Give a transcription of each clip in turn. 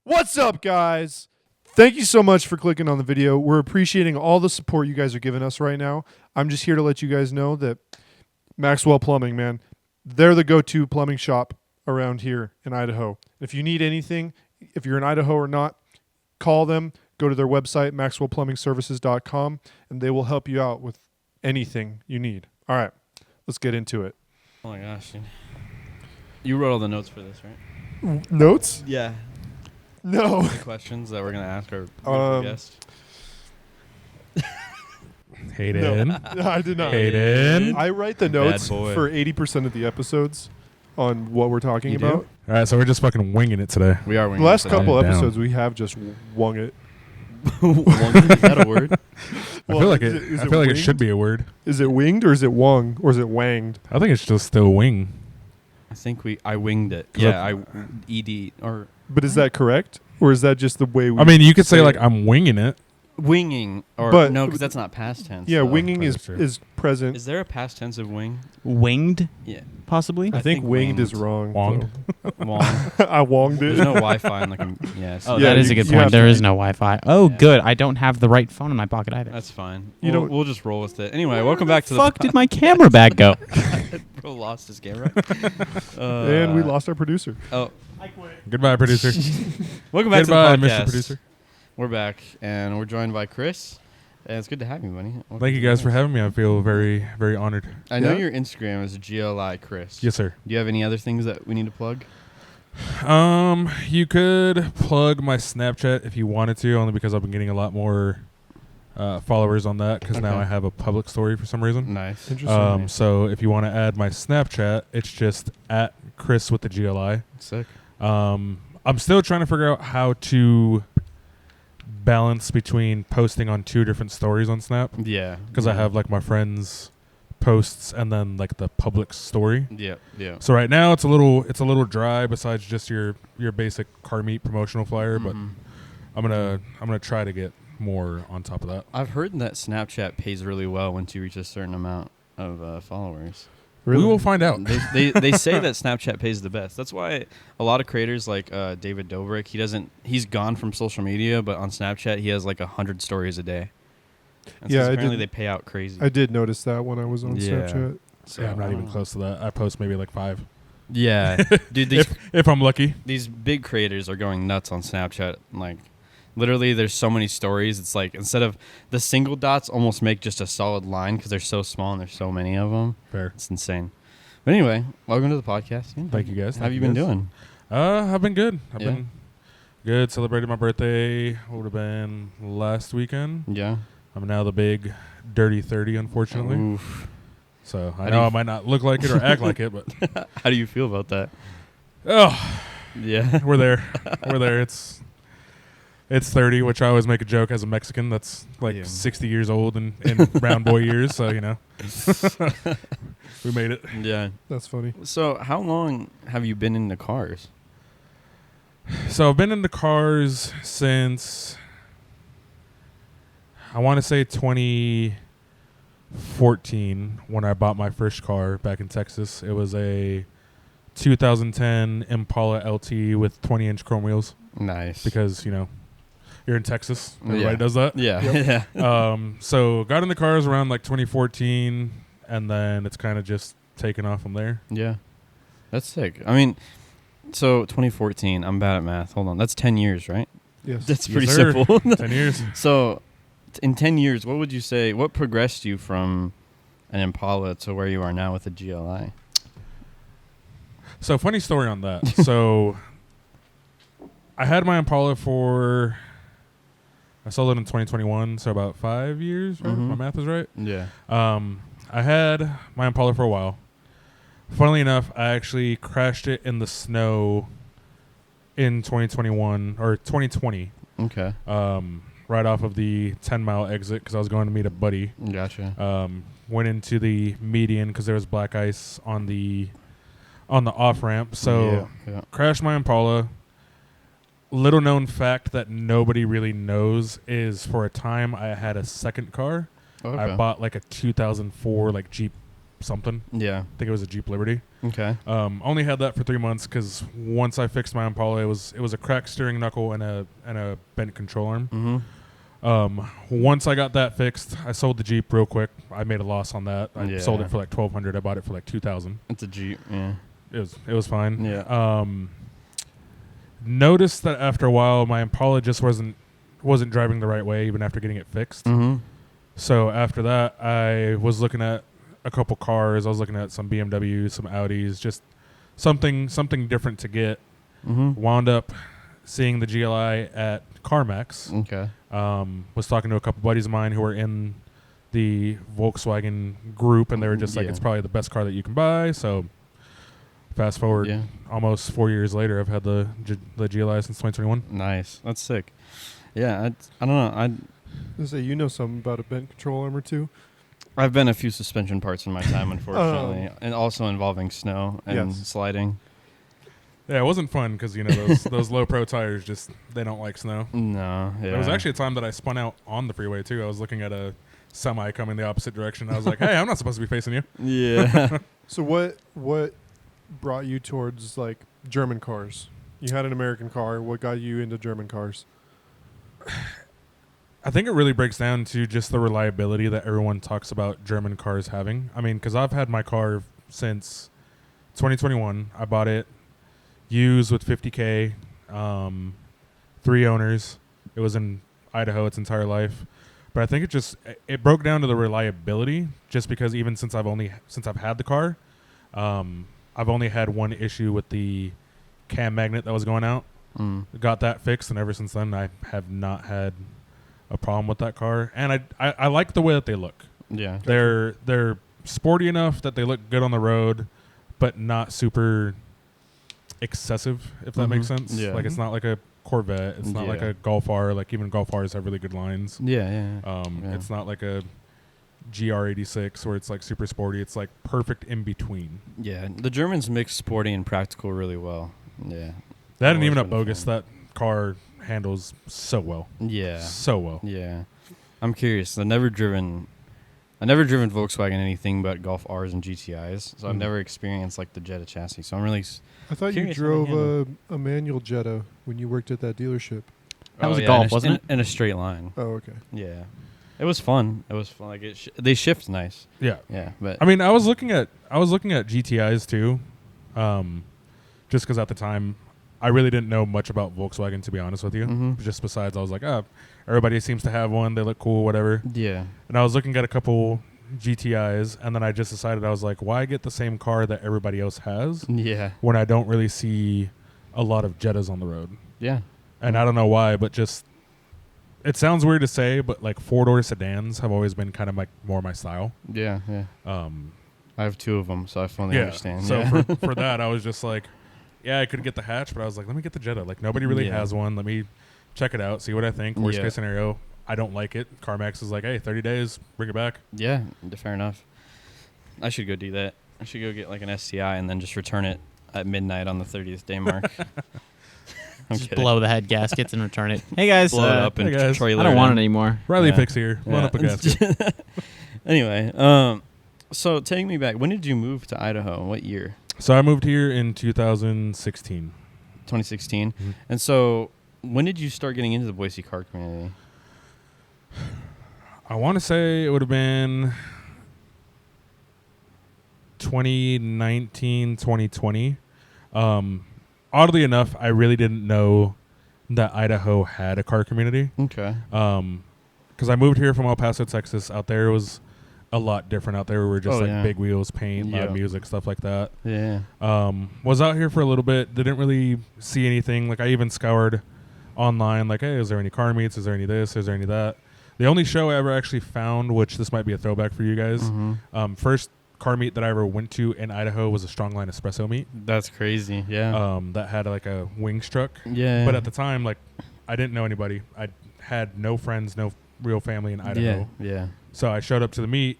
What's up, guys? Thank you so much for clicking on the video. We're appreciating all the support you guys are giving us right now. I'm just here to let you guys know that Maxwell Plumbing, man, they're the go-to plumbing shop around here in Idaho. If you need anything, if you're in Idaho or not, call them, go to their website, maxwellplumbingservices.com, and they will help you out with anything you need. All right, let's get into it. Oh my gosh, dude. You wrote all the notes for this, right? Notes? Yeah. No. The questions that we're going to ask our guest. Hayden. No, I did not. Hayden. I write the notes for 80% of the episodes on what we're talking about. All right, so we're just fucking winging it today. We are The winging last it couple Down. episodes, we have just wung it. Is that a word? I feel like is I feel like it should winged? be a word. Is it winged or is it wung or is it wanged? I think it's just still wing. I think I winged it. 'Cause Yeah, ED or But is that correct? Or is that just the way we I mean, you could say it? like I'm winging it. winging or But- no, because that's not past tense. Yeah, so. winging is That's true. present. Is there a past tense of wing? Winged, Yeah. possibly? I think winged is wrong. Wonged. Wong. so. I wonged it. There's no Wi-Fi in yes. Oh, Yeah, that is you- a good you have point. There to- is no Wi-Fi. Oh, Yeah. good. I don't have the right phone in my pocket either. That's fine. You we'll, don't- we'll just roll with it. Anyway, welcome back to Fuck the did my camera bag go? Bro lost his camera. And we lost our producer. Oh, Goodbye, producer. welcome back Goodbye, to the Mr. podcast. Producer. We're back, and we're joined by Chris. And it's good to have you, buddy. Welcome Thank you to guys the for podcast. having me. I feel very, very honored. I know Yeah? your Instagram is GLI Chris. Yes, sir. Do you have any other things that we need to plug? You could plug my Snapchat if you wanted to, only because I've been getting a lot more followers on that because now Okay. I have a public story for some reason. Nice. Interesting. So if you want to add my Snapchat, it's just at Chris with the GLI. Sick. I'm still trying to figure out how to balance between posting on two different stories on Snap Yeah. because I have like my friends' posts and then like the public story. Yeah. Yeah. So right now it's a little dry besides just your basic car meet promotional flyer, but Mhm. I'm gonna try to get more on top of that. I've heard that Snapchat pays really well once you reach a certain amount of followers. Really? We will find out. They say that Snapchat pays the best. That's why a lot of creators like David Dobrik, he's gone from social media, but on Snapchat he has like 100 stories a day. And Yeah, I apparently did- they pay out crazy. I did notice that when I was on Yeah. Snapchat. So, Yeah, I'm not I even don't close to that. I post maybe like 5 know. Yeah, dude, if I'm lucky. these big creators are going nuts on Snapchat. Like, literally, there's so many stories. It's like instead of the single dots, almost make just a solid line because they're so small and there's so many of them. Fair. It's insane. But anyway, welcome to the podcast. Yeah. Thank you guys. How have Thank you been guys. doing? I've been good. I've Yeah. been good. Celebrated my birthday. What would have been last weekend. Yeah. I'm now the big dirty 30, unfortunately. Oof. So How I do know you I might not look like it or act like it, but How do you feel about that? oh, Yeah. we're there. We're there. It's 30, which I always make a joke as a Mexican. That's like Yeah. 60 years old in round boy years. So you know, we made it. Yeah. That's funny. So, how long have you been into cars? So I've been into cars since I want to say 2014 when I bought my first car back in Texas. It was a 2010 Impala LT with 20-inch chrome wheels Nice. because, you know, you're in Texas. Everybody Yeah. does that. Yeah. Yeah. So got in the cars around like 2014 and then it's kind of just taken off from there. Yeah. That's sick. I mean, so 2014, I'm bad at math. Hold on. That's 10 years, right? Yes. That's Yes, pretty sir. simple. 10 years. So, in 10 years, what would you say, what progressed you from an Impala to where you are now with a GLI? So funny story on that. So I had my Impala I sold it in 2021, so about 5 years, right? Mhm. My math is right. Yeah. I had my Impala for a while. Funnily enough, I actually crashed it in the snow in 2021 or 2020, Okay. right off of the 10-mile exit because I was going to meet a buddy. Gotcha. Went into the median because there was black ice on the off ramp. So yeah. crashed my Impala. Little known fact that nobody really knows is for a time I had a second car. Okay. I bought like a 2004 like Jeep something. Yeah. I think it was a Jeep Liberty. Okay. Only had that for 3 months because once I fixed my Impala, it was a cracked steering knuckle and a bent control arm. Mm-hmm. Once I got that fixed, I sold the Jeep real quick. I made a loss on that. I Yeah. sold it for like $1,200. I bought it for like $2,000. It's a Jeep. Yeah. It was fine. Yeah. Noticed that after a while, my Impala just wasn't driving the right way, even after getting it fixed. Mm-hmm. So after that, I was looking at a couple cars. I was looking at some BMWs, some Audis, just something different to get. Mm-hmm. Wound up seeing the GLI at CarMax. Okay. Was talking to a couple buddies of mine who were in the Volkswagen group, and they were just like, Yeah. it's probably the best car that you can buy. So fast forward Yeah. almost 4 years later, I've had the GLI since 2021. Nice. That's sick. Yeah. I don't know. I say you know something about a bent control arm or two. I've been a few suspension parts in my time, unfortunately, and also involving snow and Yes. sliding. Yeah, it wasn't fun because, you know, those low pro tires just, they don't like snow. No. Yeah. There was actually a time that I spun out on the freeway too. I was looking at a semi coming the opposite direction. I was like, hey, I'm not supposed to be facing you. Yeah. So what brought you towards like German cars? You had an American car. What got you into German cars? I think it really breaks down to just the reliability that everyone talks about German cars having. I mean, because I've had my car since 2021. I bought it used with 50K, 3 owners. It was in Idaho its entire life. But I think it broke down to the reliability, just because even since I've had the car, I've only had one issue with the cam magnet that was going out. Got that fixed, and ever since then I have not had a problem with that car. And I like the way that they look. Yeah. They're sporty enough that they look good on the road, but not super excessive, if that makes sense. Yeah. Like, it's not like a Corvette. It's not like Yeah. a Golf R. Like, even Golf Rs have really good lines. Yeah. Yeah. It's not like a GR86 where it's like super sporty. It's like perfect in between. Yeah. The Germans mix sporty and practical really well. Yeah. That and Always even a been bogus, fun. that car handles so well. Yeah. So well. Yeah. I'm curious. I've never driven Volkswagen anything but Golf Rs and GTIs, so I've never experienced like the Jetta chassis. So I'm really I thought you curious how they drove a manual Jetta when you worked at that dealership. That was a Golf, in wasn't it? In a straight line. Oh, okay. Yeah. It was fun. Like they shift nice. Yeah. Yeah, but I mean, I was looking at GTIs too, just because at the time I really didn't know much about Volkswagen, to be honest with you. Mhm. Just besides, I was like, everybody seems to have one. They look cool, whatever. yeah. And I was looking at a couple GTIs, and then I just decided, I was like, why get the same car that everybody else has Yeah. when I don't really see a lot of Jettas on the road? Yeah. And I don't know why, but just, it sounds weird to say, but like 4-door sedans have always been kind of like more my style. Yeah. Yeah. I have 2 of them, so I fully understand. So yeah. for that, I was just like, I could get the hatch, but I was like, let me get the Jetta. Like, nobody really Yeah. has one. Let me check it out, see what I think. Worst Yeah. case scenario, I don't like it. CarMax is like, hey, 30 days, bring it back. Yeah, fair enough. I should go do that. I should go get like an STI and then just return it at midnight on the 30th day mark. I'm Just kidding. blow the head gaskets and return it. Hey guys, Blow it up and hey guys. trailer I don't want in. it anymore. Riley Yeah. Fix here. Load Yeah. up a gasket. Anyway, so take me back. When did you move to Idaho? What year? So I moved here in 2016. 2016. Mhm. And so when did you start getting into the Boise car community? I want to say it would have been 2019, 2020. Oddly enough, I really didn't know that Idaho had a car community. Okay. Because I moved here from El Paso, Texas. Out there was a lot different. Out there we were just yeah. big wheels, paint, Yeah. loud music, stuff like that. Yeah. Was out here for a little bit. Didn't really see anything. Like, I even scoured online, like, hey, is there any car meets? Is there any this? Is there any that? The only show I ever actually found, which this might be a throwback for you guys, Mhm. first car meet that I ever went to in Idaho was a Strongline Espresso meet. That's crazy. Yeah. That had like a wings truck. yeah. But at the time, like, I didn't know anybody. I had no friends, no real family in Idaho. Yeah. So I showed up to the meet,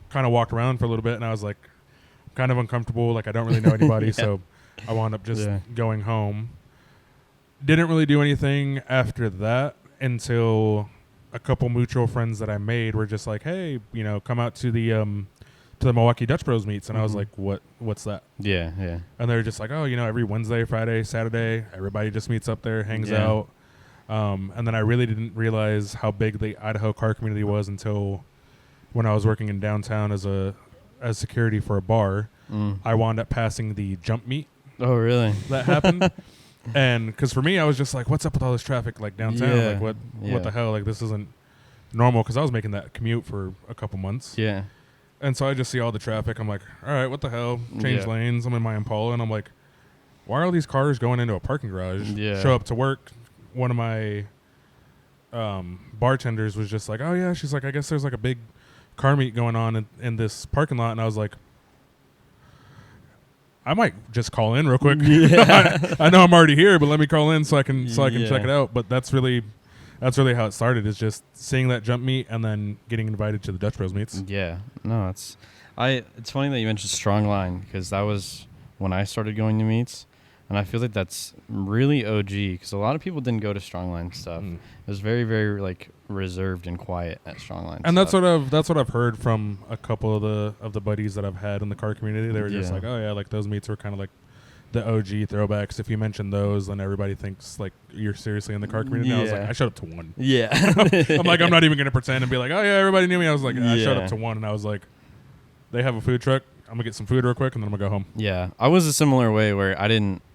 kind of walked around for a little bit, and I was like, kind of uncomfortable. Like, I don't really know anybody, Yeah. so I wound up just Yeah. going home. Didn't really do anything after that until a couple mutual friends that I made were just like, hey, come out to the to the Milwaukee Dutch Bros meets, and I was Mhm. like, what's that? Yeah. And they were just like, oh, every Wednesday, Friday, Saturday, everybody just meets up there, hangs Yeah. out. And then I really didn't realize how big the Idaho car community was until when I was working in downtown as security for a bar. Mm. I wound up passing the jump meet Oh, really? that happened. And because for me, I was just like, what's up with all this traffic like downtown? Yeah. Like what Yeah. the hell? Like this isn't normal, because I was making that commute for a couple months. Yeah. And so I just see all the traffic. I'm like, all right, what the hell? Change Yeah. lanes. I'm in my Impala, and I'm like, why are all these cars going into a parking garage? Yeah. Show up to work. One of my bartenders was just like, oh, yeah. She's like, I guess there's like a big car meet going on in this parking lot. And I was like, I might just call in real quick. Yeah. I know I'm already here, but let me call in so I can check Yeah. it out. But that's really how it started, is just seeing that jump meet and then getting invited to the Dutch Bros meets. Yeah. No, it's funny that you mentioned Strongline, because that was when I started going to meets, and I feel like that's really OG, because a lot of people didn't go to Strongline stuff. Mm. It was very, very like reserved and quiet at Strongline. And stuff. that's what I've heard from a couple of the buddies that I've had in the car community. They were just Yeah. like, oh yeah, like those meets were kind of like the OG throwbacks. If you mention those, then everybody thinks like you're seriously in the car community. And I was like, Yeah. I showed up to one. Yeah. I'm like, I'm not even gonna pretend and be like, oh yeah, everybody knew me. I was like, I showed Yeah. up to one, and I was like, they have a food truck. I'm gonna get some food real quick, and then I'm gonna go home. Yeah, I was a similar way where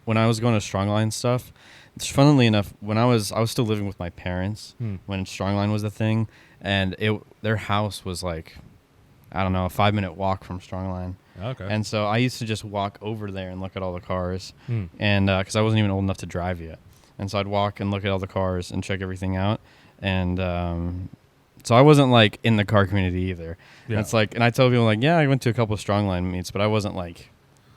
when I was going to Strongline stuff, funnily enough, when I was still living with my parents when Strongline was the thing, and their house was like, I don't know, a 5-minute walk from Strongline. Okay. And so I used to just walk over there and look at all the cars, Hmm. and because I wasn't even old enough to drive yet, and so I'd walk and look at all the cars and check everything out, and so I wasn't like in the car community either. Yeah. And it's like, and I tell people like, yeah, I went to a couple of Strongline meets, but I wasn't like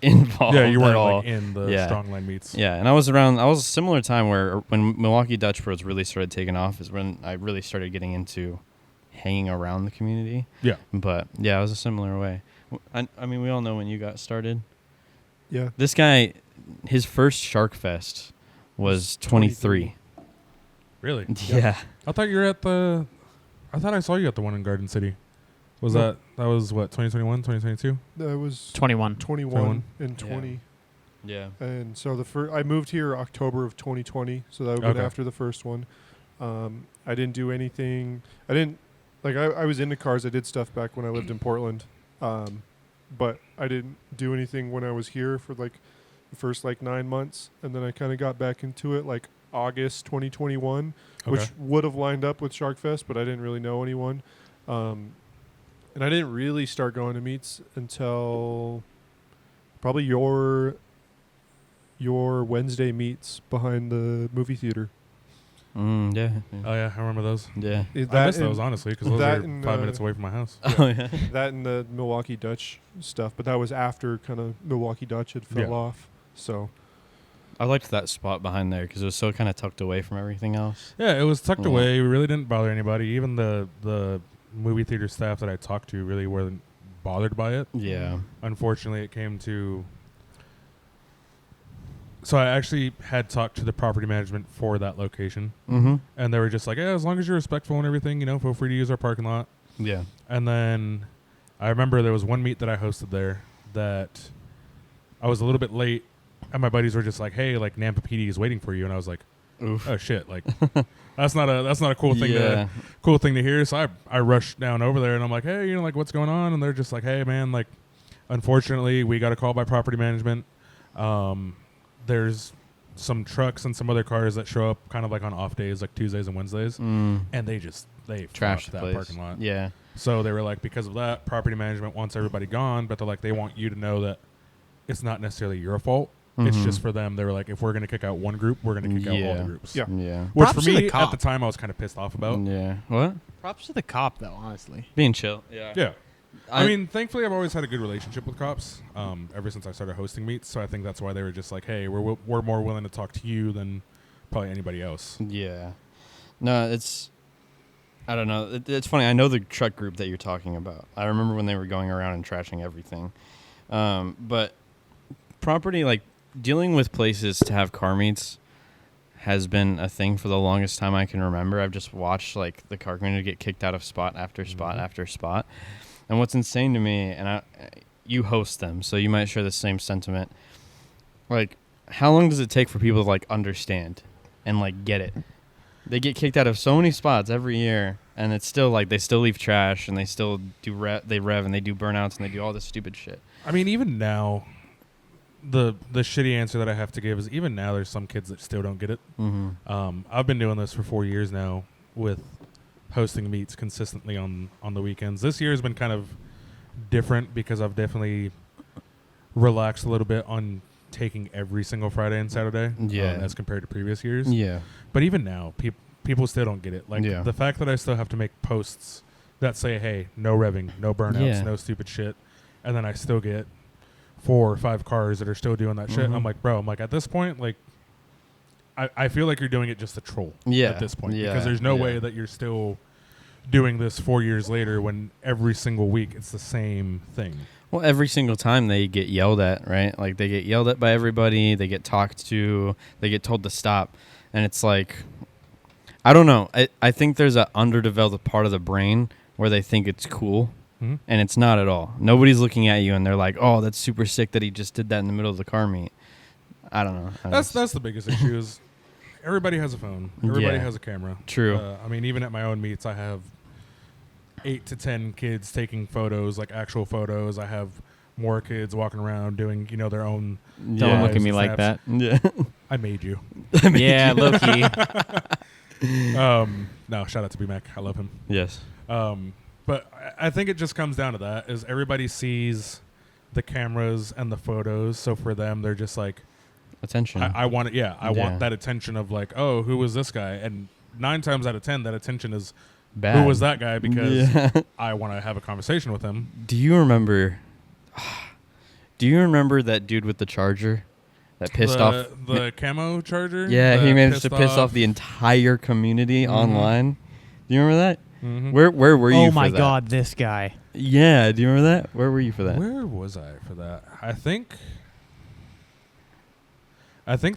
involved. Yeah, you at weren't all. like in the Yeah. Strongline meets. Yeah, and I was a similar time when Milwaukee Dutch Bros really started taking off is when I really started getting into hanging around the community. Yeah. But yeah, it was a similar way. I mean, we all know when you got started. Yeah. This guy, his first Shark Fest was 23. Really? Yeah. I thought you were at the. I thought I saw you at the one in Garden City. Was No. that was what, 2021, 2022? That was 21. 21 and 20. Yeah. And so I moved here October of 2020, so that would have been Okay. after the first one. I didn't do anything. I was into cars. I did stuff back when I lived in Portland, but I didn't do anything when I was here for like the first 9 months, and then I kind of got back into it like August 2021, which Okay. would have lined up with Shark Fest, but I didn't really know anyone. And I didn't really start going to meets until probably your Wednesday meets behind the movie theater. Yeah. Oh yeah, I remember those. Yeah. I missed those honestly, because those that are and, 5 minutes away from my house. Oh yeah. That and the Milwaukee Dutch stuff, but that was after kind of Milwaukee Dutch had fell Yeah. off. So I liked that spot behind there because it was so kind of tucked away from everything else. Yeah, it was tucked Yeah. away. We really didn't bother anybody. Even the movie theater staff that I talked to really weren't bothered by it. Yeah. Unfortunately, it came to. So I actually had talked to the property management for that location, Mm-hmm. and they were just like, "Yeah, as long as you're respectful and everything, feel free to use our parking lot." Yeah. And then I remember there was one meet that I hosted there that I was a little bit late, and my buddies were just like, "Hey, like Nampa PD is waiting for you," and I was like, Oof. "Oh shit!" Like that's not a cool thing Yeah. to hear. So I rushed down over there, and I'm like, "Hey, like what's going on?" And they're just like, "Hey, man, like unfortunately we got a call by property management. There's some trucks and some other cars that show up kind of like on off days, like Tuesdays and Wednesdays, Mm. and they Trash trashed the that place. parking lot." Yeah. So they were like, because of that, property management wants everybody gone, but they're like, they want you to know that it's not necessarily your fault. It's Mhm. just for them. They were like, if we're going to kick out one group, we're going to kick out all Yeah. the groups. Yeah. Yeah. Which Props for to the me, at cop. the time, I was kind of pissed off about. Yeah. What? Props to the cop, though, honestly. Being chill. Yeah. Yeah. I mean, thankfully, I've always had a good relationship with cops ever since I started hosting meets. So I think that's why they were just like, hey, we're more willing to talk to you than probably anybody else. Yeah. No, I don't know. It's funny. I know the truck group that you're talking about. I remember when they were going around and trashing everything. But property, like dealing with places to have car meets has been a thing for the longest time I can remember. I've just watched like the car community get kicked out of spot after spot Mhm. after spot. And what's insane to me, and you host them, so you might share the same sentiment. Like, how long does it take for people to like understand and like get it? They get kicked out of so many spots every year, and it's still like they still leave trash and they still do they rev and they do burnouts and they do all this stupid shit. I mean, even now, the shitty answer that I have to give is even now there's some kids that still don't get it. Mm-hmm. I've been doing this for 4 years now with hosting meets consistently on the weekends. This year has been kind of different because I've definitely relaxed a little bit on taking every single Friday and Saturday as compared to previous years. Yeah. But even now, people still don't get it. Like the fact that I still have to make posts that say, hey, no revving, no burnouts, no stupid shit. And then I still get 4 or 5 cars that are still doing that shit. I'm like, bro, at this point, like, I feel like you're doing it just to troll at this point. Because there's no way that you're still doing this 4 years later when every single week it's the same thing. Well, every single time they get yelled at, right? Like, they get yelled at by everybody. They get talked to. They get told to stop. And it's like, I don't know. I think there's an underdeveloped part of the brain where they think it's cool. And it's not at all. Nobody's looking at you and they're like, oh, that's super sick that he just did that in the middle of the car meet. I don't know. That's the biggest issue is everybody has a phone. Everybody has a camera. True. I mean, even at my own meets, I have 8 to 10 kids taking photos, like actual photos. I have more kids walking around doing, their own. Don't look at me like that. Yeah. I made you. Yeah, low key. No, shout out to B-Mac. I love him. Yes. But I think it just comes down to that is everybody sees the cameras and the photos. So for them, they're just like, attention. I want it. Yeah. I want that attention of like, oh, who was this guy? And 9 times out of 10, that attention is bad. Who was that guy? Because I want to have a conversation with him. Do you remember that dude with the charger that pissed off the camo charger? Yeah, he managed to piss off the entire community online. Do you remember that? Mm-hmm. Where were you? Oh for my that? God, this guy. Yeah, do you remember that? Where were you for that? Where was I for that? I think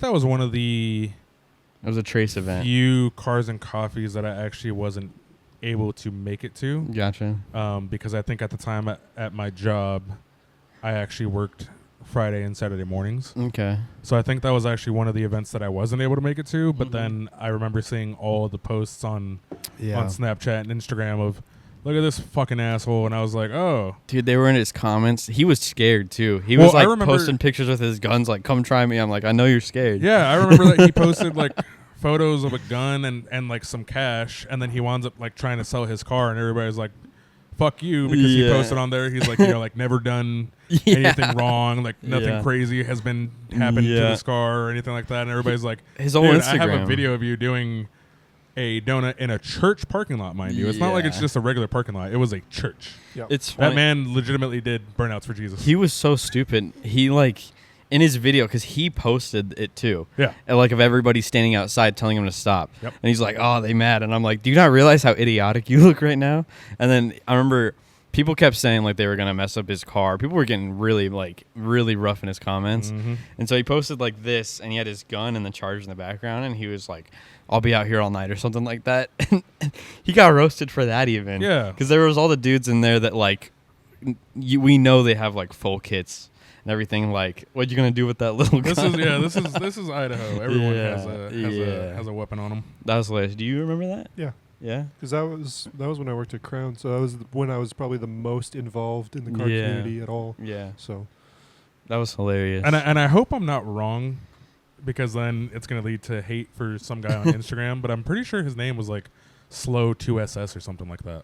that was one of the It was a Trace event. few cars and coffees that I actually wasn't able to make it to. Gotcha. Because I think at the time at my job, I actually worked Friday and Saturday mornings. Okay. So I think that was actually one of the events that I wasn't able to make it to. But then I remember seeing all the posts on Snapchat and Instagram of, look at this fucking asshole. And I was like, oh. Dude, they were in his comments. He was scared, too. He was like posting pictures with his guns, like, come try me. I'm like, I know you're scared. Yeah, I remember that he posted like photos of a gun and like some cash. And then he winds up like trying to sell his car. And everybody's like, fuck you, because he posted on there. He's like, like never done anything wrong. Like nothing crazy has been happened to this car or anything like that. And everybody's like, his own Instagram. I have a video of you doing a donut in a church parking lot, mind you. It's not like it's just a regular parking lot. It was a church. Yep. It's funny. That man legitimately did burnouts for Jesus. He was so stupid. He like in his video, because he posted it too. Yeah. And like of everybody standing outside telling him to stop. Yep. And he's like, oh, they mad. And I'm like, do you not realize how idiotic you look right now? And then I remember people kept saying like they were going to mess up his car. People were getting really rough in his comments. Mm-hmm. And so he posted like this, and he had his gun and the charge in the background, and he was like, I'll be out here all night or something like that. And he got roasted for that even. Yeah. Because there was all the dudes in there that like, we know they have like full kits and everything. Like, what you gonna do with that little gun? This is Idaho. Everyone has a weapon on them. That was hilarious. Do you remember that? Yeah. Yeah. Because that was when I worked at Crown, so that was when I was probably the most involved in the car community at all. Yeah. So that was hilarious. And I hope I'm not wrong, because then it's gonna lead to hate for some guy on Instagram. But I'm pretty sure his name was like Slow 2SS or something like that.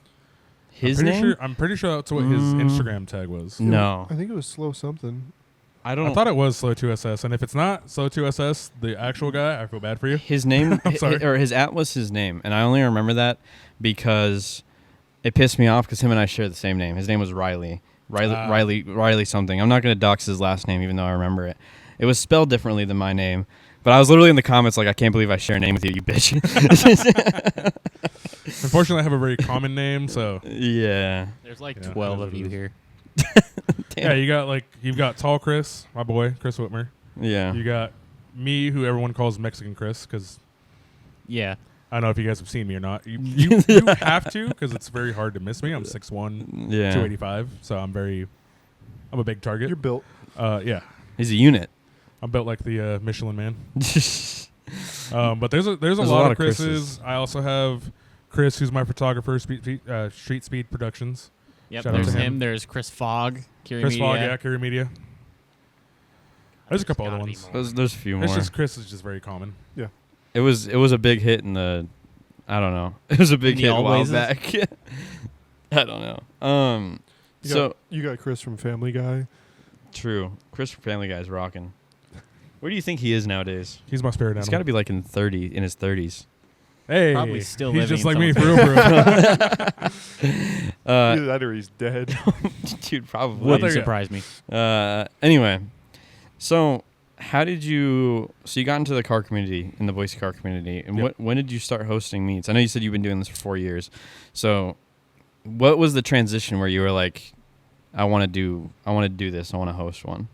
His name? I'm pretty sure that's what his Instagram tag was. No. I think it was Slow something. I thought it was Slow 2SS, and if it's not Slow 2SS, the actual guy, I feel bad for you. His name, I'm sorry. or his at was his name, and I only remember that because it pissed me off because him and I share the same name. His name was Riley something. I'm not gonna dox his last name, even though I remember it. It was spelled differently than my name, but I was literally in the comments like, I can't believe I share a name with you, you bitch. Unfortunately, I have a very common name, so yeah. There's like 12 of you here. Yeah, you've got Tall Chris, my boy, Chris Whitmer. Yeah. You got me, who everyone calls Mexican Chris, because I don't know if you guys have seen me or not. You have to, because it's very hard to miss me. I'm 6'1", Yeah. 285, so I'm a big target. You're built. Yeah. He's a unit. I'm built like the Michelin Man. But there's a lot of Chris's. I also have Chris, who's my photographer, Street Speed Productions. Yep, Shout out there's to him. him. There's Chris Fogg. Chris Fogg, yeah, Curie Media. There's a couple other gotta be ones. more. There's a few more. It's just Chris is just very common. It was a big hit in the, I don't know. It was a big In the hit a while Alwayses? back. I don't know. You got Chris from Family Guy. True. Chris from Family Guy's rocking. Where do you think he is nowadays? He's my spirit He's animal. got to be like in his 30s. Hey, Probably still he's living just in like me, some- for real, bro. Either that or he's dead. Dude, probably. Well, Wouldn't there you go. surprise me. Anyway, so how did you? So you got into the car community, in the Boise car community, and Yep. when did you start hosting meets? I know you said you've been doing this for 4 years. So, what was the transition where you were like, I want to do this. I want to host one.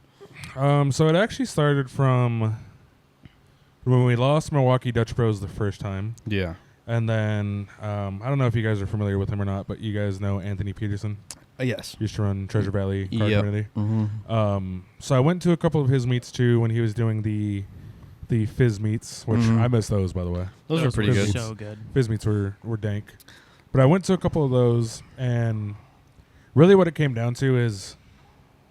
So it actually started from when we lost Milwaukee Dutch Bros the first time. Yeah. And then, I don't know if you guys are familiar with him or not, but you guys know Anthony Peterson. Yes. He used to run Treasure Valley Car Yep. Community. Mm-hmm. So I went to a couple of his meets too when he was doing the Fizz meets, which Mhm. I miss those, by the way. Those are pretty Fizz good. meets. So good. Fizz meets were dank. But I went to a couple of those, and really what it came down to is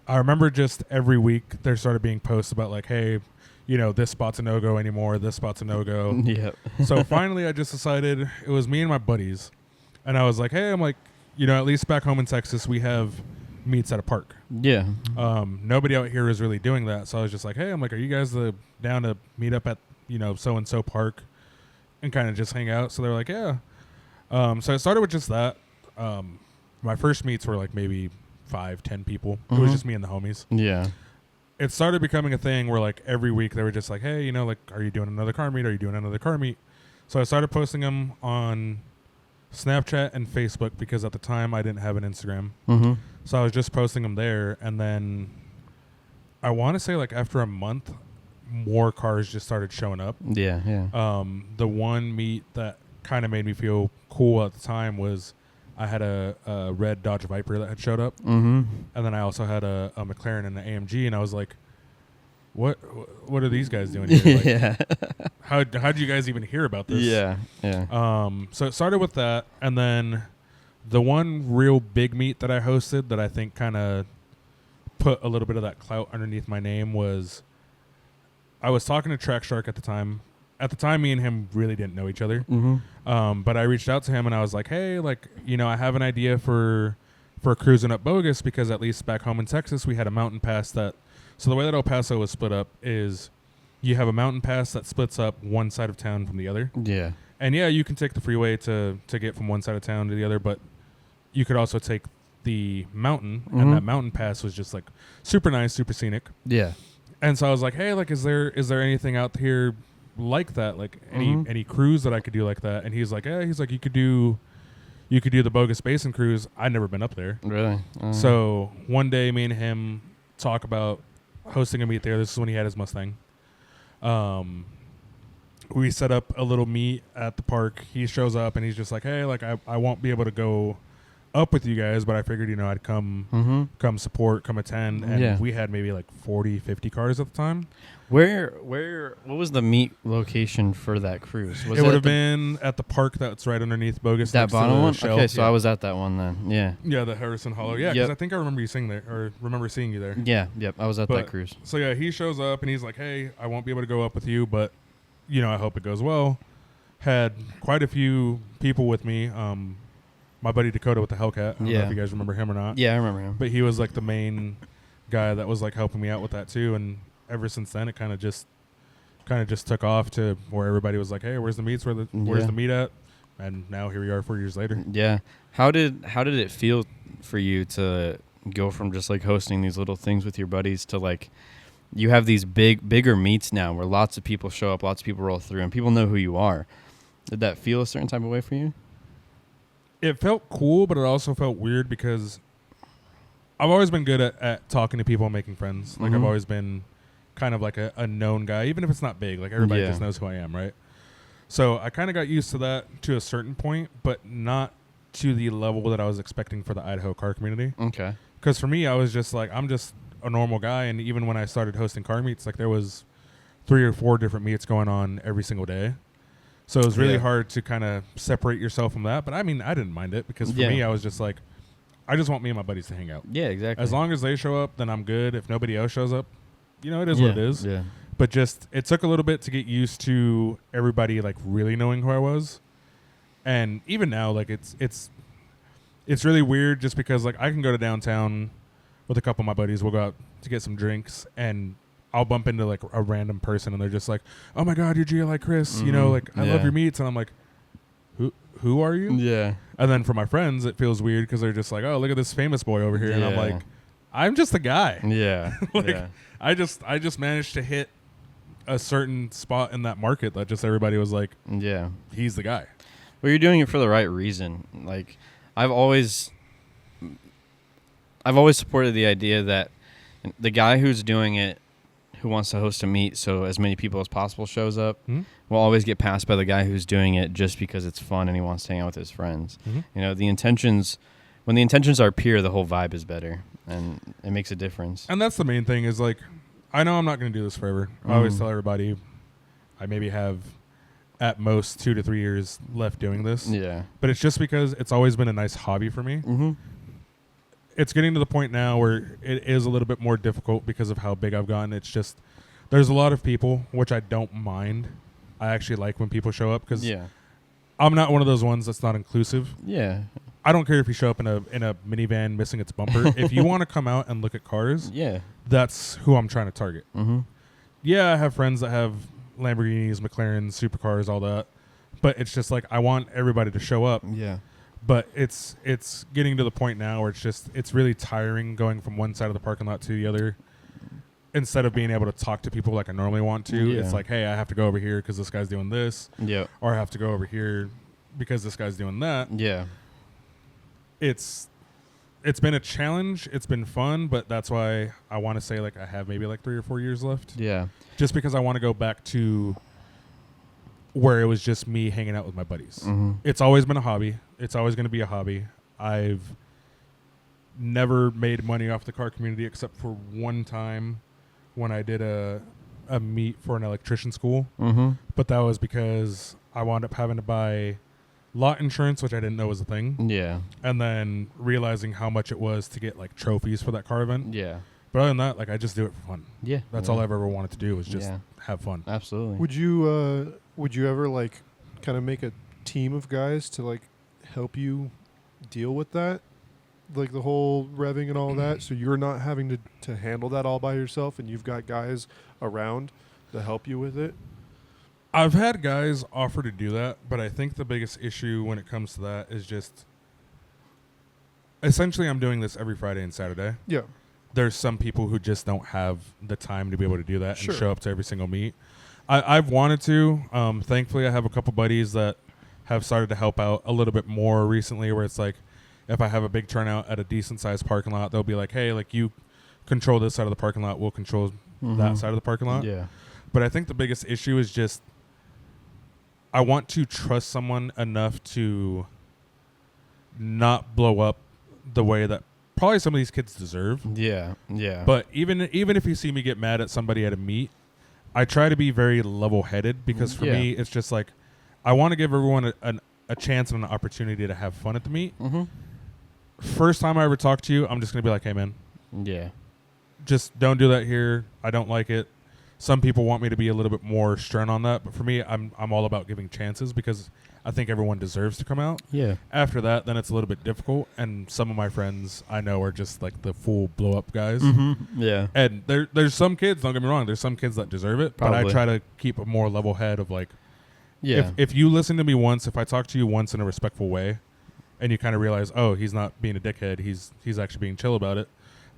I remember just every week there started being posts about like, hey, this spot's a no-go anymore, this spot's a no-go. Yep. So finally I just decided, it was me and my buddies, and I was like, hey, at least back home in Texas we have meets at a park. Yeah. Nobody out here is really doing that. So I was just like, hey, are you guys down to meet up at, so-and-so park and kind of just hang out? So they're like, yeah. So I started with just that. My first meets were like maybe 5-10 people. It was Mhm. just me and the homies. Yeah. It started becoming a thing where like every week they were just like, hey, are you doing another car meet? Are you doing another car meet? So I started posting them on Snapchat and Facebook because at the time I didn't have an Instagram. Mm-hmm. So I was just posting them there. And then I want to say like after a month, more cars just started showing up. Yeah. Yeah. The one meet that kind of made me feel cool at the time was I had a red Dodge Viper that had showed up. Mm-hmm. And then I also had a McLaren and an AMG, and I was like, "What are these guys doing here? Like, yeah. how did you guys even hear about this?" Yeah. Yeah. So it started with that, and then the one real big meet that I hosted that I think kind of put a little bit of that clout underneath my name was I was talking to Track Shark at the time. At the time, me and him really didn't know each other. Mm-hmm. But I reached out to him and I was like, hey, I have an idea for cruising up Bogus because at least back home in Texas, we had a mountain pass so the way that El Paso was split up is you have a mountain pass that splits up one side of town from the other. Yeah. And yeah, you can take the freeway to get from one side of town to the other, but you could also take the mountain, Mhm. and that mountain pass was just like super nice, super scenic. Yeah. And so I was like, hey, is there anything out here like that? Like Mhm. any cruise that I could do like that? And he's like, yeah, you could do the Bogus Basin cruise. I'd never been up there. Really? So one day me and him talk about hosting a meet there. This is when he had his Mustang. We set up a little meet at the park. He shows up and he's just like, hey, I won't be able to go up with you guys, but I figured, I'd come support, come attend. And Yeah. we had maybe like 40, 50 cars at the time. What was the meet location for that cruise? Was It would at have been at the park that's right underneath Bogus. that next to bottom the one? Shell. Okay, so yeah. I was at that one then. Yeah. Yeah, the Harrison Hollow. Yeah, because Yep. I think I remember you seeing there, or remember seeing you there. Yeah, yep. I was at But- that cruise. So yeah, he shows up and he's like, hey, I won't be able to go up with you, but, I hope it goes well. Had quite a few people with me. My buddy Dakota with the Hellcat. I don't know Yeah. if you guys remember him or not. Yeah, I remember him. But he was like the main guy that was like helping me out with that too. And ever since then, it kind of just took off to where everybody was like, hey, where's the meets? Where's Yeah. the meet at? And now here we are 4 years later. Yeah. How did it feel for you to go from just like hosting these little things with your buddies to like you have these bigger meets now where lots of people show up, lots of people roll through, and people know who you are? Did that feel a certain type of way for you? It felt cool, but it also felt weird because I've always been good at talking to people and making friends. Like Mhm. I've always been kind of like a known guy, even if it's not big. Like everybody Yeah. just knows who I am, right? So I kind of got used to that to a certain point, but not to the level that I was expecting for the Idaho car community. Okay. Because for me, I was just like, I'm just a normal guy. And even when I started hosting car meets, like there was 3 or 4 different meets going on every single day. So it was really hard to kind of separate yourself from that. But I mean, I didn't mind it because for me, I was just like, I just want me and my buddies to hang out. Yeah, exactly. As long as they show up, then I'm good. If nobody else shows up, you know, it is what it is. Yeah. But just, it took a little bit to get used to everybody like really knowing who I was. And even now, like it's really weird just because like I can go to downtown with a couple of my buddies. We'll go out to get some drinks and I'll bump into like a random person and they're just like, "Oh my God, you're GLI Chris." You know, like I love your meets. And I'm like, who are you? Yeah. And then for my friends, it feels weird because they're just like, "Oh, look at this famous boy over here." And I'm like, I'm just a guy. Yeah. I just managed to hit a certain spot in that market that just everybody was like, yeah, he's the guy. Well, you're doing it for the right reason. Like, I've always supported the idea that the guy who's doing it, who wants to host a meet so as many people as possible shows up, will always get passed by the guy who's doing it just because it's fun and he wants to hang out with his friends. You know, when the intentions are pure, the whole vibe is better and it makes a difference. And that's the main thing is like, I know I'm not going to do this forever. I always tell everybody I maybe have at most 2 to 3 years left doing this. Yeah. But it's just because it's always been a nice hobby for me. It's getting to the point now where it is a little bit more difficult because of how big I've gotten. It's just, there's a lot of people, which I don't mind. I actually like when people show up because I'm not one of those ones that's not inclusive. Yeah. I don't care if you show up in a minivan missing its bumper. If you want to come out and look at cars, that's who I'm trying to target. Yeah, I have friends that have Lamborghinis, McLarens, supercars, all that. But it's just like I want everybody to show up. Yeah. But it's getting to the point now where it's really tiring going from one side of the parking lot to the other. Instead of being able to talk to people like I normally want to, it's like, hey, I have to go over here because this guy's doing this. Yeah. Or I have to go over here because this guy's doing that. Yeah. It's been a challenge. It's been fun, but that's why I want to say like I have maybe like 3 or 4 years left. Yeah. Just because I want to go back to where it was just me hanging out with my buddies. It's always been a hobby. It's always going to be a hobby. I've never made money off the car community except for one time when I did a meet for an electrician school. But that was because I wound up having to buy lot insurance, which I didn't know was a thing. Yeah. And then realizing how much it was to get like trophies for that car event. Yeah. But other than that, like I just do it for fun. Yeah. That's all I've ever wanted to do was just have fun. Absolutely. Would you ever like kind of make a team of guys to like help you deal with that? Like the whole revving and all that, so you're not having to handle that all by yourself and you've got guys around to help you with it? I've had guys offer to do that, but I think the biggest issue when it comes to that is just essentially I'm doing this every Friday and Saturday. Yeah. There's some people who just don't have the time to be able to do that and show up to every single meet. I've wanted to. Thankfully, I have a couple buddies that have started to help out a little bit more recently where it's like if I have a big turnout at a decent-sized parking lot, they'll be like, hey, like you control this side of the parking lot, we'll control that side of the parking lot. Yeah. But I think the biggest issue is just I want to trust someone enough to not blow up the way that probably some of these kids deserve. Yeah, yeah. But even if you see me get mad at somebody at a meet, I try to be very level-headed because for me, it's just like I want to give everyone a chance and an opportunity to have fun at the meet. First time I ever talk to you, I'm just going to be like, hey, man. Yeah. Just don't do that here. I don't like it. Some people want me to be a little bit more stern on that, but for me, I'm all about giving chances because I think everyone deserves to come out. Yeah. After that, then it's a little bit difficult, and some of my friends I know are just like the full blow up guys. Yeah. And there's some kids. Don't get me wrong. There's some kids that deserve it, but I try to keep a more level head of like, if you listen to me once, if I talk to you once in a respectful way, and you kind of realize, oh, he's not being a dickhead. He's actually being chill about it.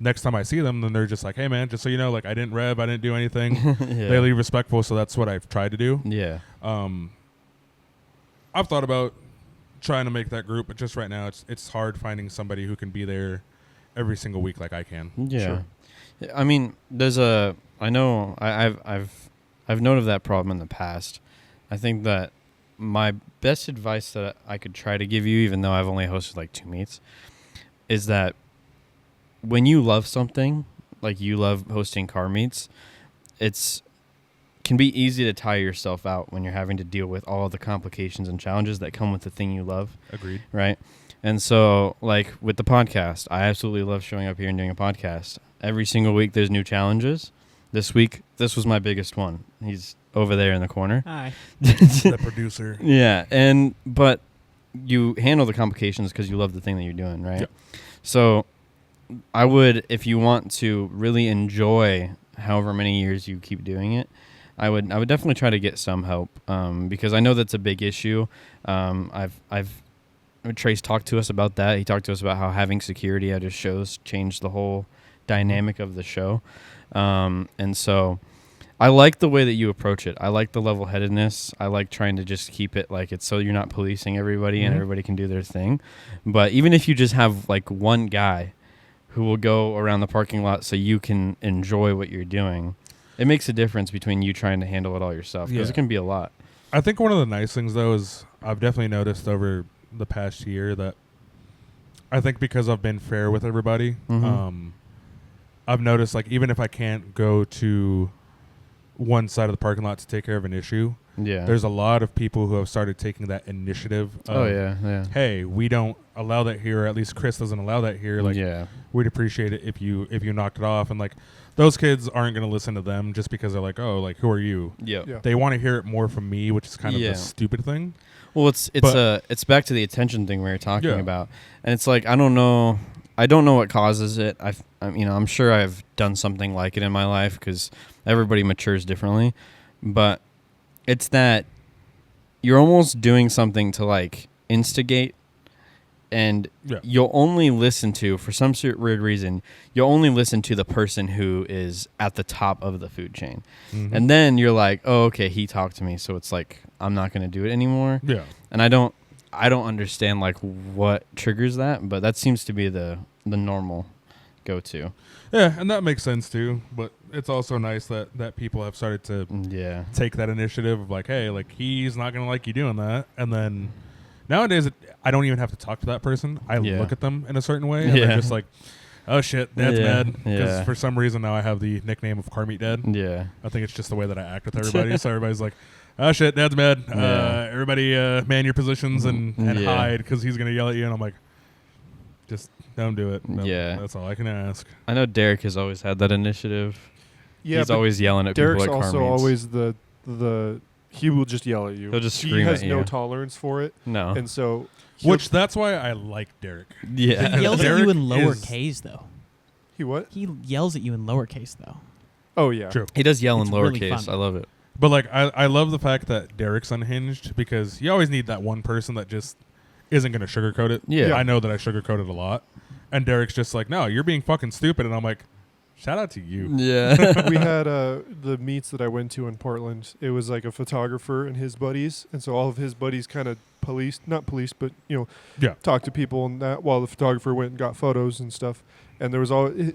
Next time I see them, then they're just like, hey, man, just so you know, like, I didn't rev, I didn't do anything. They leave respectful, so that's what I've tried to do. Yeah. I've thought about trying to make that group, but just right now, it's hard finding somebody who can be there every single week like I can. Yeah. Sure. I mean, I've known of that problem in the past. I think that my best advice that I could try to give you, even though I've only hosted like 2 meets, is that when you love something, like you love hosting car meets, it's can be easy to tire yourself out when you're having to deal with all of the complications and challenges that come with the thing you love. Agreed. Right? And so, like with the podcast, I absolutely love showing up here and doing a podcast. Every single week there's new challenges. This week, this was my biggest one. He's over there in the corner. Hi. The producer. Yeah, but you handle the complications because you love the thing that you're doing, right? Yep. So I would, if you want to really enjoy however many years you keep doing it, I would definitely try to get some help because I know that's a big issue. Trace talked to us about that. He talked to us about how having security at his shows changed the whole dynamic of the show. And so I like the way that you approach it. I like the level-headedness. I like trying to just keep it like it's so you're not policing everybody and everybody can do their thing. But even if you just have like one guy who will go around the parking lot so you can enjoy what you're doing, it makes a difference between you trying to handle it all yourself because it can be a lot. I think one of the nice things, though, is I've definitely noticed over the past year that I think because I've been fair with everybody, I've noticed, like, even if I can't go to one side of the parking lot to take care of an issue, there's a lot of people who have started taking that initiative of, hey, we don't allow that here, or at least Chris doesn't allow that here. Like, we'd appreciate it if you knocked it off. And, like, those kids aren't going to listen to them just because they're like, oh, like, who are you? They want to hear it more from me, which is kind of the stupid thing. Well, it's back to the attention thing we were talking about. And it's like, I don't know what causes it. I'm sure I've done something like it in my life because everybody matures differently. But it's that you're almost doing something to like instigate, and you'll only listen to, for some weird reason, you'll only listen to the person who is at the top of the food chain. And then you're like, oh, okay, he talked to me, so it's like I'm not going to do it anymore. And I don't understand like what triggers that, but that seems to be the normal go-to. Yeah, and that makes sense too. But it's also nice that people have started to take that initiative of like, hey, like he's not going to like you doing that. And then nowadays, I don't even have to talk to that person. I look at them in a certain way, and they're just like, oh shit, Dad's mad. Because for some reason now I have the nickname of Car Meat Dad. I think it's just the way that I act with everybody. So everybody's like, oh shit, Dad's mad. Everybody man your positions and hide because he's going to yell at you. And I'm like, just don't do it. No, that's all I can ask. I know Derek has always had that initiative. He's always yelling at Derek's people at car also meets. always the he will just yell at you. He'll just scream He has at you. no tolerance for it. No. And so Which that's why I like Derek. Yeah. He yells at Derek you in lower is- case though. he what? He yells at you in lowercase though. Oh yeah. True. He does yell in It's really lowercase. fun. I love it. But like I love the fact that Derek's unhinged because you always need that one person that just isn't going to sugarcoat it. Yeah. I know that I sugarcoat it a lot. And Derek's just like, no, you're being fucking stupid. And I'm like, shout out to you. Yeah. We had the meets that I went to in Portland. It was like a photographer and his buddies, and so all of his buddies kind of not policed, but talked to people and that while the photographer went and got photos and stuff. And there was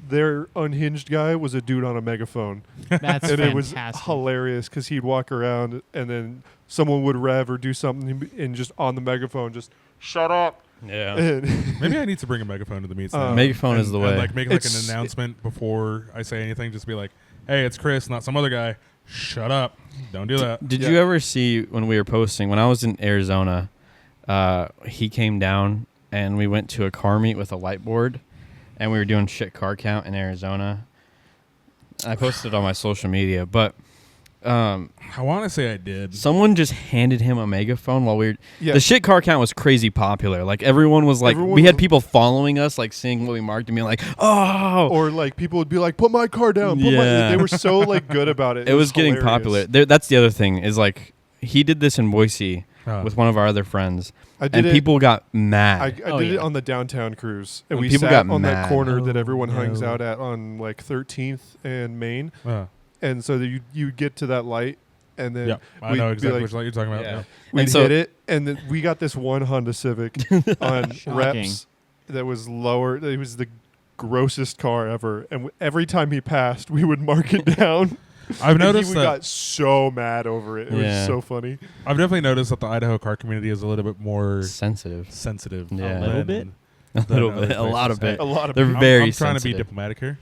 their unhinged guy was a dude on a megaphone. That's And fantastic. it was hilarious because he'd walk around and then someone would rev or do something and just on the megaphone just shut up. Yeah. And Maybe I need to bring a megaphone to the meets now. Megaphone is the way. And like make like an It's- announcement before I say anything. Just be like, hey, it's Chris, not some other guy. Shut up. Don't do that. Did you ever see when we were posting, when I was in Arizona, he came down and we went to a car meet with a whiteboard and we were doing shit car count in Arizona. I posted it on my social media, but I want to say I did. someone just handed him a megaphone while we were... The shit car count was crazy popular. Like, everyone was like... we had people following us, like, seeing what we marked and being like, oh! Or like people would be like, "Put my car down." They were so like good about it. It was getting hilarious. popular. That's the other thing, is like, he did this in Boise with one of our other friends. I did And people got mad. I did it on the downtown cruise, and When we people sat got on that mad. corner that Oh, everyone hangs no. out at on like 13th and Main, Uh, and so that you get to that light, and then yeah, I we'd know be exactly like- which light you're talking about. Yeah. Yeah. we'd And so- hit it, and then we got this one Honda Civic on Shocking. reps that was lower. It was the grossest car ever, and every time he passed, we would mark it down. I've noticed he that. got so mad over it. It Yeah. was so funny. I've definitely noticed that the Idaho car community is a little bit more Sensitive. sensitive. Yeah. A little bit? A little other bit. A lot of places. it. A lot of They're people. very I'm trying to be sensitive. diplomatic here.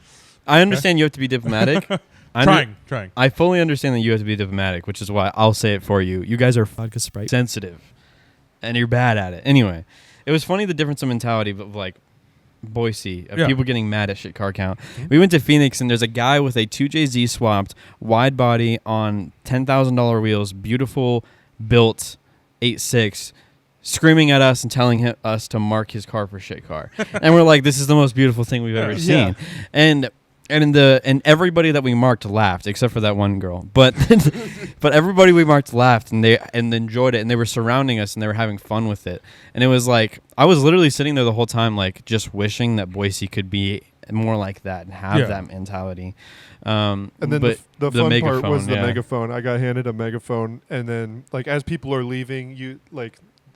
I understand you have to be diplomatic. Trying. I fully understand that you have to be diplomatic, which is why I'll say it for you. You guys are vodka Sprite sensitive, and you're bad at it. Anyway, it was funny the difference of mentality of like Boise, of Yeah. people getting mad at shit car count. We went to Phoenix, and there's a guy with a 2JZ swapped, wide body on $10,000 wheels, beautiful built 8.6, screaming at us and telling us to mark his car for shit car. And we're like, this is the most beautiful thing we've ever Yeah. seen. And everybody that we marked laughed, except for that one girl. But but everybody we marked laughed, and they enjoyed it, and they were surrounding us, and they were having fun with it. And it was like, I was literally sitting there the whole time, like just wishing that Boise could be more like that and have that mentality. And then but the fun part megaphone, was the yeah. megaphone. I got handed a megaphone, and then like as people are leaving,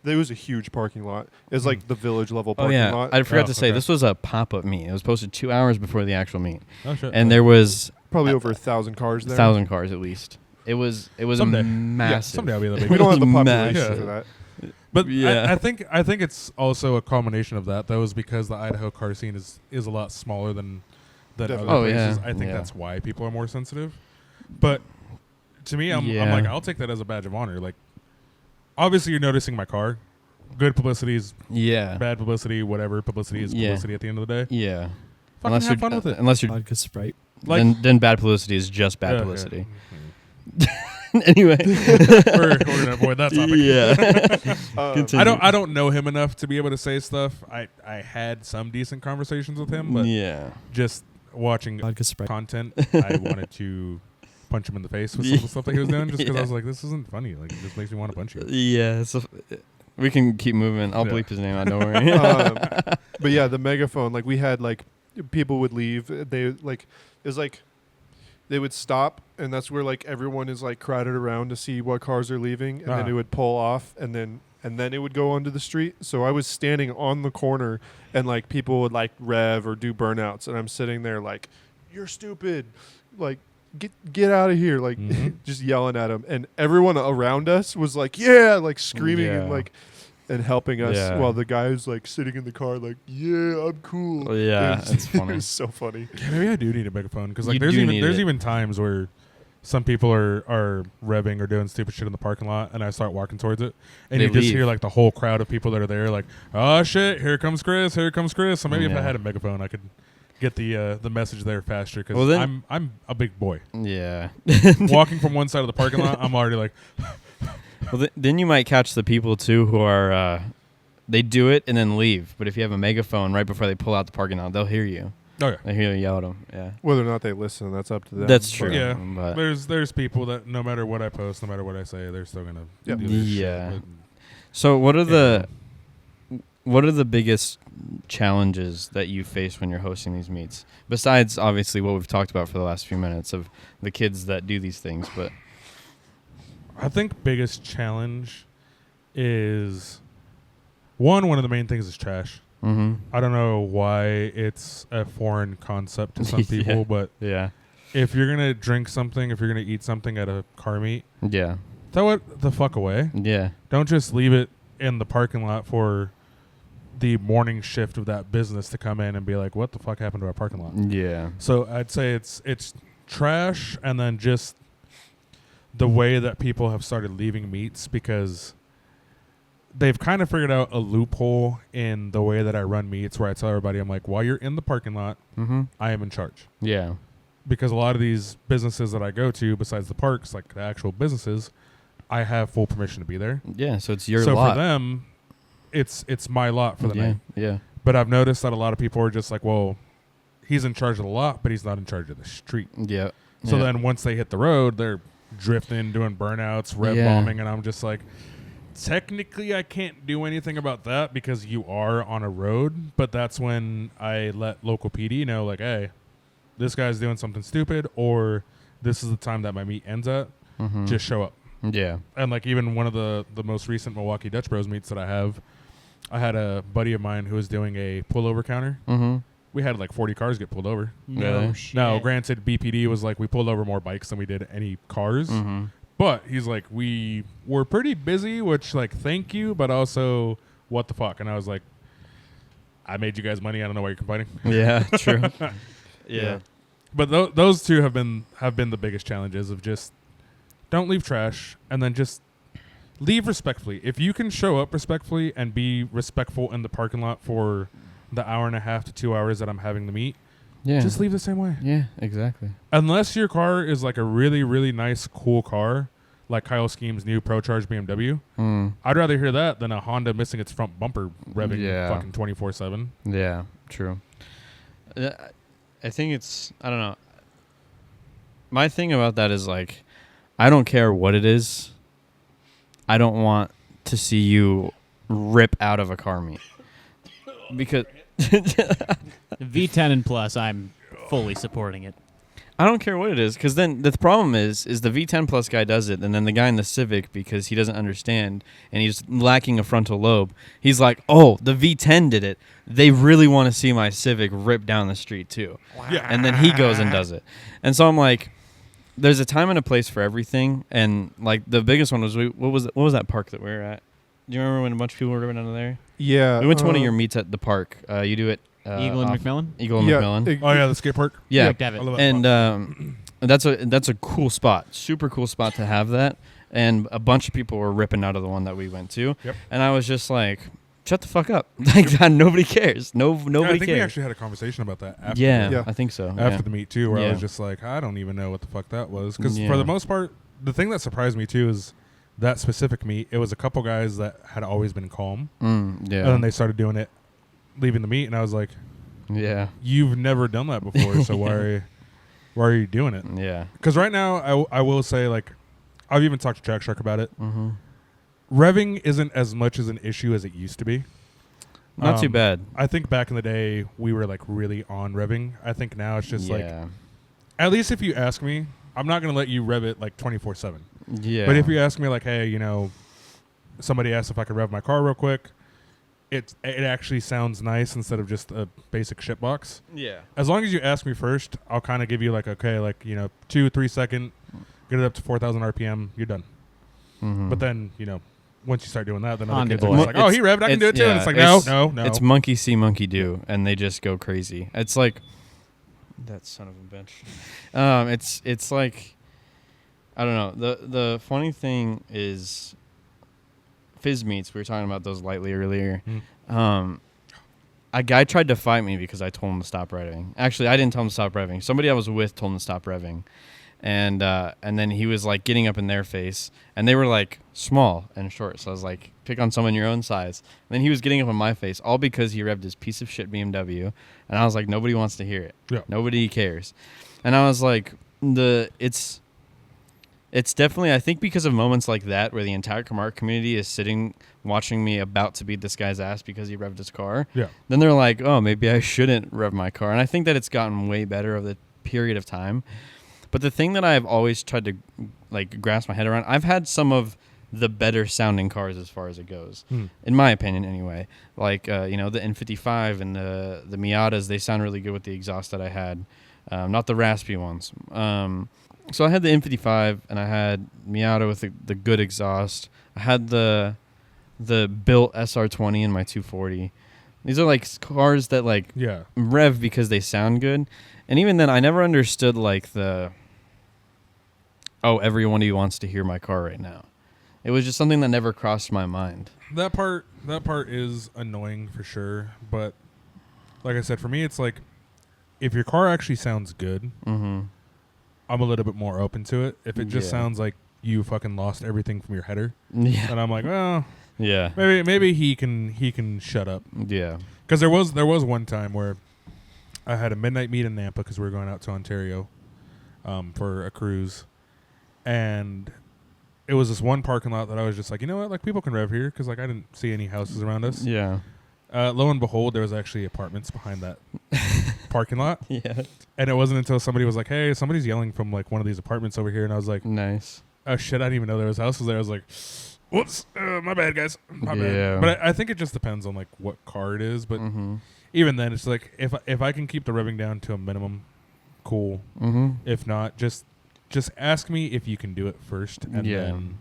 there was a huge parking lot. It was like the village level Oh parking yeah, lot. I forgot Oh, to say okay. this was a pop-up meet. It was posted 2 hours before the actual meet, Oh shit. and there was Probably over 1,000 cars there. 1,000 cars at least. It was Someday. massive. Someday I'll be that big. We don't have the It was population massive. for that. But Yeah. I think it's also a culmination of that. That was because the Idaho car scene is a lot smaller than other Definitely. Oh, places. yeah. I think Yeah. that's why people are more sensitive. But to me, I'm Yeah. like, I'll take that as a badge of honor. Like, obviously, you're noticing my car. Good publicity is Yeah. bad publicity. Whatever publicity is Yeah. publicity at the end of the day. Yeah. Fucking have fun with it. Unless you're Vodka Sprite. Like- then bad publicity is just bad Yeah, publicity. yeah. Anyway. we're gonna avoid that topic. Yeah. Continue. I don't know him enough to be able to say stuff. I had some decent conversations with him, but yeah. just watching Vodka Sprite. content, I wanted to punch him in the face with some of the stuff that he was doing, just because I Yeah. was like, this isn't funny. Like, it just makes me want to punch you. Yeah. So we can keep moving. I'll Yeah. bleep his name out. Don't worry. But yeah, the megaphone. Like we had like people would leave. They like it was like they would stop, and that's where like everyone is like crowded around to see what cars are leaving, and then Ah. it would pull off, and then it would go onto the street. So I was standing on the corner, and like people would like rev or do burnouts, and I'm sitting there like, "You're stupid!" Like get out of here! Like Mhm. just yelling at them, and everyone around us was like, "Yeah!" Like screaming and Yeah. like. And helping us Yeah. while the guy was like sitting in the car, like, "Yeah, I'm cool." Yeah, It was- it's funny. It was so funny. Yeah, maybe I do need a megaphone because like You there's do even need there's it. even times where some people are revving or doing stupid shit in the parking lot, and I start walking towards it, and They you just leave. hear like the whole crowd of people that are there, like, "Oh shit, here comes Chris, here comes Chris." So maybe if I Yeah. had a megaphone, I could get the message there faster because Well, then- I'm a big boy. Yeah. Walking from one side of the parking lot, I'm already like, Well, then you might catch the people too who are they do it and then leave. But if you have a megaphone right before they pull out the parking lot, they'll hear you. "Oh yeah." They hear you yell at them. Yeah. Whether or not they listen, that's up to them. That's But- true. Yeah. But There's people that no matter what I post, no matter what I say, they're still gonna Yep. do this shit. Yeah. But- so what are Yeah. the biggest challenges that you face when you're hosting these meets? Besides obviously what we've talked about for the last few minutes of the kids that do these things, but I think biggest challenge is one of the main things is trash. I don't know why it's a foreign concept to some Yeah. people, but yeah. if you're gonna drink something, if you're gonna eat something at a car meet, Yeah. throw it the fuck away. Yeah. Don't just leave it in the parking lot for the morning shift of that business to come in and be like, "What the fuck happened to our parking lot?" Yeah. So I'd say it's trash, and then just the way that people have started leaving meets because they've kind of figured out a loophole in the way that I run meets where I tell everybody, I'm like, while you're in the parking lot, I am in charge. Yeah. Because a lot of these businesses that I go to, besides the parks, like the actual businesses, I have full permission to be there. Yeah. So it's your So lot. for them, it's my lot for the yeah. night. Yeah. But I've noticed that a lot of people are just like, well, he's in charge of the lot, but he's not in charge of the street. Yeah. So Yeah. then once they hit the road, they're drifting, doing burnouts, rev Yeah. bombing, and I'm just like, technically I can't do anything about that because you are on a road, but that's when I let local PD know, like, hey, this guy's doing something stupid, or this is the time that my meet ends at, just show up. Yeah. And like even one of the most recent Milwaukee Dutch Bros meets that I had a buddy of mine who was doing a pullover counter, we had like 40 cars get pulled over. No Really? shit. Now, granted, BPD was like, we pulled over more bikes than we did any cars. Mm-hmm. But he's like, we were pretty busy, which, like, thank you, but also, what the fuck? And I was like, I made you guys money. I don't know why you're complaining. Yeah, true. Yeah. Yeah. But those two have been the biggest challenges of just don't leave trash, and then just leave respectfully. If you can show up respectfully and be respectful in the parking lot for the hour and a half to 2 hours that I'm having to meet, Yeah. just leave the same way. Yeah, exactly. Unless your car is like a really, really nice, cool car, like Kyle Scheme's new ProCharge BMW, I'd rather hear that than a Honda missing its front bumper revving fucking 24/7. Yeah, true. I think it's, I don't know. My thing about that is like, I don't care what it is. I don't want to see you rip out of a car meet. Because V10 and plus, I'm fully supporting it. I don't care what it is, because then the problem is the V10 Plus guy does it, and then the guy in the Civic, because he doesn't understand and he's lacking a frontal lobe, he's like, oh, the V10 did it. They really want to see my Civic rip down the street too. Yeah. And then he goes and does it. And so I'm like, there's a time and a place for everything. And like the biggest one was, what was that park that we were at? Do you remember when a bunch of people were ripping out of there? Yeah. We went to one of your meets at the park. You do it. Eagle and McMillan? Eagle and McMillan. Oh, yeah, the skate park. Yeah. Devitt. I love that And spot. that's a cool spot, super cool spot to have that. And a bunch of people were ripping out of the one that we went to, Yep. and I was just like, "Shut the fuck up!" Like nobody cares. Nobody I think we cares. actually had a conversation about that after, Yeah, Yeah. I think so. after the meet, too, where I Yeah. was just like, I don't even know what the fuck that was. Because Yeah. for the most part, the thing that surprised me, too, is that specific meet, it was a couple guys that had always been calm. yeah, And then they started doing it, leaving the meet, and I was like, yeah, you've never done that before, so why are you doing it? yeah. Because right now, I will say, like, I've even talked to Track Shark about it. Mm-hmm. Revving isn't as much as an issue as it used to be. Not too bad. I think back in the day, we were, like, really on revving. I think now it's just, like, Yeah, at least if you ask me, I'm not going to let you rev it, like, 24/7. yeah. But if you ask me, like, hey, you know, somebody asked if I could rev my car real quick, it actually sounds nice instead of just a basic shit box. yeah, As long as you ask me first, I'll kind of give you, like, okay, like, you know, 2-3 second, get it up to 4,000 RPM, you're done. mm-hmm. But then, you know, once you start doing that, then On other the kids are boy. just like, oh, he revved, I can do it too. And it's like, no. It's monkey see, monkey do, and they just go crazy. It's like that son of a bitch. It's like, I don't know. The funny thing is, fizz meets. We were talking about those lightly earlier. A guy tried to fight me because I told him to stop revving. Actually, I didn't tell him to stop revving. Somebody I was with told him to stop revving. And then he was like getting up in their face, and they were like small and short. So I was like, pick on someone your own size. And then he was getting up in my face, all because he revved his piece of shit BMW. And I was like, nobody wants to hear it. Yeah. Nobody cares. And I was like, it's definitely, I think, because of moments like that where the entire Kamar community is sitting watching me about to beat this guy's ass because he revved his car. Yeah. Then they're like, oh, maybe I shouldn't rev my car. And I think that it's gotten way better over the period of time. But the thing that I've always tried to like grasp my head around, I've had some of the better sounding cars as far as it goes, in my opinion anyway. Like, you know, the N55 and the Miatas, they sound really good with the exhaust that I had, not the raspy ones. So I had the N55 and I had Miata with the good exhaust. I had the built SR20 in my 240. These are like cars that like Yeah. rev because they sound good. And even then, I never understood like everyone who wants to hear my car right now. It was just something that never crossed my mind. That part is annoying for sure. But like I said, for me, it's like if your car actually sounds good, I'm a little bit more open to it. If it just sounds like you fucking lost everything from your header, Yeah. and I'm like, well, Yeah. maybe he can shut up. Yeah. Because there was one time where I had a midnight meet in Nampa because we were going out to Ontario for a cruise, and it was this one parking lot that I was just like, you know what, like people can rev here because like I didn't see any houses around us. Yeah. Lo and behold, there was actually apartments behind that parking lot, Yeah. and it wasn't until somebody was like, hey, somebody's yelling from like one of these apartments over here, and I was like, Nice. oh shit, I didn't even know there was houses there. I was like, Whoops, my bad, guys. My Yeah. bad. But I think it just depends on like what car it is. But Mm-hmm. even then, it's like if I can keep the revving down to a minimum, cool. Mm-hmm. If not, just ask me if you can do it first, and then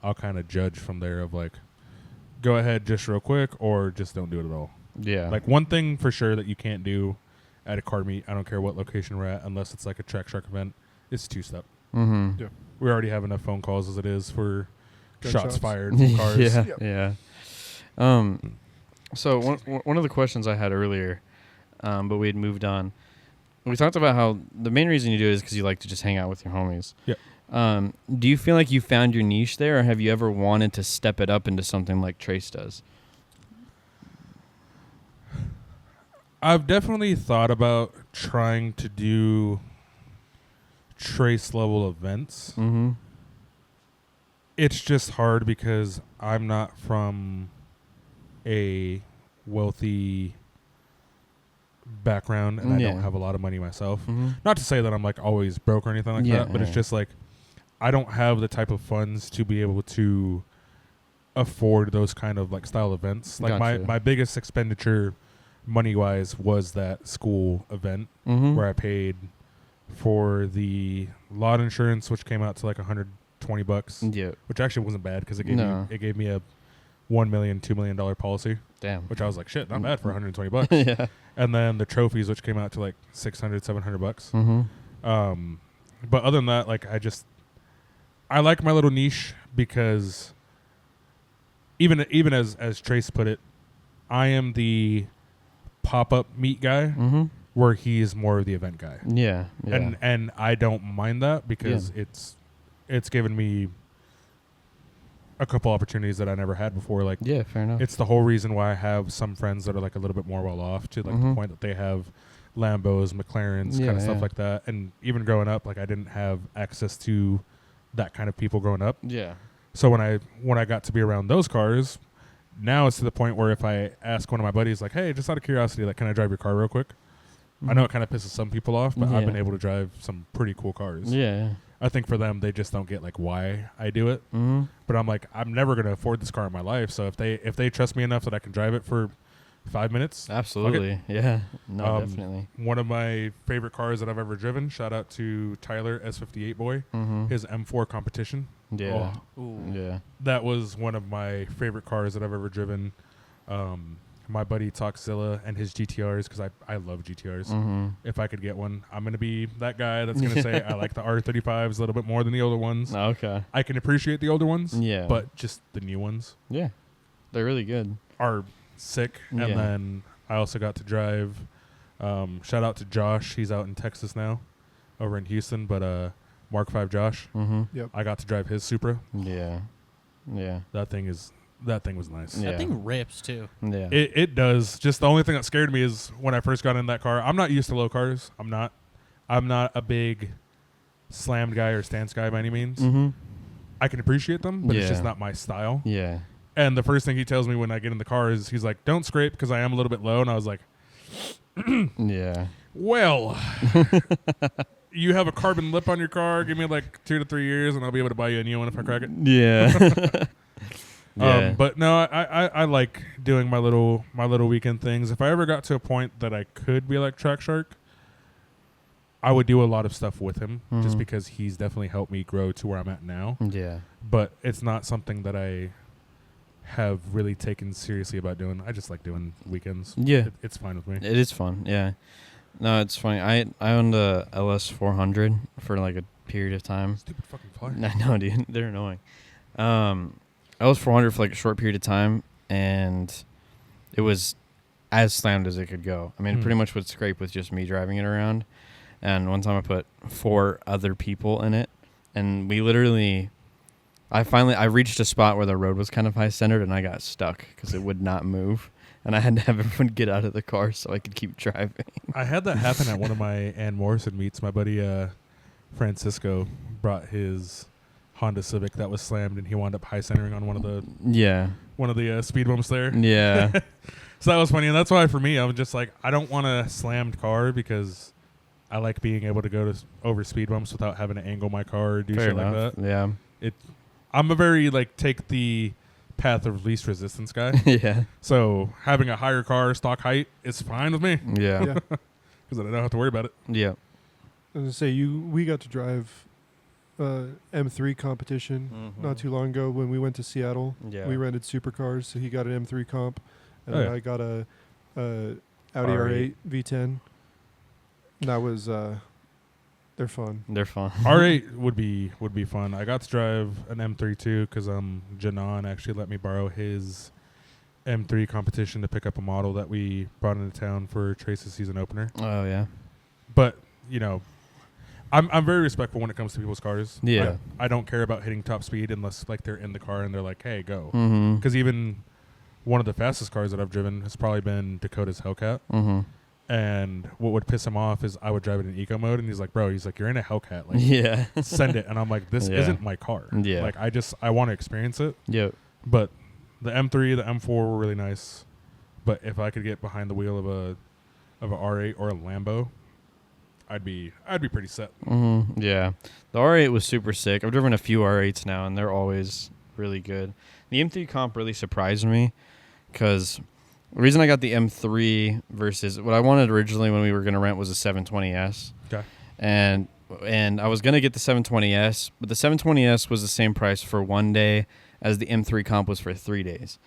I'll kind of judge from there. Of like, go ahead, just real quick, or just don't do it at all. Yeah. Like one thing for sure that you can't do at a car meet, I don't care what location we're at, unless it's like a Track Shark event, it's 2-step. Mm-hmm. Yeah. We already have enough phone calls as it is for Gunshots. shots fired from cars. yeah. Yep. Yeah. So one of the questions I had earlier, but we had moved on. We talked about how the main reason you do it is because you like to just hang out with your homies. Yep. Do you feel like you found your niche there, or have you ever wanted to step it up into something like Trace does? I've definitely thought about trying to do Trace level events. Mm-hmm. It's just hard because I'm not from a wealthy background, and I Yeah. don't have a lot of money myself. Mm-hmm. Not to say that I'm like always broke or anything like Yeah, that, but it's yeah. just like I don't have the type of funds to be able to afford those kind of like style events. Like Gotcha. my biggest expenditure money wise was that school event Mm-hmm. where I paid for the lot insurance, which came out to like $120, Yeah. which actually wasn't bad because it gave me a $1 million, $2 million policy, Damn. which I was like, shit, not bad for $120. yeah. And then the trophies, which came out to like $600, $700. Mm-hmm. But other than that, like I like my little niche because even as Trace put it, I am the pop-up meet guy Mm-hmm. where he's more of the event guy. Yeah. Yeah. And I don't mind that because it's given me a couple opportunities that I never had before. Like yeah. Fair enough. it's the whole reason why I have some friends that are like a little bit more well off to like the Mhm. point that they have Lambos, McLarens, Yeah, kind of stuff yeah. like that. And even growing up, like I didn't have access to that kind of people growing up. yeah. So when I got to be around those cars, now it's to the point where if I ask one of my buddies like, hey, just out of curiosity, like, can I drive your car real quick? I know it kind of pisses some people off, but I've been Yeah. able to drive some pretty cool cars. Yeah. I think for them, they just don't get like why I do it. Mm-hmm. But I'm like, I'm never going to afford this car in my life. So if they trust me enough that I can drive it for 5 minutes, Absolutely. Yeah. No, Um, definitely. one of my favorite cars that I've ever driven, shout out to Tyler, S58 boy, Mm-hmm. his M4 competition. Yeah. Oh, Yeah. that was one of my favorite cars that I've ever driven. My buddy Toxzilla and his GTRs, because I love GTRs. Mm-hmm. If I could get one, I'm going to be that guy that's going to say I like the R35s a little bit more than the older ones. Okay. I can appreciate the older ones, Yeah. but just the new ones yeah, they're really good. are sick. And Yeah. then I also got to drive, shout out to Josh. He's out in Texas now, over in Houston, but Mark 5 Josh. Mm-hmm. I got to drive his Supra. Yeah. Yeah. That thing was nice. Yeah. That thing rips too. Yeah. It does. Just the only thing that scared me is when I first got in that car. I'm not used to low cars. I'm not a big slammed guy or stance guy by any means. mm-hmm. I can appreciate them, but it's just Yeah. not my style. Yeah. And the first thing he tells me when I get in the car is he's like, "Don't scrape," because I am a little bit low. And I was like, Yeah. "Well, you have a carbon lip on your car. Give me like 2 to 3 years, and I'll be able to buy you a new one if I crack it." Yeah. Yeah. But no, I like doing my little weekend things. If I ever got to a point that I could be like Track Shark, I would do a lot of stuff with him just Mhm. because he's definitely helped me grow to where I'm at now. Yeah. But it's not something that I have really taken seriously about doing. I just like doing weekends. Yeah. It's fine with me. It is fun. Yeah. No, it's funny. I owned a LS 400 for like a period of time. Stupid fucking fly. I know, dude. They're annoying. LS 400 for like a short period of time, and it was as slammed as it could go. I mean, it pretty much would scrape with just me driving it around. And one time I put 4 other people in it, and we literally, I reached a spot where the road was kind of high centered, and I got stuck because it would not move, and I had to have everyone get out of the car so I could keep driving. I had that happen at one of my Ann Morrison meets. My buddy Francisco brought his Honda Civic that was slammed, and he wound up high centering on one of the speed bumps there. Yeah. So that was funny, and that's why for me, I was just like, I don't want a slammed car because I like being able to go over speed bumps without having to angle my car or do Fair shit enough. like that. Yeah. I'm a very like take the path of least resistance guy. Yeah. So having a higher car stock height is fine with me Yeah. Yeah. because I don't have to worry about it. Yeah. I was gonna say we got to drive M3 competition not too long ago when we went to Seattle. Yeah. We rented supercars, so he got an M3 comp, and Oh, then yeah. I got a Audi R8 V10. And that was they're fun. They're fun. R8 would be fun. I got to drive an M3 too because Janan actually let me borrow his M3 competition to pick up a model that we brought into town for Trace's season opener. Oh yeah. But you know, I'm very respectful when it comes to people's cars. Yeah. I don't care about hitting top speed unless like they're in the car and they're like, hey, go. Mm-hmm. Because even one of the fastest cars that I've driven has probably been Dakota's Hellcat. Mm-hmm. And what would piss him off is I would drive it in eco mode, and he's like, bro, you're in a Hellcat. Like, Yeah. send it. And I'm like, this Yeah. isn't my car. Yeah. Like, I want to experience it. Yep. But the M3, the M4 were really nice. But if I could get behind the wheel of a R8 or a Lambo, I'd be pretty set. Mm-hmm. Yeah. The R8 was super sick. I've driven a few R8s now, and they're always really good. The M3 comp really surprised me because the reason I got the M3 versus what I wanted originally when we were going to rent was a 720S. Okay. And I was going to get the 720S, but the 720S was the same price for 1 day as the M3 comp was for 3 days.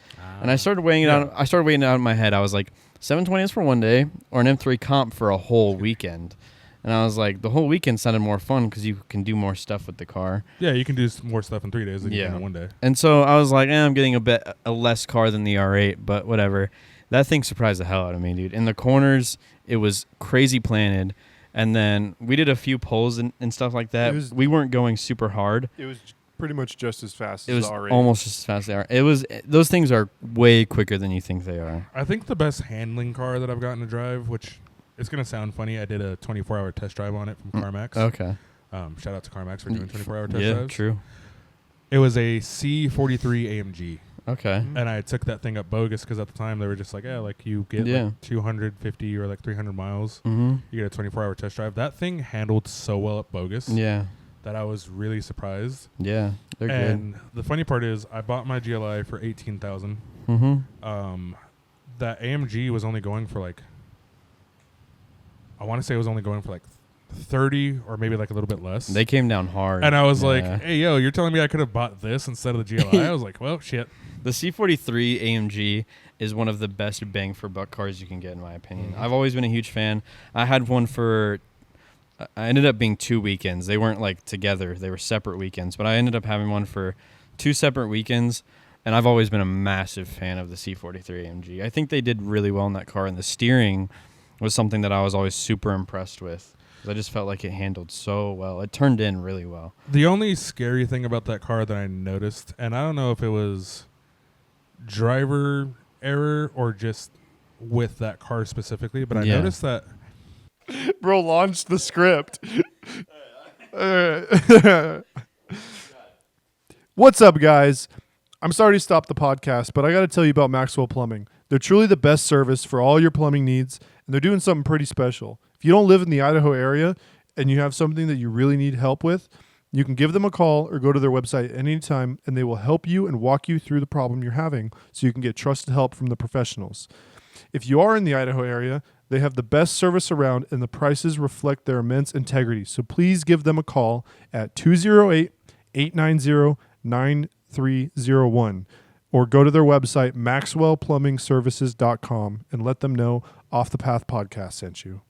And I started weighing it out. I started weighing it out in my head. I was like, 720S for 1 day or an M3 comp for a whole weekend. And I was like, the whole weekend sounded more fun because you can do more stuff with the car. Yeah, you can do more stuff in 3 days than you can in 1 day. And so I was like, I'm getting a less car than the R8, but whatever. That thing surprised the hell out of me, dude. In the corners, it was crazy planted. And then we did a few pulls and stuff like that. We weren't going super hard. It was pretty much just as fast It as was the R8. almost just as fast as they are. It was those things are way quicker than you think they are. I think the best handling car that I've gotten to drive, which it's going to sound funny, I did a 24-hour test drive on it from CarMax. Okay. Shout out to CarMax for doing 24-hour test yeah, drives. true. It was a C43 AMG. Okay. And I took that thing up bogus because at the time they were just like, yeah, like you get like 250 or like 300 miles. Mm-hmm. You get a 24-hour test drive. That thing handled so well at bogus Yeah. that I was really surprised. Yeah. They're And the funny part is I bought my GLI for $18,000. good. Mm-hmm. That AMG was only going for like, I want to say it was only going for like 30 or maybe like a little bit less. They came down hard. And I was Yeah. like, hey, yo, you're telling me I could have bought this instead of the GLI? I was like, well, shit. The C43 AMG is one of the best bang for buck cars you can get, in my opinion. I've always been a huge fan. I had one for, I ended up being 2 weekends. They weren't like together. They were separate weekends, but I ended up having one for 2 separate weekends. And I've always been a massive fan of the C43 AMG. I think they did really well in that car, and the steering was something that I was always super impressed with. I just felt like it handled so well. It turned in really well. The only scary thing about that car that I noticed, and I don't know if it was driver error or just with that car specifically, but I noticed that Bro launched the script. What's up, guys? I'm sorry to stop the podcast, but I got to tell you about Maxwell Plumbing. They're truly the best service for all your plumbing needs, and they're doing something pretty special. If you don't live in the Idaho area and you have something that you really need help with, you can give them a call or go to their website anytime, and they will help you and walk you through the problem you're having so you can get trusted help from the professionals. If you are in the Idaho area, they have the best service around, and the prices reflect their immense integrity. So please give them a call at 208-890-9301 or go to their website, maxwellplumbingservices.com, and let them know Off the Path Podcast sent you.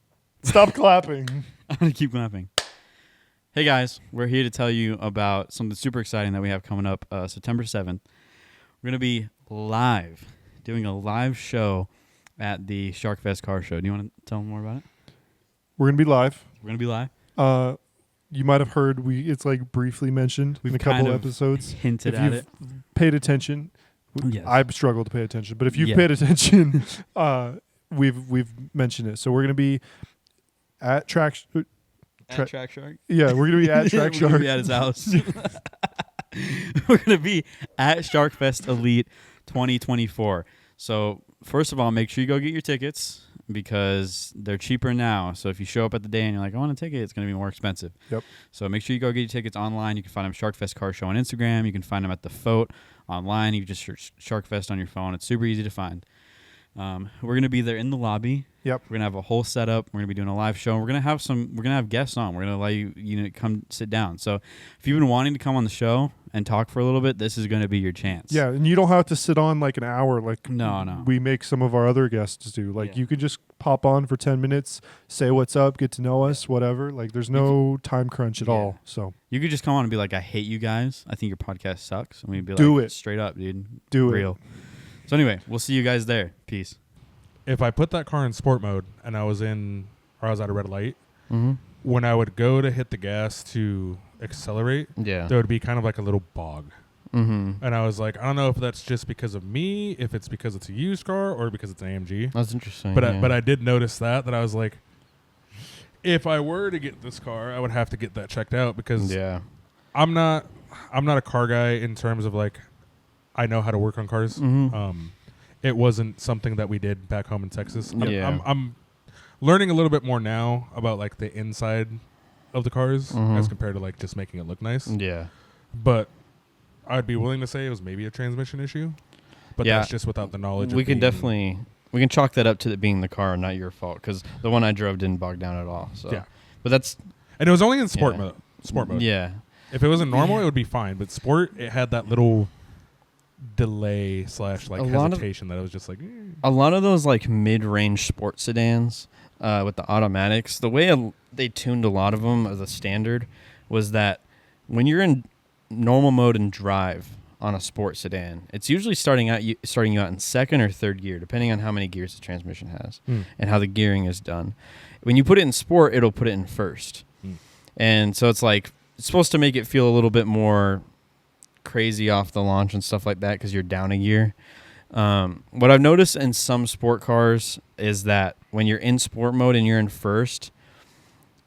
Stop clapping. I'm going to keep clapping. Hey, guys. We're here to tell you about something super exciting that we have coming up September 7th. We're going to be doing a live show at the Shark Fest Car Show. Do you want to tell them more about it? We're going to be live. We're going to be live. You might have heard it's like briefly mentioned in a couple episodes. Hinted if at you've it. paid attention, Yes. I've struggled to pay attention, but if you've paid attention, we've mentioned it. So we're going to be at Track At Track Shark? Yeah, we're going to be at Track We're Shark. going to be at his house. We're going to be at Shark Fest Elite 2024. So, first of all, make sure you go get your tickets. because they're cheaper now. So if you show up at the day and you're like, I want a ticket, it's going to be more expensive. Yep. So make sure you go get your tickets online. You can find them Sharkfest Car Show on Instagram. You can find them at the Fote online. You just search Sharkfest on your phone. It's super easy to find. We're going to be there in the lobby. Yep. We're going to have a whole setup. We're going to be doing a live show. And we're going to have guests on. We're going to allow you to come sit down. So if you've been wanting to come on the show and talk for a little bit, this is going to be your chance. Yeah, and you don't have to sit on like an hour like No. we make some of our other guests do. Like Yeah. you could just pop on for 10 minutes, say what's up, get to know us, whatever. Like there's no time crunch at Yeah. all. So You could just come on and be like, I hate you guys. I think your podcast sucks. And we'd be Do like, it. straight up, dude. do Real. So anyway, we'll see you guys there. Peace. If I put that car in sport mode and I was at a red light, Mm-hmm. when I would go to hit the gas to accelerate, Yeah. there would be kind of like a little bog. Mm-hmm. And I was like, I don't know if that's just because of me, if it's because it's a used car, or because it's an AMG. That's interesting. But yeah. I did notice that I was like, if I were to get this car, I would have to get that checked out because yeah. I'm not a car guy in terms of like I know how to work on cars. Mhm. It wasn't something that we did back home in Texas. Yeah. I'm learning a little bit more now about like the inside of the cars Mhm. as compared to like just making it look nice. Yeah. But I'd be willing to say it was maybe a transmission issue. But Yeah. that's just without the knowledge. We of can being- definitely chalk that up to it being the car, not your fault, because the one I drove didn't bog down at all. So Yeah. but that's And it was only in sport Yeah. mode. Sport mode. yeah. If it was in normal, it would be fine. But sport, it had that little delay / like A lot of- hesitation that I was just like, A lot of those like mid-range sports sedans with the automatics, the way they tuned a lot of them as a standard was that when you're in normal mode and drive on a sports sedan, it's usually starting you out in second or third gear, depending on how many gears the transmission has and how the gearing is done. When you put it in sport, it'll put it in first. And so it's like it's supposed to make it feel a little bit more crazy off the launch and stuff like that because you're down a gear. What I've noticed in some sport cars is that when you're in sport mode and you're in first,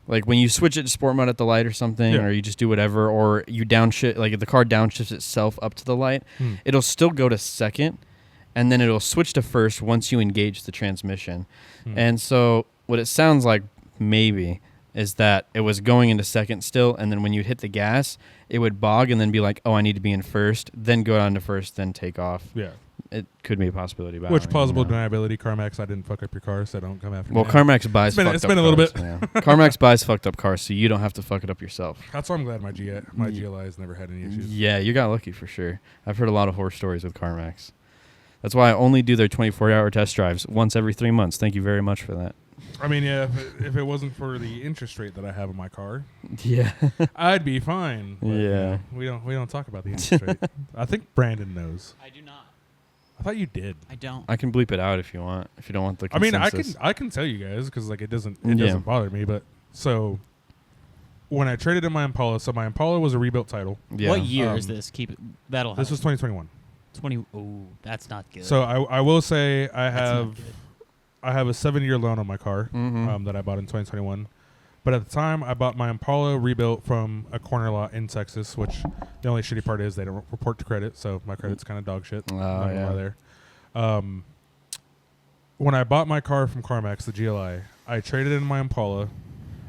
like when you switch it to sport mode at the light or something, Yeah. or you just do whatever, or you downshift, like if the car downshifts itself up to the light, it'll still go to second, and then it'll switch to first once you engage the transmission. And so what it sounds like maybe is that it was going into second still, and then when you hit the gas, it would bog and then be like, oh, I need to be in first, then go down to first, then take off. yeah. It could be a possibility. But I Which don't plausible really know. deniability, CarMax, I didn't fuck up your car, so don't come after Well, me. CarMax buys fucked It's up been a little cars, bit. yeah. CarMax buys fucked up cars, so you don't have to fuck it up yourself. That's why I'm glad my GLI has never had any issues. Yeah, you got lucky for sure. I've heard a lot of horror stories with CarMax. That's why I only do their 24-hour test drives once every 3 months. Thank you very much for that. I mean, yeah, if it wasn't for the interest rate that I have in my car, Yeah. I'd be fine. But, Yeah. we don't talk about the interest rate. I think Brandon knows. I do not. I thought you did. I don't. I can bleep it out if you want. If you don't want the I mean, consensus. I can tell you guys because like it doesn't Yeah. bother me. But so when I traded in my Impala, so my Impala was a rebuilt title. Yeah. What year is Um, this? Keep it. That'll. This was 2021. 20. Oh, that's not good. So I will say I That's not have good. I have a 7-year loan on my car Mhm. that I bought in 2021. But at the time, I bought my Impala rebuilt from a corner lot in Texas, which the only shitty part is they don't report to credit, so my credit's kind of dog shit. Oh, Not gonna yeah. lie there. When I bought my car from CarMax, the GLI, I traded in my Impala.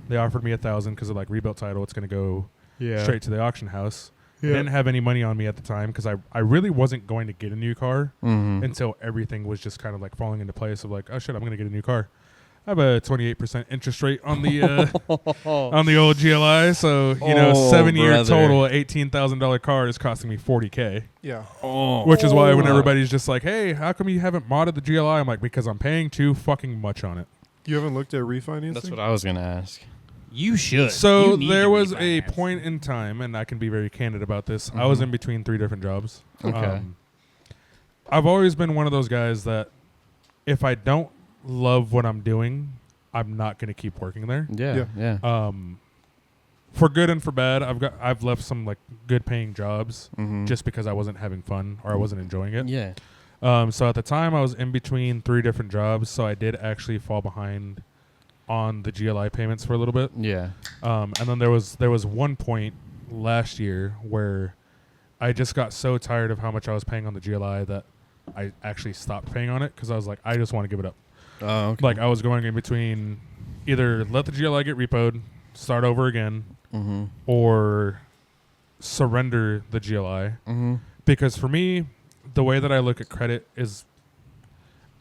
They offered me $1,000 because of like rebuilt title. It's going to go straight to the auction house. I didn't have any money on me at the time because I really wasn't going to get a new car Mhm. until everything was just kind of like falling into place of like, oh shit, I'm going to get a new car. I have a 28% interest rate on the on the old GLI, so you know, Oh, 7-year brother. total, $18,000 car is costing me $40K. Yeah. Oh. Which is why when Wow. everybody's just like, "Hey, how come you haven't modded the GLI?" I'm like, because I'm paying too fucking much on it. You haven't looked at refinancing? That's what I was gonna ask. You should. So You need there to was a refinance. point in time, and I can be very candid about this. I was Mhm. in between 3 different jobs. Okay. I've always been one of those guys that if I don't love what I'm doing, I'm not going to keep working there. Yeah. For good and for bad, I've left some like good paying jobs Mhm. just because I wasn't having fun or I wasn't enjoying it. Yeah. So at the time I was in between 3 different jobs, so I did actually fall behind on the GLI payments for a little bit. Yeah. And then there was one point last year where I just got so tired of how much I was paying on the GLI that I actually stopped paying on it because I was like, I just want to give it up. Oh, okay. Like I was going in between either let the GLI get repoed, start over again, Mm-hmm. or surrender the GLI. Mm-hmm. Because for me, the way that I look at credit is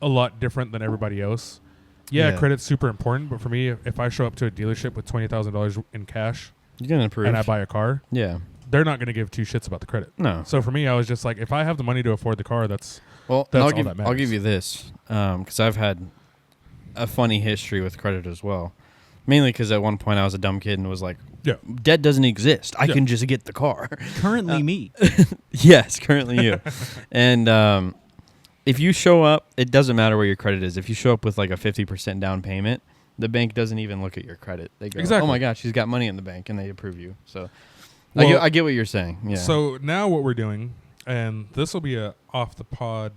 a lot different than everybody else. Yeah, Yeah. credit's super important, but for me, if I show up to a dealership with $20,000 in cash You're gonna improve. and I buy a car, Yeah. they're not going to give two shits about the credit. No. So for me, I was just like, if I have the money to afford the car, that's Well, That's I'll all give that I'll matters. give you this because I've had a funny history with credit as well. Mainly because at one point I was a dumb kid and was like, Yeah. debt doesn't exist. I Yeah. can just get the car. Currently me. Yes, currently you. And if you show up, it doesn't matter where your credit is. If you show up with like a 50% down payment, the bank doesn't even look at your credit. They go, Exactly. "Oh my gosh, she's got money in the bank," and they approve you. So Well, I get what you're saying. Yeah. So now what we're doing, and this will be a off the path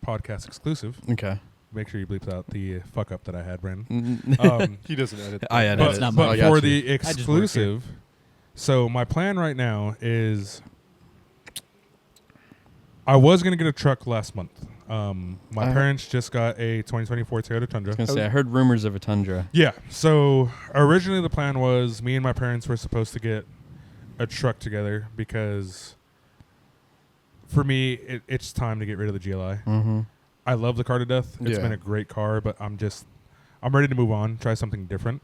podcast exclusive. okay. Make sure you bleep out the fuck up that I had, Brandon. He doesn't edit. I edit But, it. not but I got for you. the just work here. exclusive, so my plan right now is I was going to get a truck last month. My parents just got a 2024 Toyota Tundra. I was gonna say I heard rumors of a Tundra. Yeah. So originally the plan was me and my parents were supposed to get a truck together because for me it's time to get rid of the GLI. Mm-hmm. I love the car to death. It's Yeah. been a great car, but I'm ready to move on, try something different.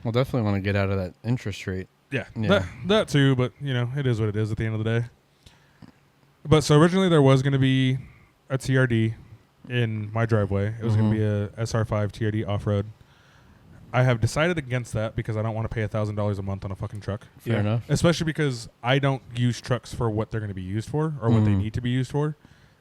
Well, definitely want to get out of that interest rate. Yeah, Yeah. That too, but it is what it is at the end of the day. But so originally there was going to be a TRD in my driveway. It was going to be a SR5 TRD off-road. I have decided against that because I don't want to pay $1,000 a month on a fucking truck. Fair enough. Especially because I don't use trucks for what they're going to be used for or what they need to be used for.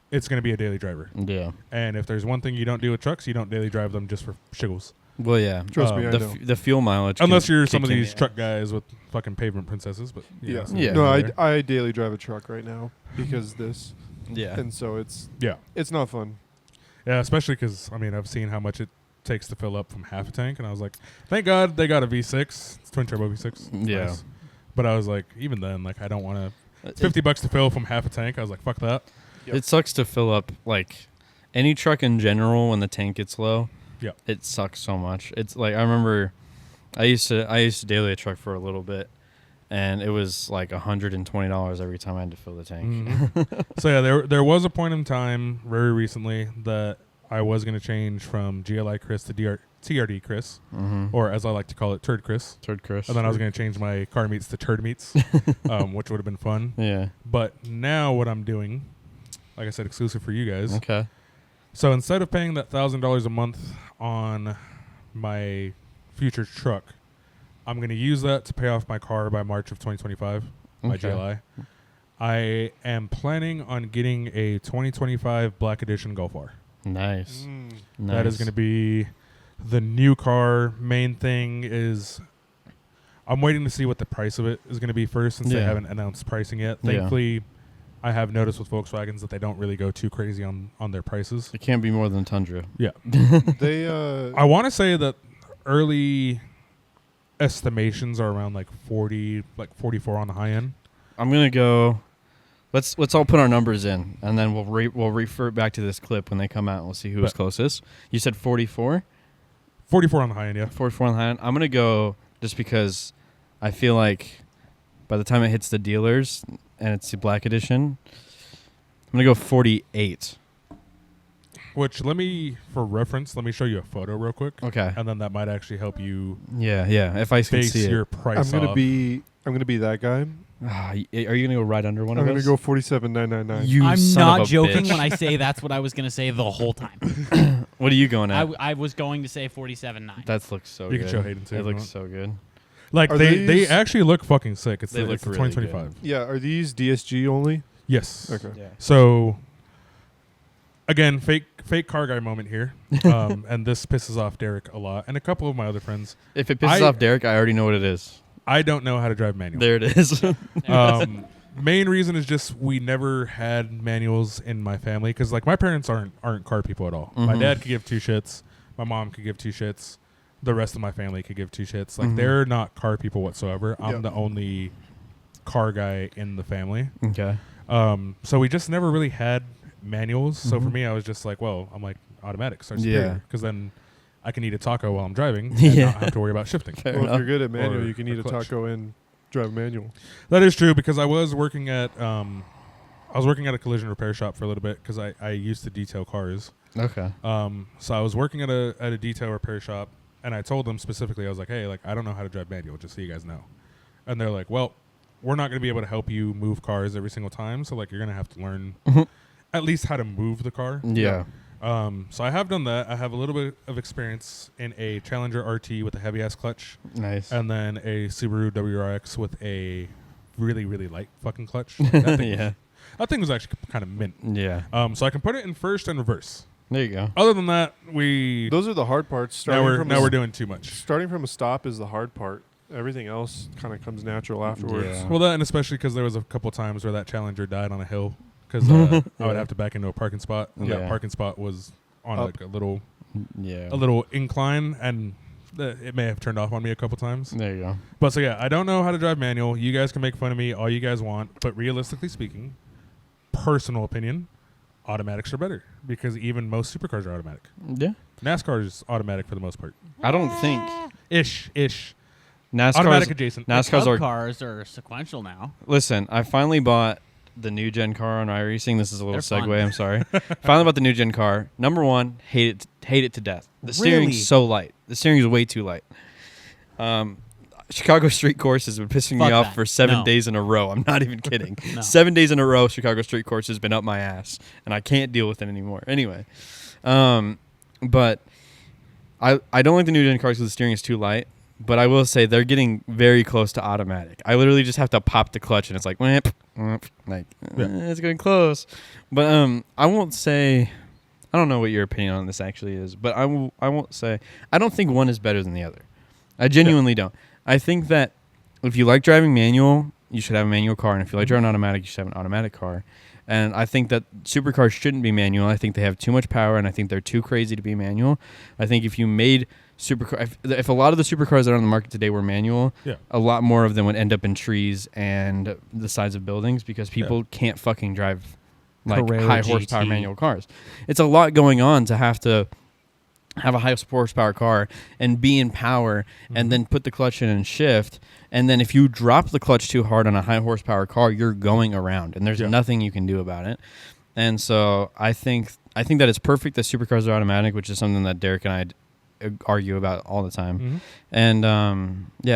It's going to be a daily driver. Yeah. And if there's one thing you don't do with trucks, you don't daily drive them just for shiggles. Well, yeah. Trust me, I The know. the fuel mileage. Unless can you're some of kick in. these truck guys with fucking pavement princesses. But Yeah. so Yeah. No, whatever. I daily drive a truck right now because this, Yeah. and so it's Yeah. not fun. Yeah, especially because, I've seen how much it takes to fill up from half a tank. And I was like, thank God they got a V6. It's twin turbo V6. Yeah. Nice. But I was like, even then, like, I don't want to. It- $50 to fill from half a tank. I was like, fuck that. Yep. It sucks to fill up like any truck in general when the tank gets low. Yeah. It sucks so much. It's like I remember I used to daily a truck for a little bit and it was like $120 every time I had to fill the tank. Mhm. So yeah, there was a point in time very recently that I was going to change from GLI Chris to TRD Chris, Mm-hmm. or as I like to call it, Turd Chris. Third Chris. And then I was going to change my car meets to Turd Meets, which would have been fun. Yeah. But now what I'm doing, like I said, exclusive for you guys. Okay. So instead of paying that $1,000 a month on my future truck, I'm going to use that to pay off my car by March of 2025, my Okay. GLI. I am planning on getting a 2025 Black Edition Golf R. Nice. Mm. Nice. That is going to be the new car. Main thing is I'm waiting to see what the price of it is going to be first since they Yeah. haven't announced pricing yet. Yeah. Thankfully, I have noticed with Volkswagens that they don't really go too crazy on their prices. It can't be more than Tundra. Yeah. They I want to say that early estimations are around like 40, like 44 on the high end. I'm gonna go. Let's all put our numbers in, and then we'll refer back to this clip when they come out, and we'll see who was Bet. closest. You said 44, 44 on the high end, yeah. 44 on the high end. I'm gonna go just because I feel like by the time it hits the dealers and it's the Black Edition, I'm gonna go 48. Which for reference, let me show you a photo real quick, Okay. and then that might actually help you Yeah. If I can base see your it. price. I'm gonna off. be that guy. Are you gonna go right under one I'm of gonna us? go 47,999. You I'm son not of a joking bitch. when I say that's what I was going to say the whole time. What are you going at? I was going to say 47.9. That looks so You good. can show Hayden too It if you looks so good. Like Are they these- actually look fucking sick. It's They the, look it's the really 2025. Yeah, are these DSG only? Yes. Okay. Yeah. So again, fake car guy moment here, and this pisses off Derek a lot, and a couple of my other friends. If it pisses off Derek, I already know what it is. I don't know how to drive manual. There it is. Main reason is just we never had manuals in my family because like my parents aren't car people at all. My Mhm. dad could give two shits. My mom could give two shits. The rest of my family could give two shits. Like Mhm. they're not car people whatsoever. I'm Yep. the only car guy in the family. Okay. So we just never really had manuals. So for Mhm. me, I was just like, well, I'm like automatics are Yeah. superior because then I can eat a taco while I'm driving and Yeah. not have to worry about shifting. Fair Well, if enough. you're good at manual, Or you can a eat a clutch. taco and drive manual. That is true because I was working at a collision repair shop for a little bit because I used to detail cars. Okay. So I was working at a detail repair shop, and I told them specifically, I was like, hey, like I don't know how to drive manual, just so you guys know. And they're like, well, we're not going to be able to help you move cars every single time, so like you're going to have to learn Mhm. at least how to move the car. Yeah. So I have done that. I have a little bit of experience in a Challenger RT with a heavy ass clutch, Nice. and then a Subaru WRX with a really really light fucking clutch. That thing, Yeah. that thing was actually kind of mint. Yeah. So I can put it in first and reverse. There you go. Other than that, Those are the hard parts. now we're doing too much. Starting from a stop is the hard part. Everything else kind of comes natural afterwards. Yeah. Well, that and especially because there was a couple times where that Challenger died on a hill because I would Yeah. have to back into a parking spot. Yeah. That parking spot was on Up. like a little Yeah. incline, and it may have turned off on me a couple times. There you go. But so yeah, I don't know how to drive manual. You guys can make fun of me all you guys want, but realistically speaking, personal opinion, automatics are better because even most supercars are automatic. Yeah. NASCAR is automatic for the most part. I don't think Ish. NASCAR's Automatic adjacent. NASCAR's Club are. cars are sequential now. Listen, I finally bought the new gen car on iRacing. This is a little They're segue. fun. I'm sorry. Finally bought the new gen car. Number one, hate it to death. The steering's Really? so light. The steering is way too light. Chicago street course has been pissing me Fuck off that. for 7 No. days in a row. I'm not even kidding. No. 7 days in a row, Chicago street course has been up my ass, and I can't deal with it anymore. Anyway, but I don't like the new gen cars because the steering is too light. But I will say they're getting very close to automatic. I literally just have to pop the clutch, and it's like, whamp, whamp, like it's getting close. But I won't say. I don't know what your opinion on this actually is, but I won't say. I don't think one is better than the other. I genuinely don't. I think that if you like driving manual, you should have a manual car, and if you like driving automatic, you should have an automatic car. And I think that supercars shouldn't be manual. I think they have too much power, and I think they're too crazy to be manual. I think if you made supercar, if a lot of the supercars that are on the market today were manual, Yeah. a lot more of them would end up in trees and the sides of buildings because people can't fucking drive like Carrera high horsepower GT. manual cars. It's a lot going on to have a high horsepower car and be in power and then put the clutch in and shift. And then if you drop the clutch too hard on a high horsepower car, you're going around and there's nothing you can do about it. And so I think that it's perfect that supercars are automatic, which is something that Derek and I argue about all the time. Mm-hmm. And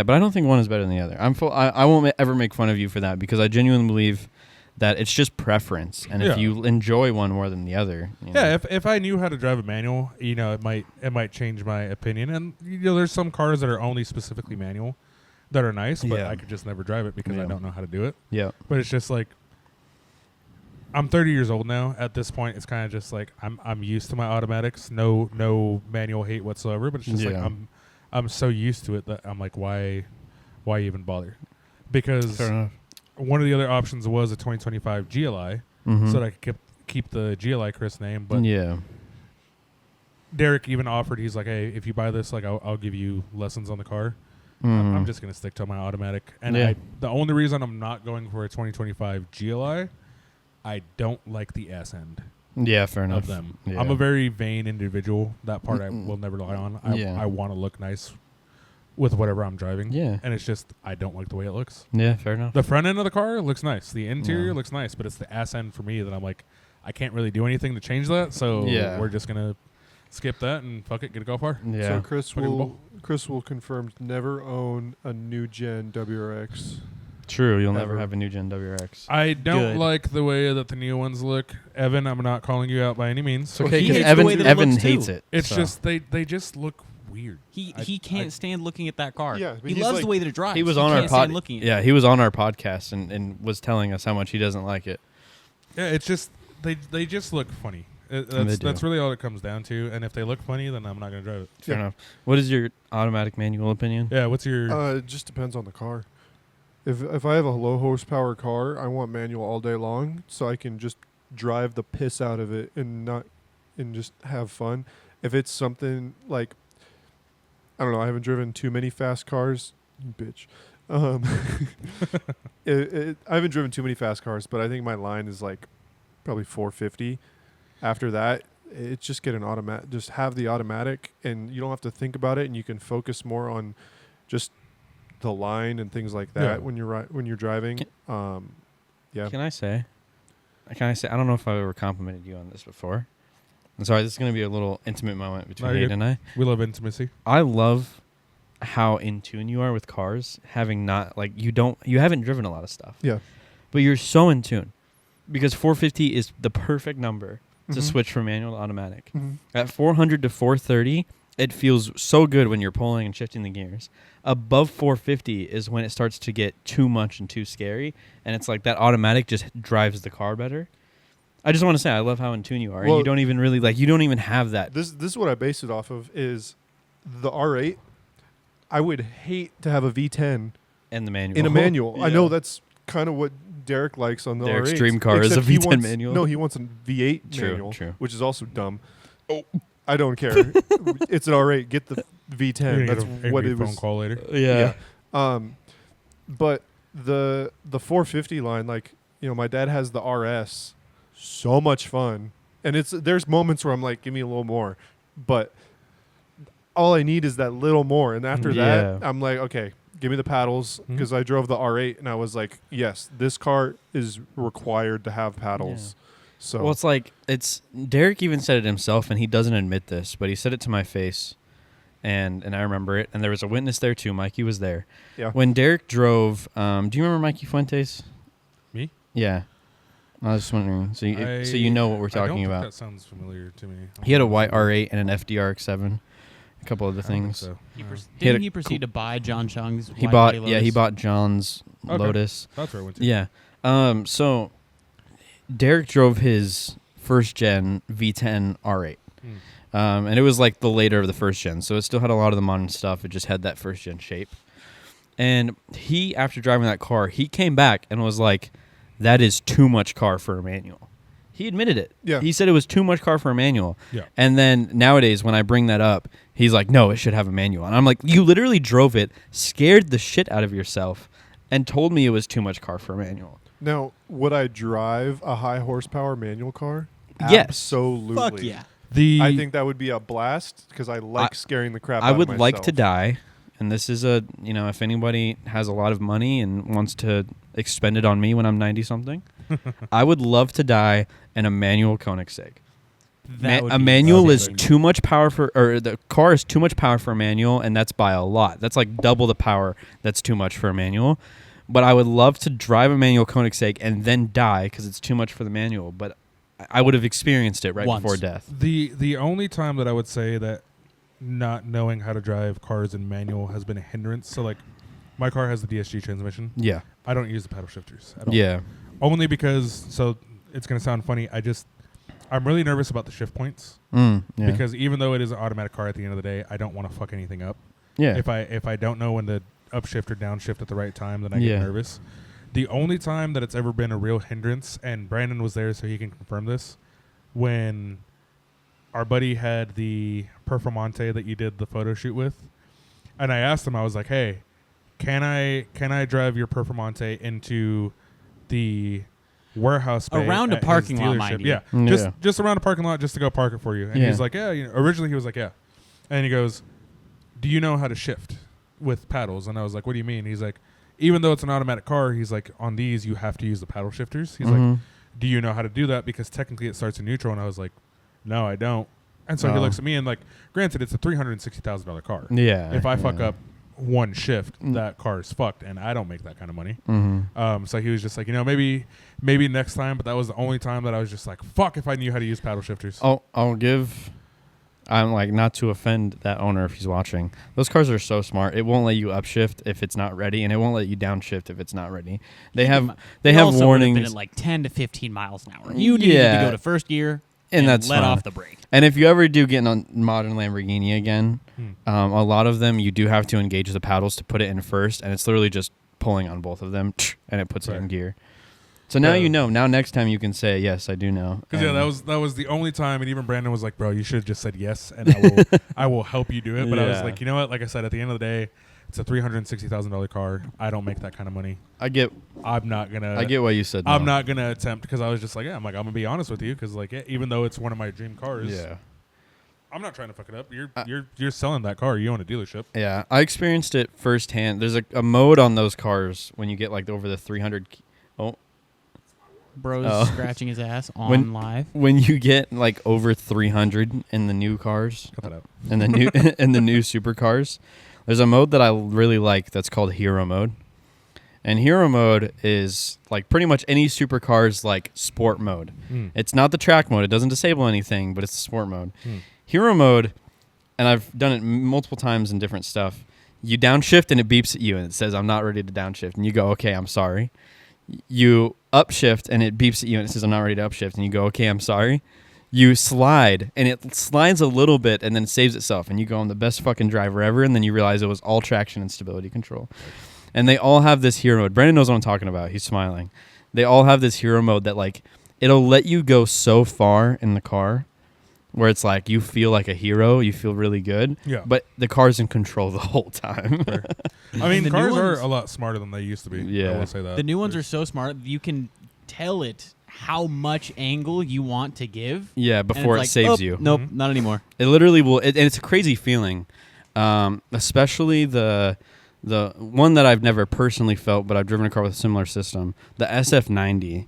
but I don't think one is better than the other. I won't ever make fun of you for that because I genuinely believe that it's just preference, and if you enjoy one more than the other, you know. Yeah, if I knew how to drive a manual, it might change my opinion. And there's some cars that are only specifically manual that are nice, but Yeah. I could just never drive it because I Yeah. don't know how to do it. Yeah, But it's just like I'm 30 years old now. At this point, it's kind of just like I'm used to my automatics. No manual hate whatsoever. But it's just like Yeah. I'm so used to it that I'm like, why even bother? Because fair enough. one of the other options was a 2025 GLI, Mhm. so that I could keep the GLI Chris name. But yeah, Derek even offered. He's like, hey, if you buy this, like I'll give you lessons on the car. I'm Mhm. just gonna stick to my automatic. And Yeah. the only reason I'm not going for a 2025 GLI, I don't like the S end yeah, fair enough. of them. Yeah. I'm a very vain individual. That part Mm-mm. I will never lie on. Yeah. I want to look nice with whatever I'm driving. Yeah. And it's just I don't like the way it looks. Yeah, fair enough. The front end of the car looks nice. The interior Yeah. looks nice, but it's the ass end for me that I'm like, I can't really do anything to change that. So Yeah. we're just gonna skip that and fuck it, get a golf car. Yeah, So Fucking Chris will confirm to never own a new gen WRX. true. You'll never Ever. have a new gen WRX. I don't Good. like the way that the new ones look. Evan, I'm not calling you out by any means. It's Well, okay he because hates the way that it Evan looks, too. hates it. It's so. just they just look weird. He I can't stand looking at that car. Yeah, but he he's loves like- the way that it drives. He was on our can't stand pod. looking at Yeah, it. he was on our podcast and was telling us how much he doesn't like it. Yeah, it's just they just look funny. They That's do. really all it comes down to. And if they look funny, then I'm not gonna drive it. Fair Yeah. enough. What is your automatic manual opinion? Yeah, what's your? It just depends on the car. If I have a low horsepower car, I want manual all day long, so I can just drive the piss out of it and just have fun. If it's something like, I don't know, I haven't driven too many fast cars, you bitch. I haven't driven too many fast cars, but I think my line is like probably 450. after that, it's just get an automatic. Just have the automatic, and you don't have to think about it, and you can focus more on just the line and things like that when you're driving. Yeah. Can I say? I don't know if I've ever complimented you on this before. I'm sorry, this is going to be a little intimate moment between Nate and I. We love intimacy. I love how in tune you are with cars, having not, like, you haven't driven a lot of stuff. Yeah. But you're so in tune. Because 450 is the perfect number to switch from manual to automatic. At 400 to 430, it feels so good when you're pulling and shifting the gears. Above 450 is when it starts to get too much and too scary, and it's like that automatic just drives the car better. I just want to say I love how in tune you are. Well, and you don't even really you don't even have that. This is what I base it off of is the R8. I would hate to have a V10 And the manual. in a manual. Yeah. I know that's kind of what Derek likes on the Derek's R8. dream car is a Except he V10 wants- manual. No, he wants a V8 True, manual, true. which is also dumb. Oh, I don't care. It's an R8. Get the You're V10. gonna That's get a what angry it phone was. call later. Yeah. But the 450 line, like, you know, my dad has the RS. So much fun, and there's moments where I'm like, give me a little more, but all I need is that little more, and after that, I'm like, okay, give me the paddles, because I drove the R8 and I was like, yes, this car is required to have paddles. So Well, it's Derek even said it himself, and he doesn't admit this, but he said it to my face, and I remember it. And there was a witness there too. Mikey was there. Yeah. When Derek drove, do you remember Mikey Fuentes? Me? Yeah. I was just wondering. So you know what we're I don't talking think about. That sounds familiar to me. He had a white R8 and an FDRX7, a couple other I don't think things. so. He No. didn't he proceed to buy John Chung's He wide bought body he Lotus? bought John's Okay. Lotus. That's where I went to. Yeah. So Derek drove his first gen V10 R8. And it was like the later of the first gen, so it still had a lot of the modern stuff. It just had that first gen shape. And he, after driving that car, he came back and was like, that is too much car for a manual. He admitted it. Yeah. He said it was too much car for a manual. Yeah. And then nowadays, when I bring that up, he's like, no, it should have a manual. And I'm like, you literally drove it, scared the shit out of yourself, and told me it was too much car for a manual. now, would I drive a high horsepower manual car? Yes. Absolutely. Fuck yeah. I think that would be a blast because I like scaring the crap out I of would myself. like to die, and this is if anybody has a lot of money and wants to expend it on me when I'm 90-something, I would love to die in a manual Koenigsegg. That would A be manual is insane. too much power the car is too much power for a manual, and that's by a lot. That's like double the power that's too much for a manual. But I would love to drive a manual Koenigsegg and then die because it's too much for the manual. But I would have experienced it right Once. before death. The only time that I would say that not knowing how to drive cars in manual has been a hindrance. So like, my car has the DSG transmission. Yeah. I don't use the paddle shifters at all. Yeah. Only because, so it's gonna sound funny, I'm really nervous about the shift points Yeah. because even though it is an automatic car at the end of the day, I don't want to fuck anything up. yeah. If I don't know when to upshift or downshift at the right time, then I Yeah. get nervous. The only time that it's ever been a real hindrance, and Brandon was there so he can confirm this, when our buddy had the Performante that you did the photo shoot with, and I asked him, I was like, hey, can I drive your Performante into the warehouse bay Around a at his parking lot, dealership?" mind you. Yeah, Yeah. just around a parking lot, just to go park it for you. And Yeah. he's like, yeah. Originally he was like, yeah, and he goes, do you know how to shift with paddles? And I was like, what do you mean? He's like, even though it's an automatic car, he's like, on these you have to use the paddle shifters. He's like, do you know how to do that? Because technically it starts in neutral. And I was like, no, I don't. And so he Oh. looks at me and like, granted, it's a $360,000 car. Yeah. If I fuck yeah. up one shift, that car is fucked, and I don't make that kind of money. Mm-hmm. So he was just like, maybe next time. But that was the only time that I was just like, fuck, if I knew how to use paddle shifters. I'll give. I'm like, not to offend that owner if he's watching. Those cars are so smart. It won't let you upshift if it's not ready, and it won't let you downshift if it's not ready. They have You have also would have warnings. been at like 10 to 15 miles an hour. You needed to Yeah. go to first gear And that's let fine. off the brake. And if you ever do get in a modern Lamborghini again, a lot of them you do have to engage the paddles to put it in first, and it's literally just pulling on both of them, and it puts it in Right. gear. So now Yeah. you know. Now next time you can say, yes, I do know. Because And that was the only time, and even Brandon was like, "Bro, you should have just said yes, and I will help you do it." But I was Yeah. like, you know what? Like I said, at the end of the day, It's a $360,000 car. I don't make that kind of money. I get I'm not gonna. I get what you said. I'm no. not gonna attempt because I was just like, I'm gonna be honest with you because like even though it's one of my dream cars, Yeah. I'm not trying to fuck it up. You're selling that car. You own a dealership. Yeah, I experienced it firsthand. There's a mode on those cars when you get like over the 300. Bro's Oh. scratching his ass on When- live. When you get like over 300 in the new cars, Cut that out. in the new in the new supercars, there's a mode that I really like that's called Hero Mode. And Hero Mode is like pretty much any supercar's like sport mode. It's not the track mode. It doesn't disable anything, but it's the sport mode. Hero Mode, and I've done it multiple times in different stuff. You downshift and it beeps at you and it says, "I'm not ready to downshift." And you go, "Okay, I'm sorry." You upshift and it beeps at you and it says, "I'm not ready to upshift." And you go, "Okay, I'm sorry." You slide and it slides a little bit and then saves itself. And you go, "I'm the best fucking driver ever." And then you realize it was all traction and stability control. And they all have this hero mode. Brandon knows what I'm talking about. He's smiling. They all have this hero mode that like it'll let you go so far in the car where it's like you feel like a hero. You feel really good. Yeah. But the car's in control the whole time. Fair. I mean, the new cars are ones- a lot smarter than they used to be. Yeah. I will say that. The new ones are so smart. You can tell it how much angle you want to give. Yeah, and before it it's saves like, you. Nope, Mhm. not anymore. It literally will, and it's a crazy feeling, especially the one that I've never personally felt, but I've driven a car with a similar system, the SF90.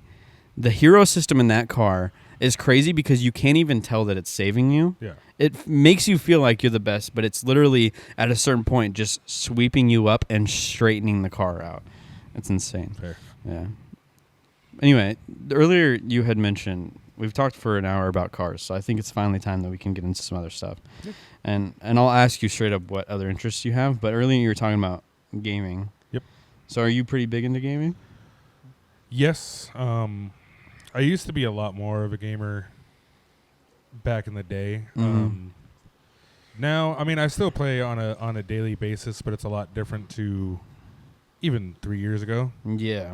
The hero system in that car is crazy because you can't even tell that it's saving you. Yeah. It makes you feel like you're the best, but it's literally at a certain point just sweeping you up and straightening the car out. It's insane. Fair. Yeah. Anyway, earlier you had mentioned we've talked for an hour about cars, so I think it's finally time that we can get into some other stuff. Yeah. And I'll ask you straight up what other interests you have. But earlier you were talking about gaming. Yep. So are you pretty big into gaming? Yes. I used to be a lot more of a gamer back in the day. Mhm. Now, I mean, I still play on a daily basis, but it's a lot different to even 3 years ago. Yeah.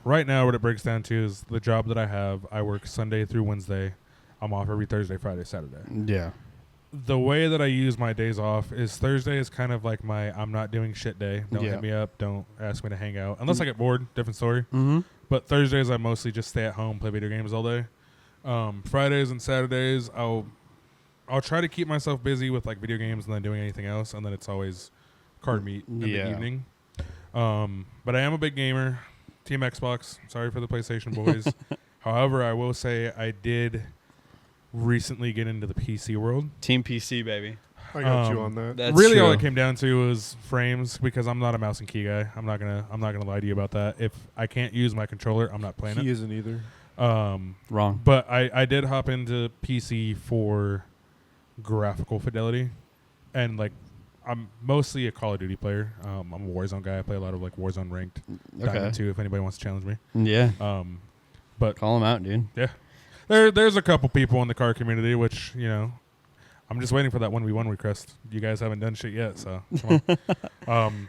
Right now, what it breaks down to is the job that I have. I work Sunday through Wednesday. I'm off every Thursday, Friday, Saturday. Yeah. The way that I use my days off is Thursday is kind of like my I'm not doing shit day. Don't Yeah. hit me up. Don't ask me to hang out. Unless I get bored, different story. Mm-hmm. But Thursdays, I mostly just stay at home, play video games all day. Fridays and Saturdays, I'll try to keep myself busy with like video games and then doing anything else. And then it's always card meet in Yeah. the evening. But I am a big gamer. Team Xbox. Sorry for the PlayStation boys. However, I will say I did recently get into the PC world. Team PC, baby. I got you on that. That's Really, true. all it came down to was frames because I'm not a mouse and key guy. I'm not gonna lie to you about that. If I can't use my controller, I'm not playing He it. isn't either. Wrong. But I did hop into PC for graphical fidelity, and like I'm mostly a Call of Duty player. I'm a Warzone guy. I play a lot of like Warzone ranked. Diamond 2 if anybody wants to challenge me. Yeah. But Call him out, dude. there's a couple people in the car community which I'm just waiting for that 1v1 request. You guys haven't done shit yet, so come on.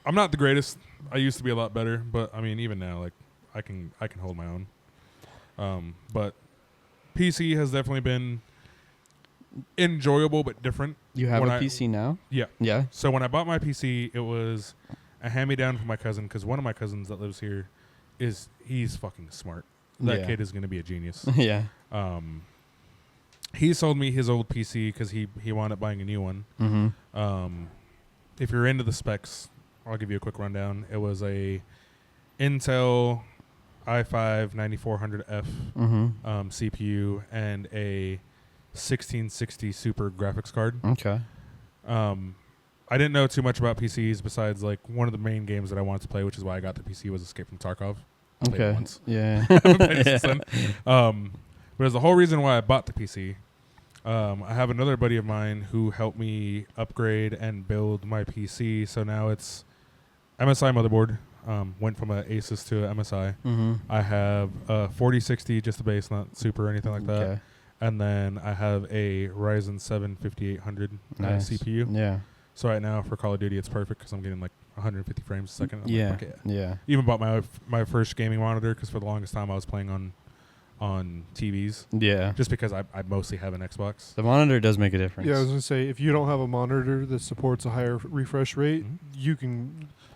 I'm not the greatest. I used to be a lot better, but I mean even now like I can hold my own. But PC has definitely been enjoyable but different. You have When a I- PC now? Yeah. Yeah. So when I bought my PC, it was a hand-me-down from my cousin because one of my cousins that lives here he's fucking smart. That Yeah. kid is going to be a genius. Yeah. He sold me his old PC because he wound up buying a new one. Mm-hmm. If you're into the specs, I'll give you a quick rundown. It was a Intel i5 9400F Mm-hmm. CPU and a 1660 Super graphics card. Okay. I didn't know too much about PCs besides like one of the main games that I wanted to play, which is why I got the PC, was Escape from Tarkov. I played it Okay. once. Yeah. Haven't played it since then. But it was the whole reason why I bought the PC. I have another buddy of mine who helped me upgrade and build my PC. So now it's MSI motherboard. Went from an Asus to an MSI. Mm-hmm. I have a 4060, just the base, not super or anything like that. Okay. And then I have a Ryzen 7 5800 Nice. CPU. Yeah. So right now for Call of Duty, it's perfect because I'm getting like 150 frames a second. I'm Yeah. like, fuck yeah. Yeah. Even bought my first gaming monitor because for the longest time I was playing on on TVs, Yeah. just because I mostly have an Xbox. The monitor does make a difference. Yeah, I was gonna say if you don't have a monitor that supports a higher refresh rate,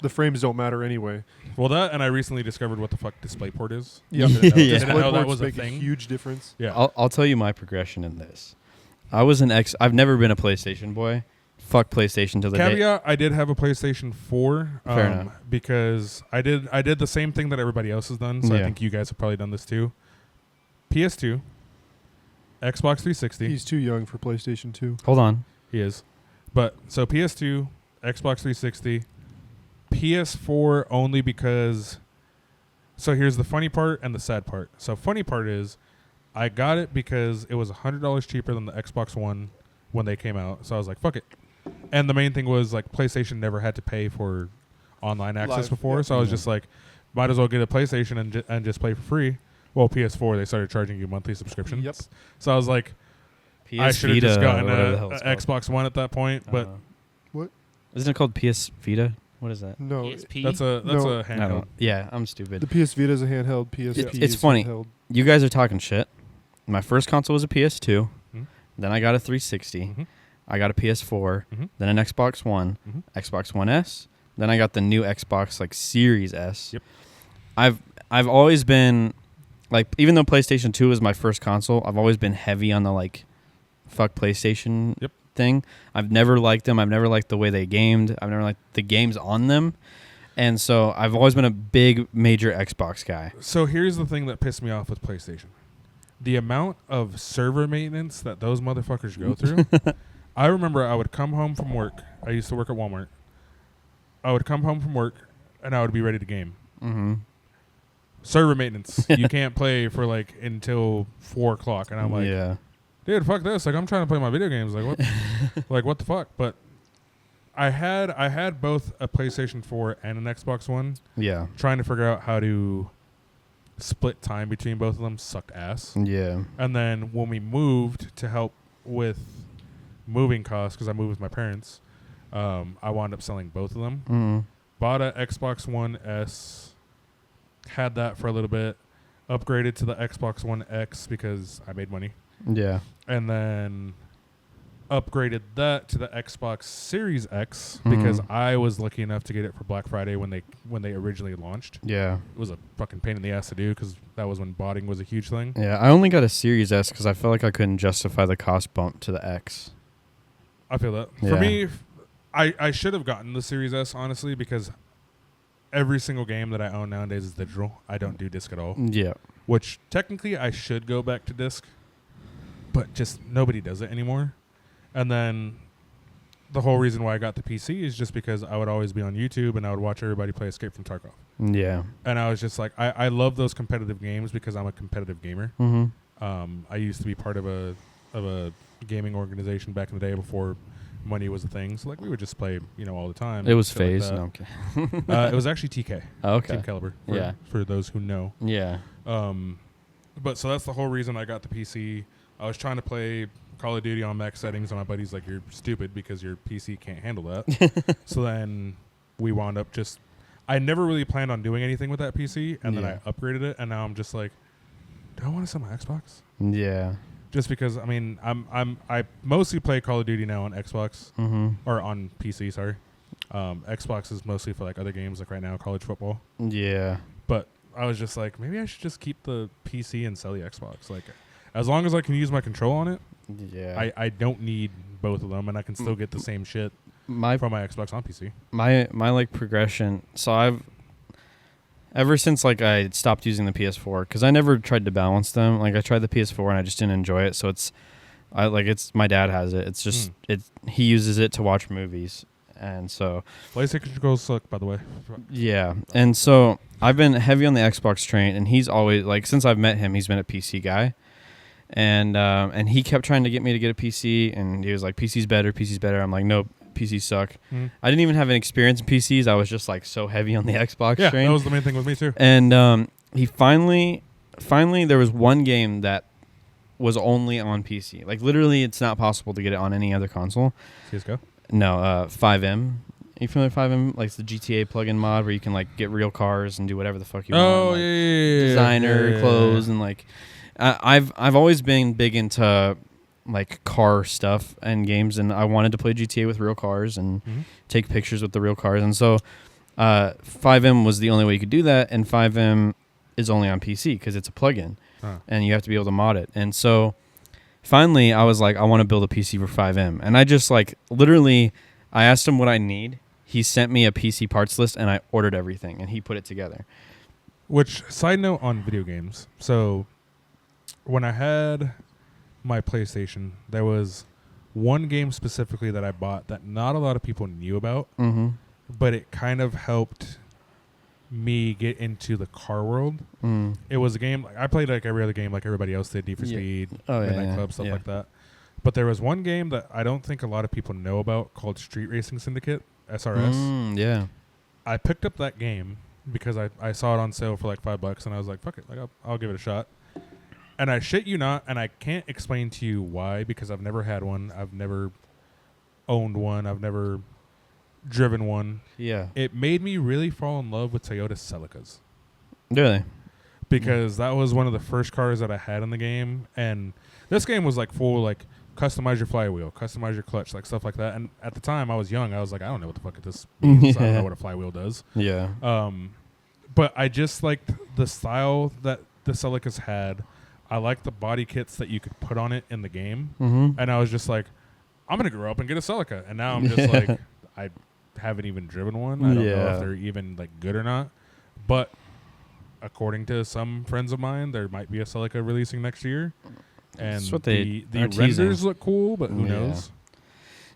the frames don't matter anyway. Well, that, and I recently discovered what the fuck DisplayPort is. Yeah, Didn't know DisplayPorts that was a make a thing. huge difference. Yeah. I'll tell you my progression in this. I've never been a PlayStation boy. Fuck PlayStation till the day. Caveat: I did have a PlayStation 4 Fair enough. because I did the same thing that everybody else has done. So I Yeah. think you guys have probably done this too. PS2, Xbox 360. He's too young for PlayStation 2. Hold on. He is, but so PS2, Xbox 360, PS4 only because. So here's the funny part and the sad part. So funny part is, I got it because it was $100 cheaper than the Xbox One when they came out. So I was like, fuck it. And the main thing was like PlayStation never had to pay for online access Live, before, yeah. so I was just like, might as well get a PlayStation and just play for free. Well, PS4 they started charging you monthly subscriptions. Yep. So I was like, PS I should have just Vita, gotten or whatever the a hell it's called. Xbox One at that point, but What? Isn't it called PS Vita? What is that? No, PSP? that's a No. a handheld. Yeah, I'm stupid. the PS Vita is a handheld. PSP It's is funny. handheld. You guys are talking shit. My first console was a PS2. Mhm. Then I got a 360. Mhm. I got a PS4. Mhm. Then an Xbox One. Mhm. Xbox One S. Then I got the new Xbox like Series S. Yep. I've always been like, even though PlayStation 2 was my first console, I've always been heavy on the like fuck PlayStation Yep. thing. I've never liked them. I've never liked the way they gamed. I've never liked the games on them. And so I've always been a big major Xbox guy. So here's the thing that pissed me off with PlayStation. The amount of server maintenance that those motherfuckers go through. I remember I would come home from work. I used to work at Walmart. I would come home from work and I would be ready to game. Mm-hmm. Server maintenance. You can't play for like until 4 o'clock. And I'm like, yeah. dude, fuck this. Like, I'm trying to play my video games. Like, what? Like, what the fuck? But I had both a PlayStation 4 and an Xbox One. Yeah. Trying to figure out how to split time between both of them sucked ass. Yeah. And then when we moved to help with moving costs, because I moved with my parents, I wound up selling both of them. Mm. Bought a Xbox One S, had that for a little bit, upgraded to the Xbox One X because I made money, Yeah. and then upgraded that to the Xbox Series X because I was lucky enough to get it for Black Friday when they originally launched. Yeah. It was a fucking pain in the ass to do because that was when botting was a huge thing. Yeah. I only got a Series S because I felt like I couldn't justify the cost bump to the X. I feel that. Yeah. For me, I should have gotten the Series S, honestly, because every single game that I own nowadays is digital. I don't do disc at all, Yeah. which technically I should go back to disc, but just nobody does it anymore. And then the whole reason why I got the PC is just because I would always be on YouTube and I would watch everybody play Escape from Tarkov. Yeah. And I was just like, I love those competitive games because I'm a competitive gamer. Mm-hmm. I used to be part of a gaming organization back in the day before money was a thing. So like we would just play, all the time. It was shit like FaZe. that. No, I'm kidding. It was actually TK. Oh, okay. Team Caliber. Yeah. For those who know. Yeah. But so that's the whole reason I got the PC. I was trying to play Call of Duty on max settings, and my buddy's like, "You're stupid because your PC can't handle that." So then we wound up just. I never really planned on doing anything with that PC, and then I upgraded it, and now I'm just like, do I want to sell my Xbox? Yeah. Just because I mostly play Call of Duty now on Xbox or on PC. Sorry, Xbox is mostly for like other games, like right now college football. Yeah. But I was just like, maybe I should just keep the PC and sell the Xbox. Like, as long as I can use my control on it, Yeah. I don't need both of them, and I can still get the same shit my from my Xbox on PC. my like progression. So I've ever since like I stopped using the PS4 because I never tried to balance them. Like I tried the PS4 and I just didn't enjoy it. So it's my dad has it. It's just he uses it to watch movies, and so PlayStation controls suck, by the way. yeah. And so I've been heavy on the Xbox train, and he's always like since I've met him, he's been a PC guy. And he kept trying to get me to get a PC, and he was like, PC's better. I'm like, nope, PCs suck. I didn't even have an experience in PCs. I was just like so heavy on the Xbox train. That was the main thing with me too. And he finally there was one game that was only on PC. Like literally, it's not possible to get it on any other console. CS:GO? No, 5M. Are you familiar with 5M? Like it's the GTA plugin mod where you can like get real cars and do whatever the fuck you want. Oh, like, yeah. Designer clothes and like. I've always been big into like car stuff and games, and I wanted to play GTA with real cars and take pictures with the real cars, and so 5M was the only way you could do that, and 5M is only on PC because it's a plugin, and you have to be able to mod it. And so finally, I was like, I want to build a PC for 5M, and I just like literally, I asked him what I need. He sent me a PC parts list, and I ordered everything, and he put it together. Which, side note on video games. So, when I had my PlayStation, there was one game specifically that I bought that not a lot of people knew about, but it kind of helped me get into the car world. It was a game, like, I played like every other game like everybody else did, Need for Speed, Midnight Club, stuff like that. But there was one game that I don't think a lot of people know about called Street Racing Syndicate, SRS. I picked up that game because I saw it on sale for like $5 and I was like, fuck it, like I'll give it a shot. And I shit you not, and I can't explain to you why, because I've never had one. I've never owned one. I've never driven one. Yeah. It made me really fall in love with Toyota Celicas. Really? Because that was one of the first cars that I had in the game, and this game was like full like customize your flywheel, customize your clutch, like stuff like that. And at the time I was young, I was like, I don't know what the fuck this means. I don't know what a flywheel does. Yeah. But I just liked the style that the Celicas had. I liked the body kits that you could put on it in the game. And I was just like, I'm going to grow up and get a Celica. And now I'm just like, I haven't even driven one. I don't know if they're even like good or not. But according to some friends of mine, there might be a Celica releasing next year. And what the renders look cool, but who knows?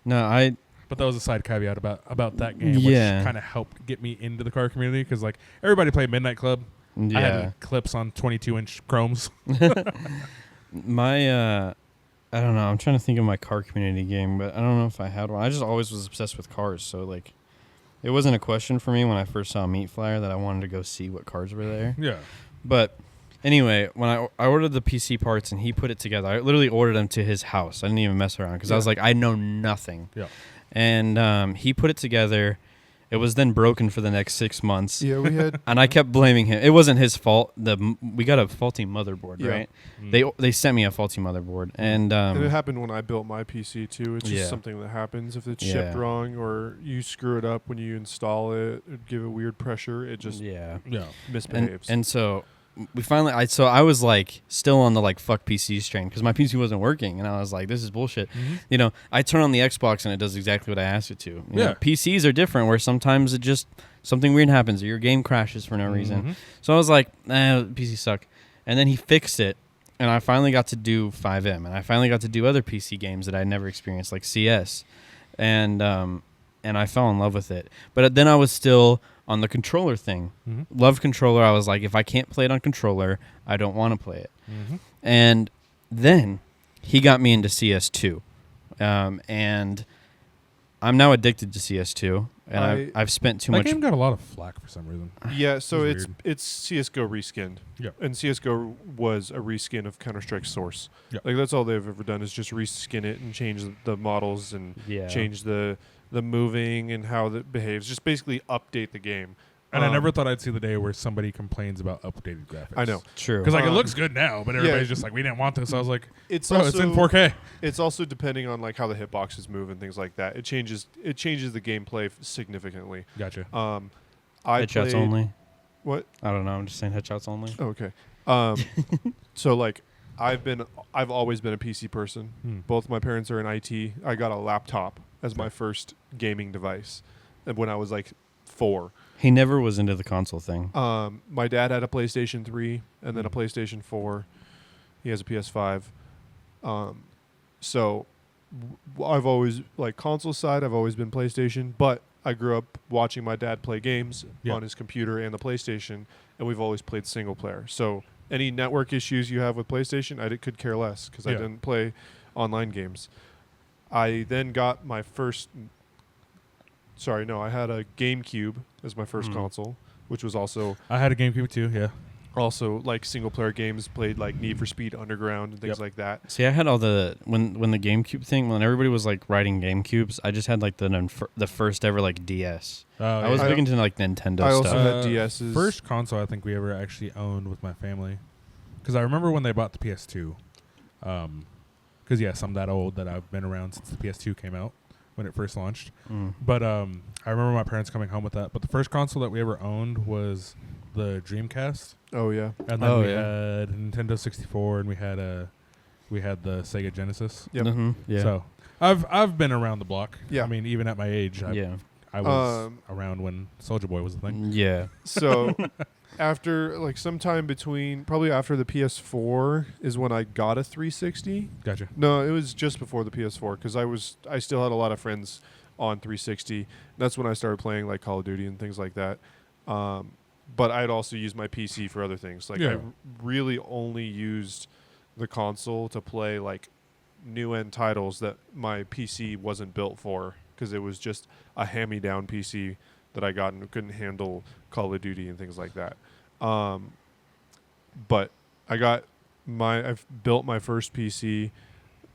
No, But that was a side caveat about that game, which kind of helped get me into the car community, because like everybody played Midnight Club. I had clips on 22-inch chromes. I don't know. I'm trying to think of my car community game, but I don't know if I had one. I just always was obsessed with cars, so like it wasn't a question for me when I first saw Meat Flyer that I wanted to go see what cars were there. Yeah. But anyway, when I ordered the PC parts and he put it together, I literally ordered them to his house. I didn't even mess around because I was like, I know nothing. Yeah. And he put it together. It was then broken for the next 6 months. Yeah, we had, and I kept blaming him. It wasn't his fault. We got a faulty motherboard, right? They sent me a faulty motherboard, and it happened when I built my PC too. It's just something that happens if it's shipped wrong or you screw it up when you install it. It give it weird pressure. It just misbehaves. And so we finally, I was like still on the like fuck PCs train because my PC wasn't working, and I was like, this is bullshit. You know, I turn on the Xbox and it does exactly what I asked it to. You know, PCs are different, where sometimes it just something weird happens or your game crashes for no reason. So I was like, PCs suck. And then he fixed it, and I finally got to do 5M, and I finally got to do other PC games that I'd never experienced, like CS, and I fell in love with it. But then I was still on the controller thing. Love controller. I was like, if I can't play it on controller, I don't want to play it. And then he got me into CS2. And I'm now addicted to CS2. And I've spent too much. That game got a lot of flack for some reason. Yeah, so it's CSGO reskinned. Yeah. And CSGO was a reskin of Counter-Strike Source. Yep. Like that's all they've ever done is just reskin it and change the models and change the moving and how it behaves. Just basically update the game. And I never thought I'd see the day where somebody complains about updated graphics. I know. True. Because like it looks good now, but everybody's just like, we didn't want this. I was like, it's in 4K. It's also depending on like how the hitboxes move and things like that. It changes the gameplay significantly. Gotcha. Headshots only. What? I don't know. I'm just saying headshots only. Oh, okay. So like I've always been a PC person. Both my parents are in IT. I got a laptop as my first gaming device when I was like 4. He never was into the console thing. My dad had a PlayStation 3 and then a PlayStation 4. He has a PS5. So I've always, like console side, I've always been PlayStation, but I grew up watching my dad play games on his computer and the PlayStation, and we've always played single player. So any network issues you have with PlayStation, I could care less because I didn't play online games. I then got my first... I had a GameCube as my first console, which was also... I had a GameCube too, yeah. Also, like, single-player games, played, like, Need for Speed Underground and things like that. See, I had all the... When the GameCube thing, when everybody was, like, riding GameCubes, I just had, like, the first ever, like, DS. I was big into, like, Nintendo stuff. I also had DS's. First console I think we ever actually owned with my family because I remember when they bought the PS2. Because yes, I'm that old that I've been around since the PS2 came out when it first launched. But I remember my parents coming home with that. But the first console that we ever owned was the Dreamcast, Oh yeah. and then we had Nintendo 64, and we had the Sega Genesis. Yep. Yeah. So I've been around the block. Yeah. I mean, even at my age, I was around when Soulja Boy was a thing. Yeah. So after like sometime between probably after the PS4 is when I got a 360. Gotcha. No, it was just before the PS4 because I still had a lot of friends on 360. That's when I started playing like Call of Duty and things like that. But I'd also used my PC for other things. Like I really only used the console to play like new end titles that my PC wasn't built for because it was just a hand-me-down PC that I got and couldn't handle Call of Duty and things like that. But I've built my first PC,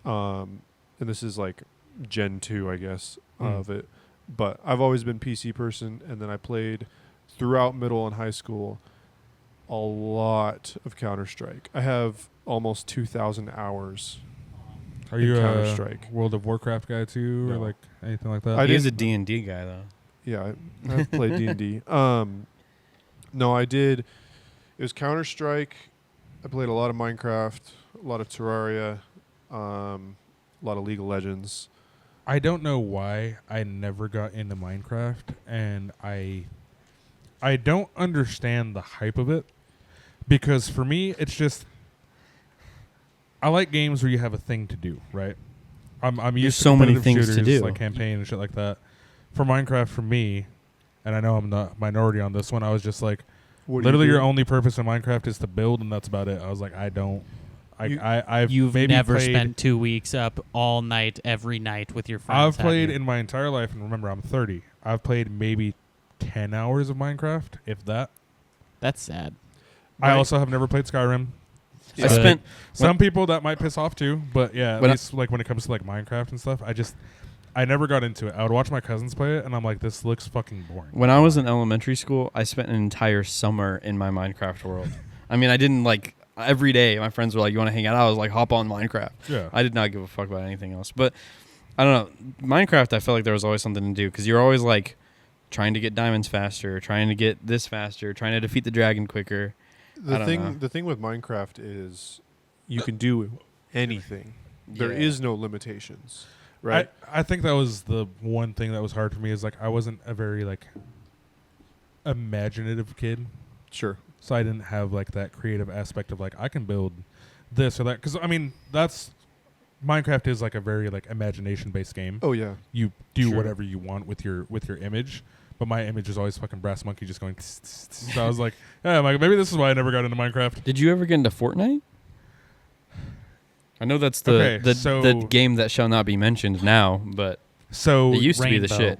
and this is like Gen 2, I guess, of it. But I've always been PC person, and then I played throughout middle and high school a lot of Counter-Strike. I have almost 2,000 hours. Are you Counter-Strike. a World of Warcraft guy too, or No. like anything like that? He's a D&D guy, though. Yeah, I've played D&D. No, I did. It was Counter-Strike. I played a lot of Minecraft, a lot of Terraria, a lot of League of Legends. I don't know why I never got into Minecraft, and I don't understand the hype of it, because for me it's just I like games where you have a thing to do, right? I'm used to so many competitive things to shooters, do. like campaign and shit like that. For Minecraft, for me, and I know I'm the minority on this one, I was just like, What do literally you do? your only purpose in Minecraft is to build, and that's about it. I was like, I've You've maybe never played, spent 2 weeks up all night, every night with your friends. I've played have you? in my entire life, and remember, I'm 30. I've played maybe 10 hours of Minecraft, if that. That's sad. I also have never played Skyrim. I spent Some people that might piss off too, but yeah, at When I- least like when it comes to like Minecraft and stuff, I never got into it. I would watch my cousins play it, and I'm like, this looks fucking boring. when I was in elementary school, I spent an entire summer in my Minecraft world. I mean, I didn't like every day. My friends were like, "You want to hang out?" I was like, "Hop on Minecraft." Yeah, I did not give a fuck about anything else. But I don't know. Minecraft, I felt like there was always something to do because you're always like trying to get diamonds faster, trying to get this faster, trying to defeat the dragon quicker. I don't know. The thing with Minecraft is you can do anything. There Yeah. is no limitations, right? I think that was the one thing that was hard for me is like I wasn't a very like imaginative kid, Sure. so I didn't have like that creative aspect of like I can build this or that, because I mean that's Minecraft is like a very like imagination based game. Oh yeah. You do Sure. whatever you want with your image, but my image is always fucking brass monkey just going tss, tss, tss. So I was like, yeah, like maybe this is why I never got into Minecraft. Did you ever get into Fortnite? I know that's Okay, the so- game that shall not be mentioned now, but So it used to be the shit.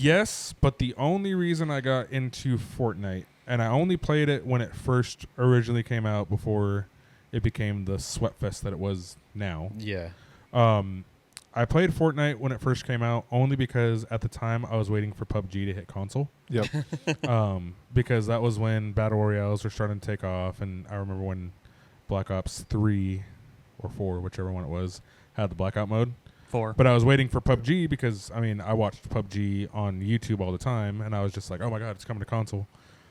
yes, but the only reason I got into Fortnite, and I only played it when it first originally came out before it became the sweatfest that it was now. Yeah. I played Fortnite when it first came out only because at the time I was waiting for PUBG to hit console. Yep. Because that was when Battle Royales were starting to take off, and I remember when Black Ops 3 or 4, whichever one it was, had the blackout mode. 4. But I was waiting for PUBG because, I mean, I watched PUBG on YouTube all the time, and I was just like, oh my god, it's coming to console.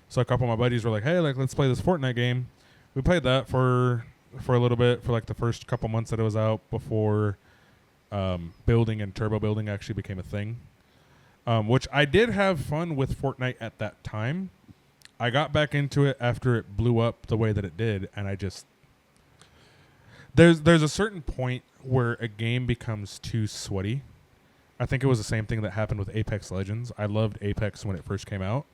So a couple of my buddies were like, hey, like let's play this Fortnite game. We played that for a little bit, for like the first couple months that it was out before building and turbo building actually became a thing. Which I did have fun with Fortnite at that time. I got back into it after it blew up the way that it did, and I just... There's a certain point where a game becomes too sweaty. I think it was the same thing that happened with Apex Legends. I loved Apex when it first came out.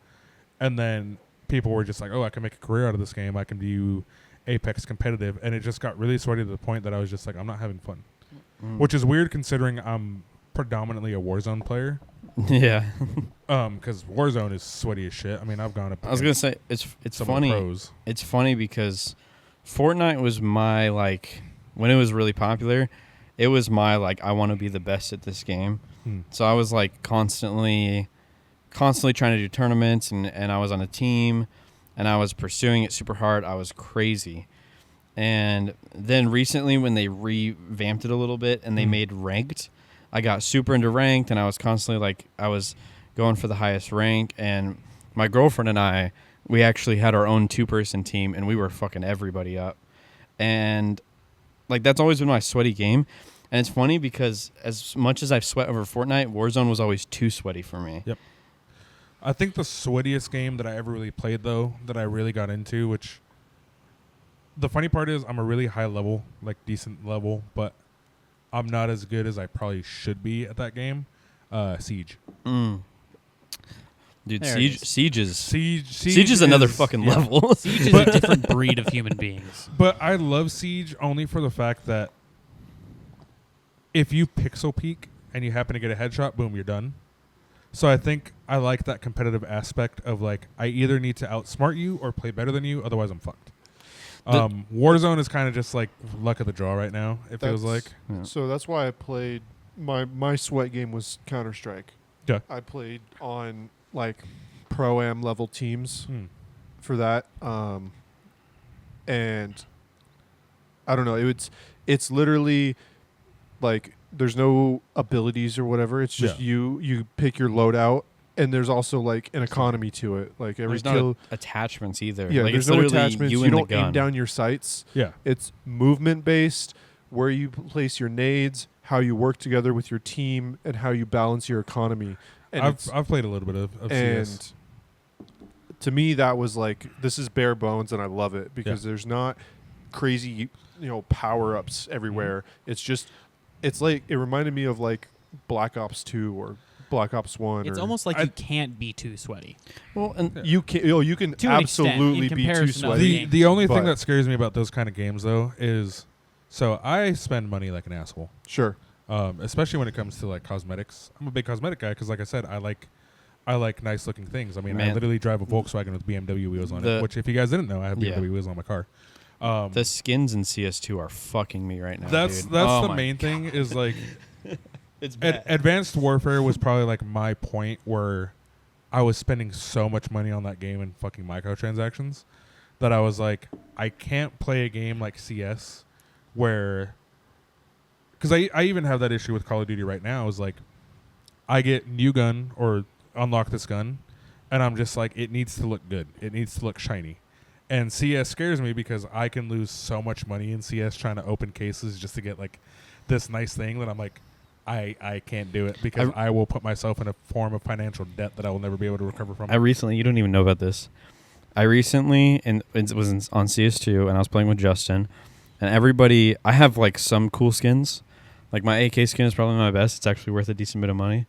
And then people were just like, oh, I can make a career out of this game. I can do Apex competitive. And it just got really sweaty to the point that I was just like, I'm not having fun. Which is weird considering I'm predominantly a Warzone player. Yeah. Because Warzone is sweaty as shit. I mean, I've gone up I was gonna say it's some of the funny. pros. It's funny because Fortnite was my like when it was really popular. It was my like I want to be the best at this game. So I was like constantly trying to do tournaments, and I was on a team, and I was pursuing it super hard. I was crazy. And then recently when they revamped it a little bit and they made ranked, I got super into ranked, and I was constantly like, I was going for the highest rank. And my girlfriend and I, we actually had our own 2-person team, and we were fucking everybody up. And like, that's always been my sweaty game. And it's funny because as much as I've sweat over Fortnite, Warzone was always too sweaty for me. Yep. I think the sweatiest game that I ever really played, though, that I really got into, which the funny part is I'm a really high level, like decent level, but I'm not as good as I probably should be at that game. Siege. Dude, There it Siege is. is Siege is another fucking yeah. level. Siege is a different breed of human beings. But I love Siege only for the fact that if you pixel peek and you happen to get a headshot, boom, you're done. So I think I like that competitive aspect of like, I either need to outsmart you or play better than you, otherwise I'm fucked. Warzone is kind of just like luck of the draw right now, it feels like. Yeah. So that's why I played my sweat game was Counter-Strike. Yeah. I played on like pro-am level teams for that. And I don't know, it's literally like there's no abilities or whatever. It's just you pick your loadout, and there's also like an economy to it. Like every There's kill, not attachments either. yeah, like, there's it's no literally attachments. You, You and the don't aim gun. down your sights. Yeah. It's movement based, where you place your nades, how you work together with your team, and how you balance your economy. And I've played a little bit of and CS. to me that was like, this is bare bones, and I love it because there's not crazy power ups everywhere. It's like, it reminded me of like Black Ops 2 or Black Ops 1. It's or almost like you can't be too sweaty. Well, and you can To an extent, absolutely in be too comparison to other sweaty. games. The only thing but- that scares me about those kind of games, though, is so I spend money like an asshole, Sure. especially when it comes to like cosmetics. I'm a big cosmetic guy because, like I said, I like nice looking things. I mean, I Man. literally drive a Volkswagen with BMW wheels on The- it, which if you guys didn't know, I have Yeah. BMW wheels on my car. the skins in CS2 are fucking me right now. That's dude. that's Oh the my main God. thing is like It's Advanced Warfare was probably like my point where I was spending so much money on that game and fucking microtransactions that I was like, I can't play a game like CS where, because I even have that issue with Call of Duty right now, is like I get new gun or unlock this gun and I'm just like, it needs to look good, it needs to look shiny. And CS scares me because I can lose so much money in CS trying to open cases just to get like this nice thing that I'm like, I can't do it because I will put myself in a form of financial debt that I will never be able to recover from. you don't even know about this. I recently, and it was on CS2, and I was playing with Justin, and everybody, I have like some cool skins. Like my AK skin is probably my best. It's actually worth a decent bit of money.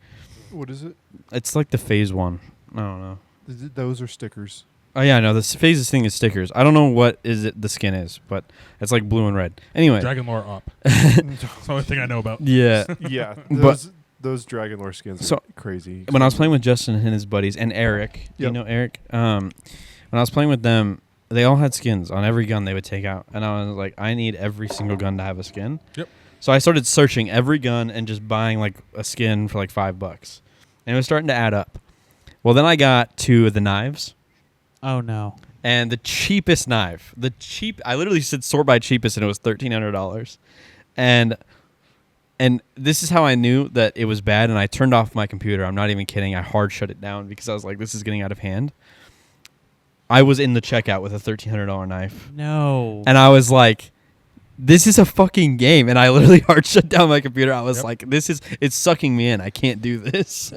What is it? It's like the phase one. I don't know. Those are stickers. Oh yeah, no, the phases thing is stickers. I don't know what the skin is, but it's like blue and red. Anyway, Dragon Lore Op. That's the only thing I know about. yeah. Yeah, But- those Dragon Lore skins are So, crazy. When I was playing with Justin and his buddies and Eric, you Yep. know Eric. When I was playing with them, they all had skins on every gun they would take out, and I was like, I need every single gun to have a skin. Yep. So I started searching every gun and just buying like a skin for like $5, and it was starting to add up. Well, then I got to the knives. Oh no. And the cheapest knife, I literally said sort by cheapest, and it was $1,300. And this is how I knew that it was bad. And I turned off my computer. I'm not even kidding. I hard shut it down because I was like, this is getting out of hand. I was in the checkout with a $1,300 knife, No. and I was like, this is a fucking game. And I literally hard shut down my computer. I was Yep. like, it's sucking me in. I can't do this.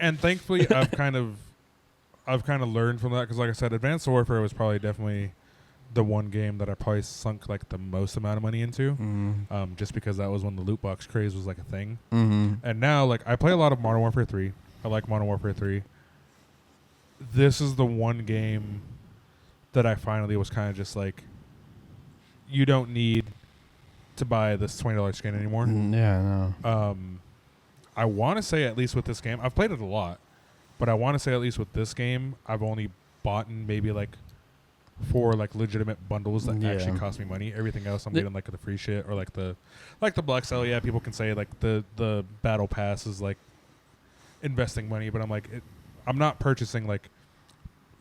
And thankfully, I've kind of learned from that because, like I said, Advanced Warfare was probably definitely the one game that I probably sunk like the most amount of money into, just because that was when the loot box craze was like a thing. Mm-hmm. And now, like, I play a lot of Modern Warfare 3. I like Modern Warfare 3. This is the one game that I finally was kind of just like, you don't need to buy this $20 skin anymore. Yeah, no. I want to say at least with this game, I've played it a lot, but I want to say at least with this game, I've only bought maybe like 4 like legitimate bundles that Yeah. actually cost me money. Everything else I'm getting like the free shit or like the Black Cell. Yeah, people can say like the battle pass is like investing money, but I'm like I'm not purchasing like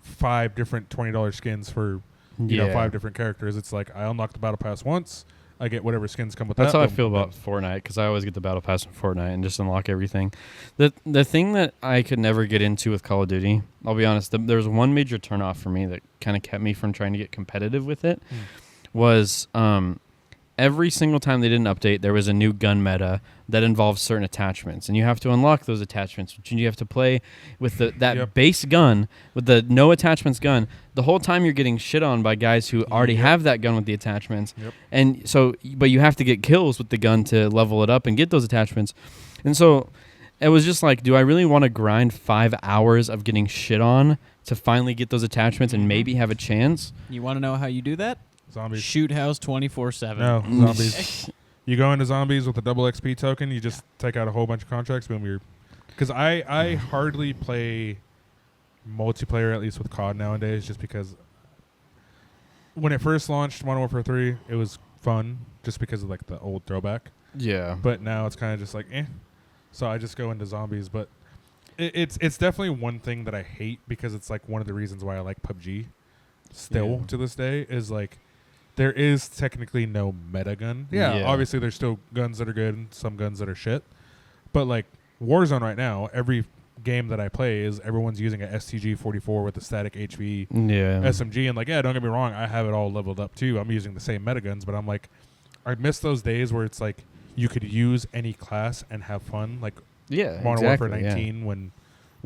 5 different $20 skins for you know, Yeah. 5 different characters. It's like I unlock the battle pass once, I get whatever skins come with That's that. how I boom, feel boom, about Fortnite, because I always get the battle pass in Fortnite and just unlock everything. The thing that I could never get into with Call of Duty, I'll be honest, there was one major turnoff for me that kind of kept me from trying to get competitive with it, was every single time they did an update, there was a new gun meta that involves certain attachments, and you have to unlock those attachments. Which you have to play with that Yep. base gun, with the no attachments gun. The whole time you're getting shit on by guys who already Yep. have that gun with the attachments, Yep. and so, but you have to get kills with the gun to level it up and get those attachments. And so, it was just like, do I really want to grind 5 hours of getting shit on to finally get those attachments and maybe have a chance? You want to know how you do that? Zombies. Shoot house 24/7. No, zombies. You go into zombies with a double XP token. You just take out a whole bunch of contracts. Boom, you're. Because I hardly play multiplayer, at least with COD nowadays, just because when it first launched, Modern Warfare 3, it was fun just because of like the old throwback. Yeah. But now it's kind of just like eh. So I just go into zombies. But it's definitely one thing that I hate, because it's like one of the reasons why I like PUBG still to this day is like. There is technically no meta gun. Yeah, obviously there's still guns that are good and some guns that are shit. But like Warzone right now, every game that I play is everyone's using a STG-44 with a static HV SMG. And like, yeah, don't get me wrong, I have it all leveled up too. I'm using the same meta guns, but I'm like, I miss those days where it's like you could use any class and have fun. Like Modern Warfare 19 when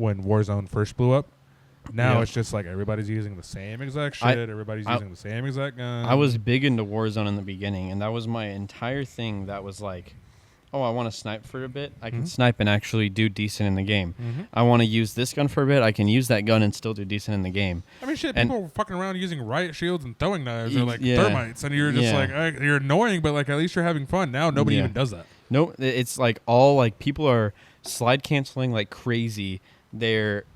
Warzone first blew up. Now it's just like everybody's using the same exact shit. Everybody's using the same exact gun. I was big into Warzone in the beginning, and that was my entire thing. That was like, oh, I want to snipe for a bit. I can snipe and actually do decent in the game. I want to use this gun for a bit. I can use that gun and still do decent in the game. I mean, shit, And- people were fucking around using riot shields and throwing knives or like Yeah. thermites, and you're just like, you're annoying, but like at least you're having fun. Now nobody even does that. No, it's like all like people are slide canceling like crazy.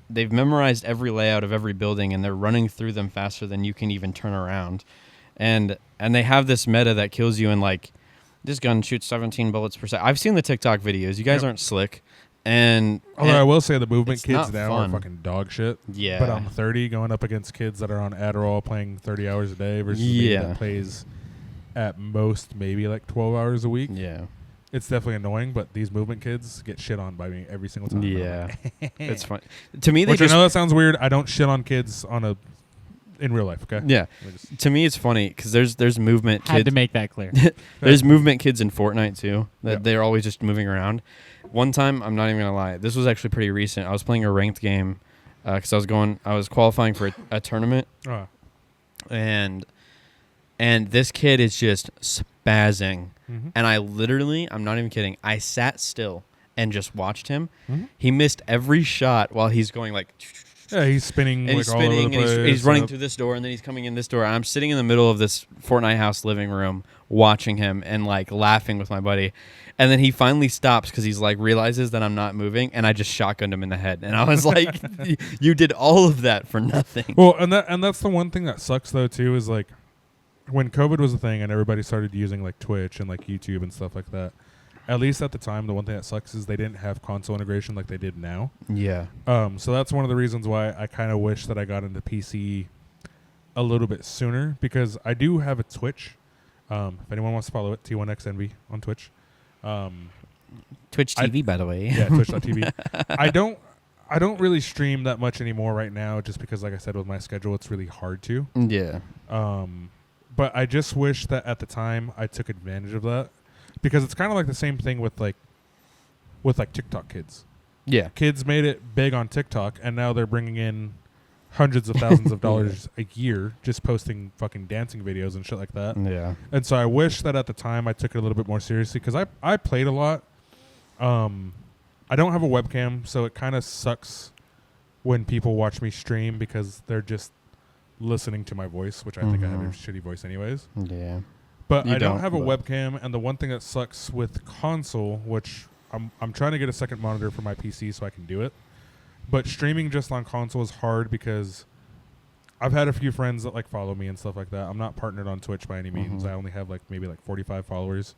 They've memorized every layout of every building, and they're running through them faster than you can even turn around. And they have this meta that kills you in like, this gun shoots 17 bullets per second. I've seen the TikTok videos. You guys aren't slick. And Although I will say the movement it's kids not now fun. are fucking dog shit. Yeah. But I'm 30 going up against kids that are on Adderall playing 30 hours a day versus me that plays at most maybe like 12 hours a week. Yeah. It's definitely annoying, but these movement kids get shit on by me every single time. Yeah. It's fun. To me, they Which just... I know that sounds weird. I don't shit on kids in real life, okay? Yeah. I just- To me, it's funny because there's movement Had kids. to make that clear. There's movement kids in Fortnite too. That Yeah. they're always just moving around. One time, I'm not even gonna lie, this was actually pretty recent. I was playing a ranked game because I was qualifying for a tournament, and this kid is just spazzing, and I'm not even kidding. I sat still and just watched him. He missed every shot while he's going like. Yeah, he's spinning And like he's all over the spinning, and place. he's running through this door, and then he's coming in this door. I'm sitting in the middle of this Fortnite house living room watching him and like laughing with my buddy. And then he finally stops because he's like realizes that I'm not moving, and I just shotgunned him in the head. And I was like, "You did all of that for nothing." Well, and that's the one thing that sucks though too is like when COVID was a thing and everybody started using like Twitch and like YouTube and stuff like that. At least at the time, the one thing that sucks is they didn't have console integration like they did now. Yeah. So that's one of the reasons why I kind of wish that I got into PC a little bit sooner, because I do have a Twitch. If anyone wants to follow it, T1XNV on Twitch. Twitch TV, by the way. Yeah, Twitch.tv. I don't really stream that much anymore right now, just because, like I said, with my schedule, it's really hard to. Yeah. But I just wish that at the time I took advantage of that, because it's kind of like the same thing with TikTok kids. Yeah. Kids made it big on TikTok, and now they're bringing in hundreds of thousands of dollars a year just posting fucking dancing videos and shit like that. Yeah. And so I wish that at the time I took it a little bit more seriously, because I played a lot. I don't have a webcam, so it kind of sucks when people watch me stream because they're just listening to my voice, which I think I have a shitty voice anyways. Yeah. But You I don't have a but- webcam, and the one thing that sucks with console, which I'm trying to get a second monitor for my PC so I can do it, but streaming just on console is hard because I've had a few friends that like follow me and stuff like that. I'm not partnered on Twitch by any means. I only have maybe 45 followers,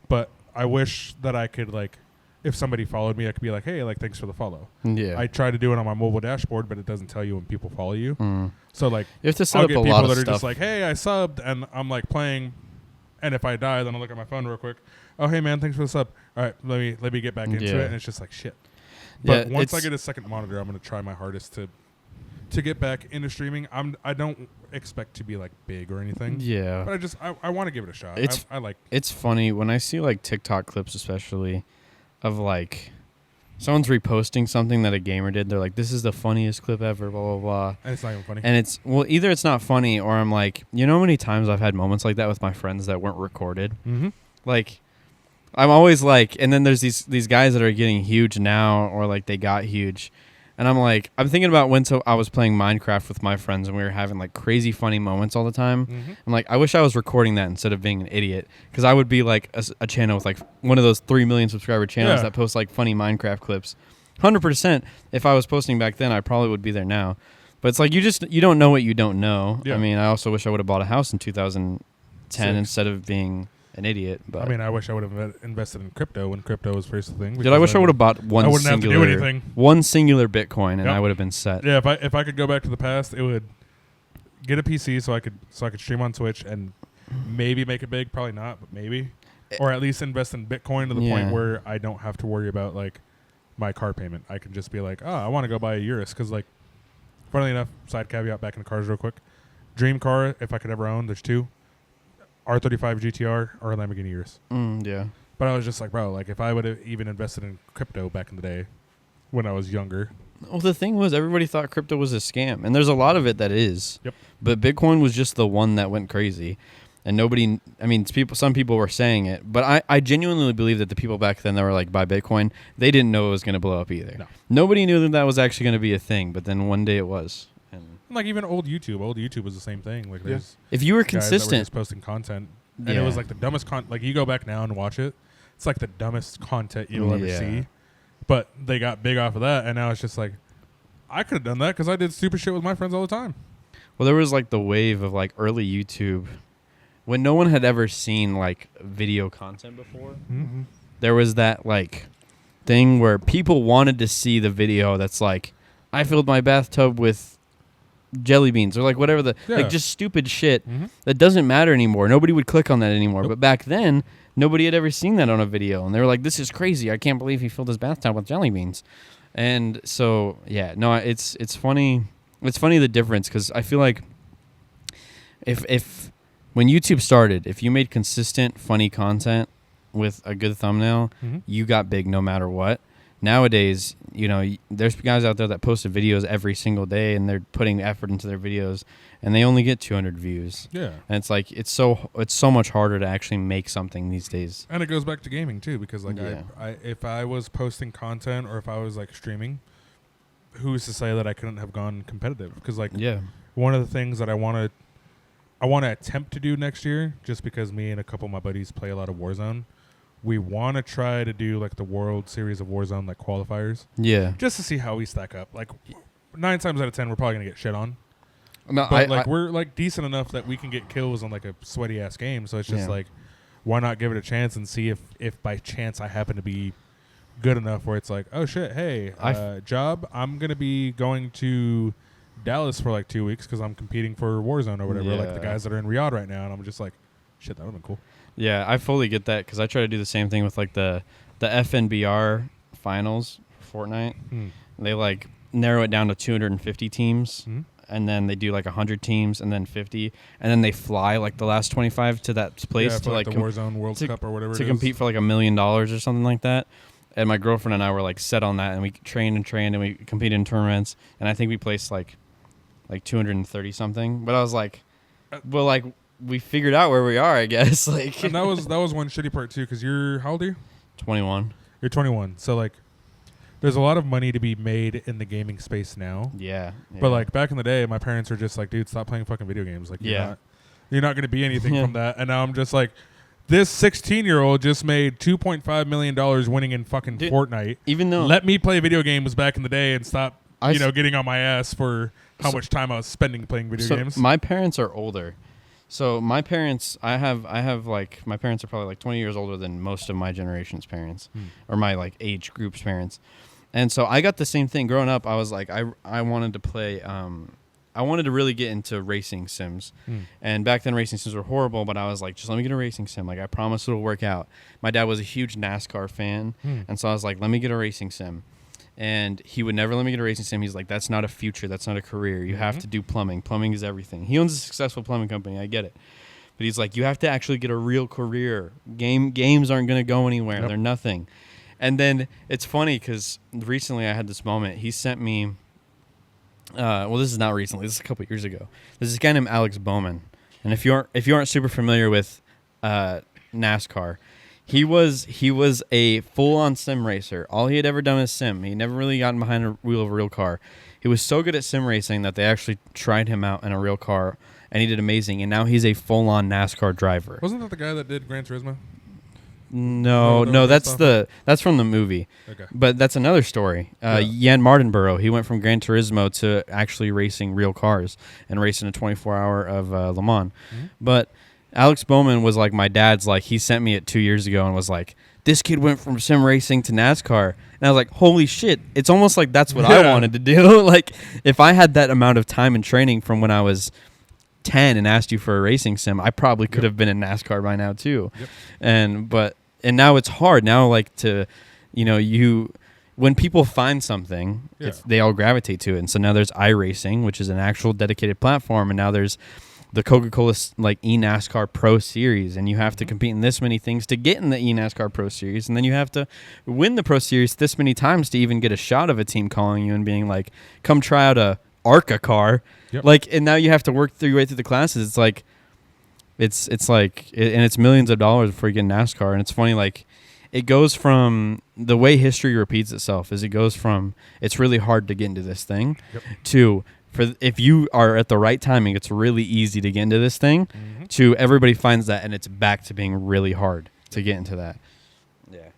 but I wish that I could if somebody followed me, I could be like, hey, like, thanks for the follow. Yeah. I try to do it on my mobile dashboard, but it doesn't tell you when people follow you. So like, You have to set I'll up get a people lot of that are stuff. just like, hey, I subbed, and I'm like playing, and if I die, then I'll look at my phone real quick. Oh, hey man, thanks for the sub. All right, let me get back into it, and it's just like shit. But Yeah, once I it's- get a second monitor, I'm gonna try my hardest to get back into streaming. I don't expect to be like big or anything. Yeah. But I want to give it a shot. It's- I like. It's funny when I see like TikTok clips, especially of like someone's reposting something that a gamer did. They're like, "This is the funniest clip ever." Blah blah blah. And it's not even funny. And it's either it's not funny or I'm like, you know, how many times I've had moments like that with my friends that weren't recorded. Mm-hmm. Like, I'm always like, and then there's these guys that are getting huge now, or like they got huge. And I'm like, I'm thinking about when I was playing Minecraft with my friends and we were having like crazy funny moments all the time. Mm-hmm. I'm like, I wish I was recording that instead of being an idiot, because I would be like a channel with like one of those 3 million subscriber channels Yeah. that post like funny Minecraft clips. 100%. If I was posting back then, I probably would be there now. But it's like you don't know what you don't know. Yeah. I mean, I also wish I would have bought a house in 2010 Six. instead of being an idiot. But I mean, I wish I would have invested in crypto when crypto was first thing. dude, I wish I would have bought I one wouldn't have to do singular anything. Bitcoin, and Yep. I would have been set. Yeah, if I could go back to the past, it would get a PC so I could stream on Twitch and maybe make it big. Probably not, but maybe, or at least invest in Bitcoin to the Yeah. point where I don't have to worry about like my car payment. I can just be like, oh, I want to go buy a Urus because like, funnily enough, side caveat back in the cars real quick. Dream car, if I could ever own, there's two: R35 GTR or a Lamborghini Urus. Yeah. But I was just like, bro, like if I would have even invested in crypto back in the day when I was younger. Well, the thing was, everybody thought crypto was a scam, and there's a lot of it that is. Yep. But Bitcoin was just the one that went crazy, and nobody. I mean, some people were saying it, but I genuinely believe that the people back then that were like, buy Bitcoin, they didn't know it was going to blow up either. No. Nobody knew that was actually going to be a thing, but then one day it was. And Like even old YouTube was the same thing. Like there's if you were guys that were consistent, just posting content, and Yeah. it was like the dumbest like you go back now and watch it, it's like the dumbest content you'll ever Yeah. see. But they got big off of that, and now it's just like, I could have done that because I did stupid shit with my friends all the time. well, there was like the wave of like early YouTube when no one had ever seen like video content before. Mm-hmm. There was that like thing where people wanted to see the video that's like, I filled my bathtub with jelly beans, or like whatever Yeah. like just stupid shit Mm-hmm. that doesn't matter anymore. Nobody would click on that anymore. Nope. But back then, nobody had ever seen that on a video, and they were like, this is crazy. I can't believe he filled his bathtub with jelly beans. And so, yeah, no, it's funny. It's funny the difference, because I feel like if when YouTube started, if you made consistent funny content with a good thumbnail, Mm-hmm. you got big no matter what. Nowadays, you know, there's guys out there that post videos every single day, and they're putting effort into their videos, and they only get 200 views. Yeah. And it's like it's so much harder to actually make something these days. And it goes back to gaming too, because like Yeah. I if I was posting content or if I was like streaming, who's to say that I couldn't have gone competitive? Because like Yeah. one of the things that I want to attempt to do next year, just because me and a couple of my buddies play a lot of Warzone, we want to try to do like the World Series of Warzone like qualifiers, Yeah. just to see how we stack up. Like 9 times out of 10, we're probably gonna get shit on, No, but like we're like decent enough that we can get kills on like a sweaty ass game. So it's just Yeah. like, why not give it a chance and see if by chance I happen to be good enough where it's like, oh shit, hey, job, I'm gonna be going to Dallas for like 2 weeks because I'm competing for Warzone or whatever. Like the Yeah. guys that are in Riyadh right now, and I'm just like, shit, that would have been cool. Yeah, I fully get that, because I try to do the same thing with like the FNBR finals for Fortnite. They like narrow it down to 250 teams, Mhm. and then they do like 100 teams, and then 50, and then they fly like the last 25 to that place Yeah, to for like the Warzone World Cup or whatever to it is. compete for like $1 million or something like that. And my girlfriend and I were like set on that, and we trained and we competed in tournaments, and I think we placed like 230 something. But I was like, well, like we figured out where we are, I guess. Like, And that was one shitty part too, because you're, how old are you? 21. You're 21. So like, there's a lot of money to be made in the gaming space now. Yeah. But like back in the day, my parents were just like, dude, stop playing fucking video games. Like, Yeah. you're not going to be anything Yeah. from that. And now I'm just like, this 16-year-old just made $2.5 million winning in fucking Dude, Fortnite. even though Let me play video games back in the day and stop, I getting on my ass for how much time I was spending playing video games. My parents are older, So my parents, I have like my parents are probably like 20 years older than most of my generation's parents, or my like age group's parents, and so I got the same thing growing up. I was like, I wanted to play. I wanted to really get into racing sims, and back then racing sims were horrible. But I was like, just let me get a racing sim. Like I promise it'll work out. My dad was a huge NASCAR fan, and so I was like, let me get a racing sim. And he would never let me get a racing sim. He's like, that's not a future. That's not a career. You have to do plumbing. Plumbing is everything. He owns a successful plumbing company. I get it. But he's like, you have to actually get a real career. Games aren't going to go anywhere. Yep. They're nothing. And then it's funny because recently I had this moment. He sent me, well, this is not recently. This is a couple years ago. There's this guy named Alex Bowman. And if you aren't super familiar with NASCAR, He was a full-on sim racer. All he had ever done is sim. He never really gotten behind a wheel of a real car. He was so good at sim racing that they actually tried him out in a real car, and he did amazing. And now he's a full-on NASCAR driver. Wasn't that the guy that did Gran Turismo? No, that's from the movie. Okay. But that's another story. Jan Mardenborough, he went from Gran Turismo to actually racing real cars and racing a 24-hour of Le Mans. But Alex Bowman was like my dad's, like he sent me it 2 years ago and was like, this kid went from sim racing to NASCAR. And I was like, holy shit. It's almost like that's what I wanted to do. Like if I had that amount of time and training from when I was 10 and asked you for a racing sim, I probably could have been in NASCAR by now too. And now it's hard now, like to, when people find something, they all gravitate to it. And so now there's iRacing, which is an actual dedicated platform. And now there's the Coca-Cola like eNASCAR Pro Series, and you have to compete in this many things to get in the eNASCAR Pro Series, and then you have to win the Pro Series this many times to even get a shot of a team calling you and being like, come try out a ARCA car. Like, and now you have to work your way through the classes. It's like, and it's millions of dollars before you get in NASCAR. And it's funny, like, it goes from the way history repeats itself is it goes from it's really hard to get into this thing to if you are at the right timing, it's really easy to get into this thing to everybody finds that and it's back to being really hard to get into that. Yeah.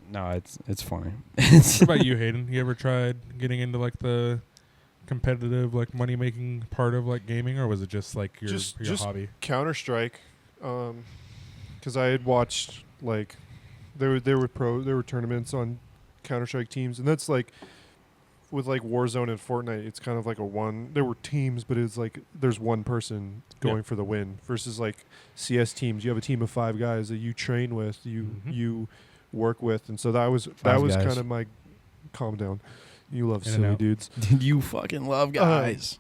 No, it's funny. What about you, Hayden? You ever tried getting into like the competitive, like money making part of like gaming, or was it just like your hobby? Counter-Strike, because I had watched like there were tournaments on Counter-Strike teams, and that's like with like Warzone and Fortnite, it's kind of like there were teams, but it's like there's one person going for the win versus like CS teams. You have a team of 5 guys that you train with, you work with, and so that was kind of my calm down. You love silly dudes. You fucking love guys.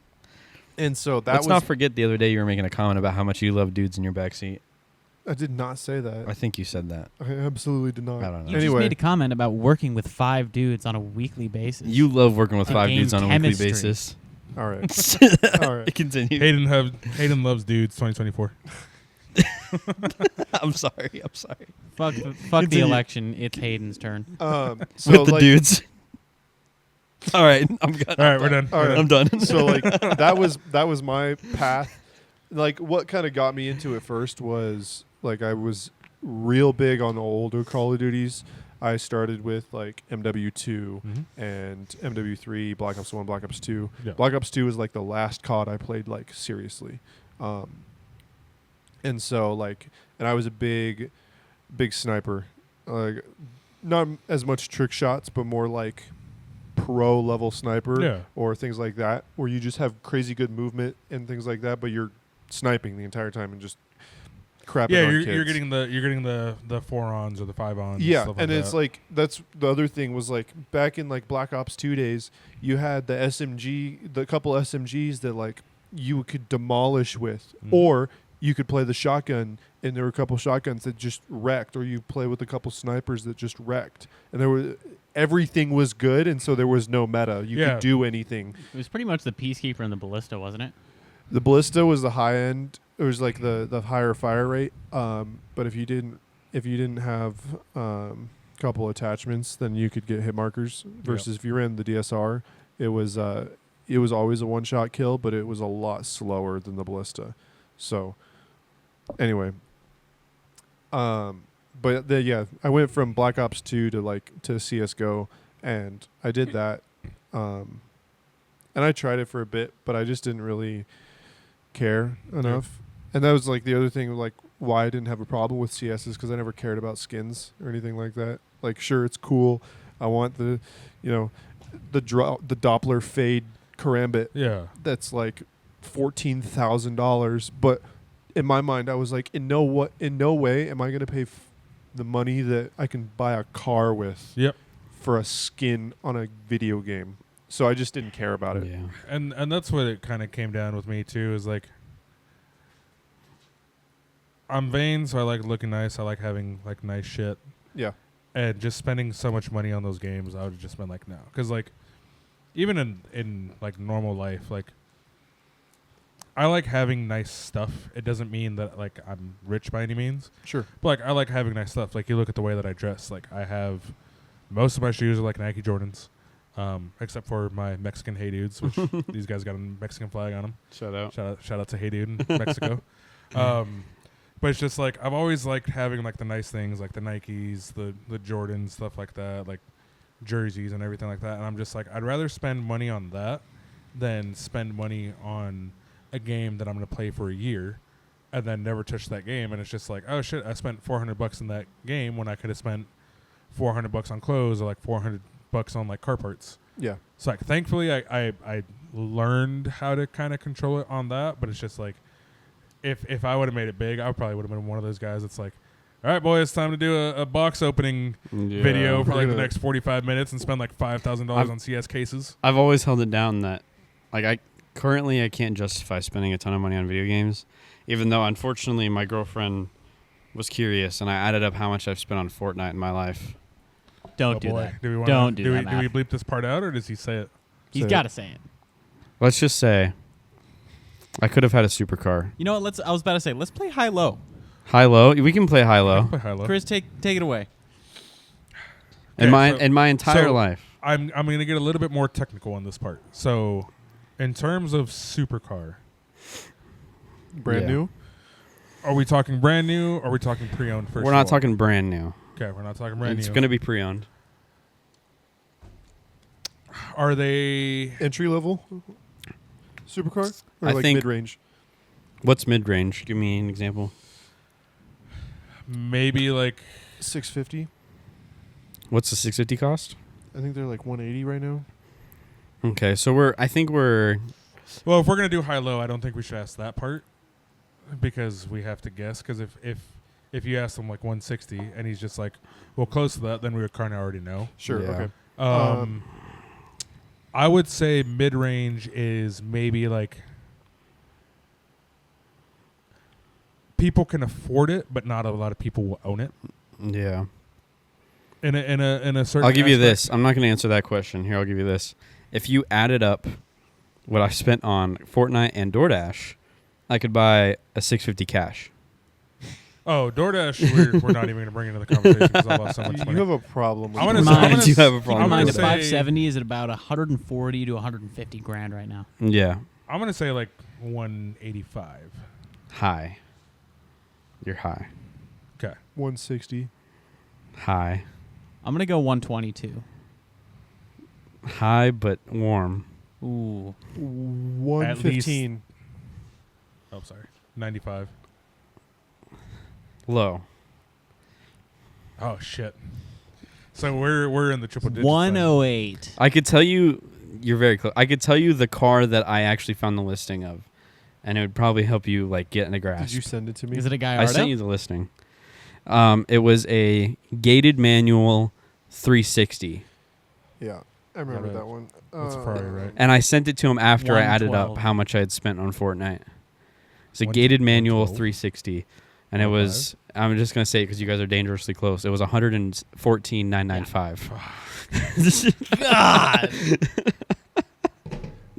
And so Let's not forget the other day you were making a comment about how much you love dudes in your backseat. I did not say that. I think you said that. I absolutely did not. I don't know. You just made a comment about working with 5 dudes on a weekly basis. You love working with 5 dudes on a chemistry. weekly basis. All right. All right. Continue. Hayden loves dudes 2024. I'm sorry. Fuck the election. It's Hayden's turn. So with the dudes. All right, I'm done. All right, we're done. All right. I'm done. So like that was my path. Like what kind of got me into it first was like I was real big on the older Call of Duties. I started with like MW2 and MW3, Black Ops 1, Black Ops 2. Yeah. Black Ops 2 was like the last COD I played like seriously. And so like, and I was a big sniper. Like not as much trick shots, but more like pro level sniper or things like that, where you just have crazy good movement and things like that, but you're sniping the entire time and just crapping on kids. You're getting the 4-ons or the 5-ons. Yeah, and, and it's like that's the other thing was like back in like Black Ops 2 days, you had the SMG, the couple SMGs that like you could demolish with, or you could play the shotgun, and there were a couple shotguns that just wrecked, or you play with a couple snipers that just wrecked, and everything was good, and so there was no meta. You could do anything. It was pretty much the Peacekeeper and the Ballista, wasn't it? The Ballista was the high end. It was like the higher fire rate. But if you didn't have a couple attachments, then you could get hit markers. Versus if you ran the DSR, it was always a one-shot kill, but it was a lot slower than the Ballista. So anyway, but I went from Black Ops 2 to CS:GO, and I did that, and I tried it for a bit, but I just didn't really care enough. And that was like the other thing, like why I didn't have a problem with CS is because I never cared about skins or anything like that. Like, sure, it's cool. I want the, the Doppler fade karambit. Yeah. That's like $14,000. But in my mind, I was like, in no way am I going to pay the money that I can buy a car with. Yep. For a skin on a video game. So I just didn't care about it. Yeah. And that's what it kind of came down with me too. Is like, I'm vain, so I like looking nice. I like having like nice shit. Yeah. And just spending so much money on those games, I would have just been like, no. Because like, even in like normal life, like, I like having nice stuff. It doesn't mean that like I'm rich by any means. Sure. But like, I like having nice stuff. Like, you look at the way that I dress. Like, I have most of my shoes are like Nike Jordans, except for my Mexican Hey Dudes, which these guys got a Mexican flag on them. Shout out. Shout out to Hey Dude in Mexico. But it's just like, I've always liked having like the nice things, like the Nikes, the Jordans, stuff like that, like jerseys and everything like that. And I'm just like, I'd rather spend money on that than spend money on a game that I'm going to play for a year and then never touch that game. And it's just like, oh shit, I spent $400 in that game when I could have spent $400 on clothes or like $400 on like car parts. Yeah. So like, thankfully I learned how to kind of control it on that, but it's just like, if I would have made it big, I probably would have been one of those guys that's like, all right, boy, it's time to do a box opening video for like the next 45 minutes and spend like $5,000 on CS cases. I've always held it down that, like, I can't justify spending a ton of money on video games, even though unfortunately my girlfriend was curious and I added up how much I've spent on Fortnite in my life. Don't do that. Do we wanna, Don't do that, Do we Matt. bleep this part out, or does he say it? He's Say got to say it. Let's just say I could have had a supercar. You know what? I was about to say, let's play high-low. High-low? We can play high-low. Play high-low. Chris, take it away. In Okay, my entire so life. I'm going to get a little bit more technical on this part. So, in terms of supercar, Brand Yeah. new. are we talking brand new, or are we talking pre-owned first? We're not talking brand new. Okay, we're not talking brand It's new. going to be pre-owned. Are they... Entry level supercar? Or I like think- mid range? What's mid-range? Give me an example. maybe like... 650. What's the 650 cost? I think they're like 180 right now. Okay, so I think we're Well, if we're going to do high-low, I don't think we should ask that part, because we have to guess. Because if you ask him like 160 and he's just like, well, close to that, then we would kind of already know. Sure. Yeah. Okay. I would say mid-range is maybe like people can afford it, but not a lot of people will own it. yeah. In a certain. I'll give you aspect. this. I'm not going to answer that question. Here, I'll give you this. If you added up what I spent on Fortnite and DoorDash, I could buy a 650 cash. Oh, DoorDash, we're not even going to bring into the conversation because I lost so much You money. have a problem with I wanna DoorDash. say- I'm I gonna do s- have a Keep problem. in mind, gonna the with that. say- 570 is at about 140 to 150 grand right now. Yeah. I'm going to say like 185. High. You're high. Okay. 160. High. I'm going to go 122. High but warm. Ooh. 115. Oh, sorry. 95. Low. Oh shit. So we're in the triple digits. then. 108. I could tell you, you're very close. I could tell you the car that I actually found the listing of, and it would probably help you like get in a grasp. Did you send it to me? Is it a guy I sent you the listing. It was a gated manual 360, Yeah, I remember Yeah, that one. That's a Ferrari, right? and I sent it to him after I added up 112. how much I had spent on Fortnite. It's a One- gated manual 112? 360, and it was. I'm just gonna say it because you guys are dangerously close. It was 114,995. God.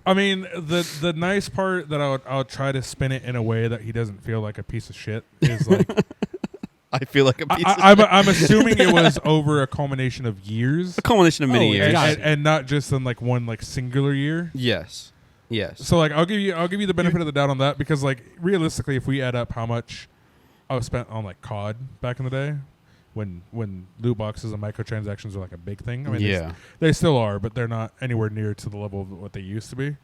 I mean, the nice part that I'll try to spin it in a way that he doesn't feel like a piece of shit is like I feel like a piece of I'm assuming it was over a culmination of years, a culmination of many Oh, years. yeah. and not just in like one like singular year. Yes. Yes. So like I'll give you the benefit of the doubt on that, because like realistically, if we add up how much I was spent on like COD back in the day, when loot boxes and microtransactions are like a big thing. I mean, yeah. they still are, but they're not anywhere near to the level of what they used to be.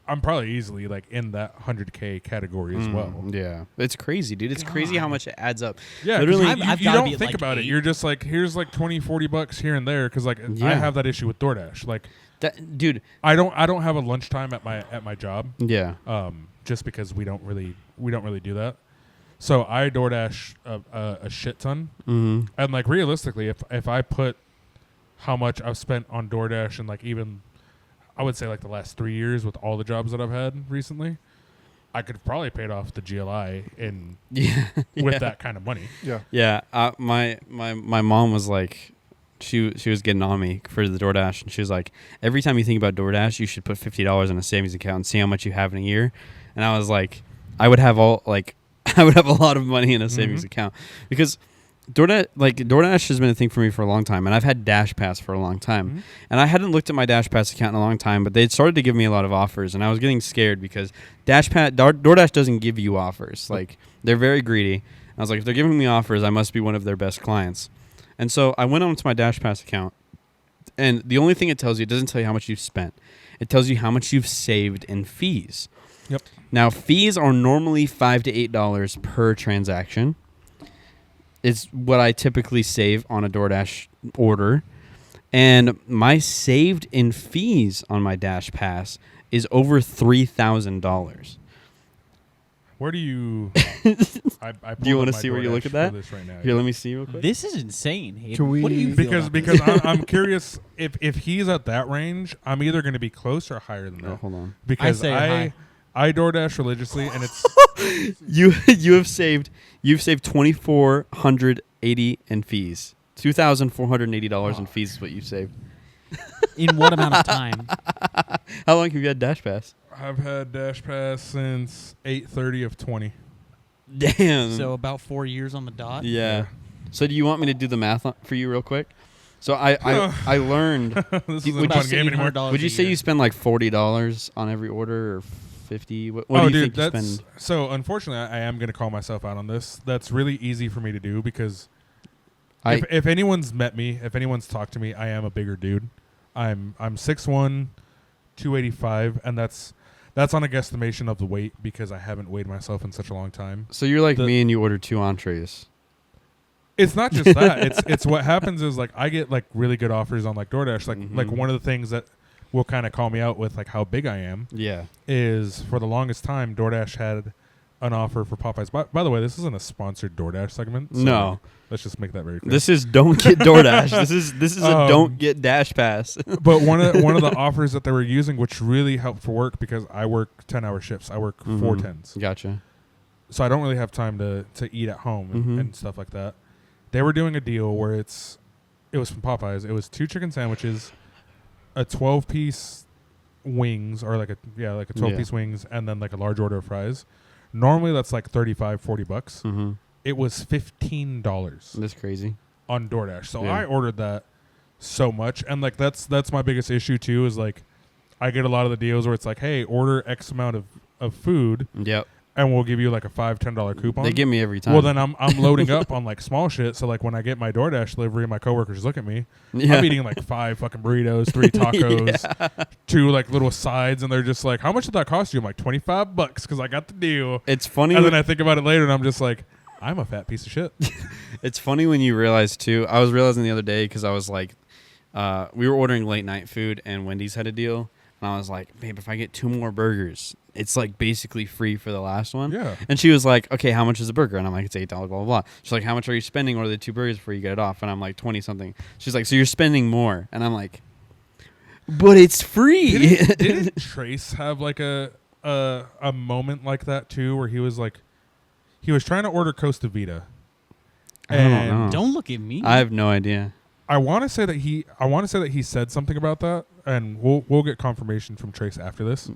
I'm probably easily like in that 100K category as well. Yeah, it's crazy, dude. It's crazy how much it adds up. Yeah, literally, I've you gotta don't be at, think like, about it. 8. You're just like, here's like $20-$40 here and there, because like I Yeah. have that issue with DoorDash. Like, dude. I don't have a lunchtime at my job. Yeah. Just because we don't really do that. So I DoorDash a shit ton, and like realistically, if I put how much I've spent on DoorDash and like even I would say like the last 3 years with all the jobs that I've had recently, I could have probably paid off the GLI in with that kind of money. Yeah. Yeah. My mom was like, she was getting on me for the DoorDash, and she was like, every time you think about DoorDash, you should put $50 in a savings account and see how much you have in a year. And I was like, I would have a lot of money in a savings account, because DoorDash has been a thing for me for a long time, and I've had Dash Pass for a long time, and I hadn't looked at my Dash Pass account in a long time, but they started to give me a lot of offers, and I was getting scared because DoorDash doesn't give you offers. Like, they're very greedy. I was like, if they're giving me offers, I must be one of their best clients. And so I went on to my Dash Pass account, and the only thing it tells you, it doesn't tell you how much you've spent. It tells you how much you've saved in fees. Yep. Now, fees are normally $5 to $8 per transaction. It's what I typically save on a DoorDash order. And my saved in fees on my Dash Pass is over $3,000. Where do you? I Do you want wanna to see where you look at that? Right now. Here, let me see real quick. This is insane. Hayden. Can What do you we- feel Because about this? I'm curious if he's at that range, I'm either going to be close or higher than Oh, that. hold on. Because say high. I DoorDash religiously, and it's You've saved $2,480 in fees. $2,480 in fees is what you saved. In what amount of time? How long have you had Dash Pass? I've had Dash Pass since 8/30 of 20. Damn. So about 4 years on the dot. yeah. So do you want me to do the math for you real quick? So I learned. This Would isn't a you fun say game anymore. $800 Would you a say year. you spend like $40 on every order, or 50? What Oh, do you dude, think you that's spend? so. Unfortunately, I am going to call myself out on this. That's really easy for me to do because if anyone's met me, if anyone's talked to me, I am a bigger dude. I'm 6'1", 285, and that's on a guesstimation of the weight because I haven't weighed myself in such a long time. So you're like me, and you order 2 entrees. It's not just that. It's what happens is like I get like really good offers on like DoorDash. Like one of the things that will kind of call me out with like how big I am Yeah. is for the longest time DoorDash had an offer for Popeyes. By the way, this isn't a sponsored DoorDash segment. So No. let's just make that very clear. This is don't get DoorDash. this is a don't get Dash Pass. But one of the offers that they were using, which really helped for work because I work 10-hour shifts. I work 4 10s. Gotcha. So I don't really have time to eat at home and stuff like that. They were doing a deal where it was from Popeyes. It was 2 chicken sandwiches, a 12-piece wings, or like a 12-piece wings, and then like a large order of fries. Normally that's like $35-$40. It was $15 That's crazy. on DoorDash. So Yeah. I ordered that so much, and like that's my biggest issue too. Is like I get a lot of the deals where it's like, hey, order X amount of food, Yep. and we'll give you like a $5-$10 coupon. They give me every time. Well, then I'm loading up on like small shit. So like when I get my DoorDash delivery, my coworkers look at me. Yeah. I'm eating like 5 fucking burritos, 3 tacos, 2 like little sides, and they're just like, "How much did that cost you?" I'm like, $25 because I got the deal. It's funny. And then I think about it later, and I'm just like, I'm a fat piece of shit. It's funny when you realize too. I was realizing the other day because I was like, we were ordering late night food, and Wendy's had a deal, and I was like, babe, if I get 2 more burgers, it's like basically free for the last one. Yeah. And she was like, okay, how much is a burger? And I'm like, it's $8, blah, blah, blah. She's like, how much are you spending? Order the 2 burgers before you get it off. And I'm like, 20 something. She's like, so you're spending more. And I'm like, but it's free. Didn't Trace have like a moment like that too, where he was trying to order Costa Vida? I don't And know. Don't look at me. I have no idea. I want to say that he said something about that, and we'll get confirmation from Trace after this.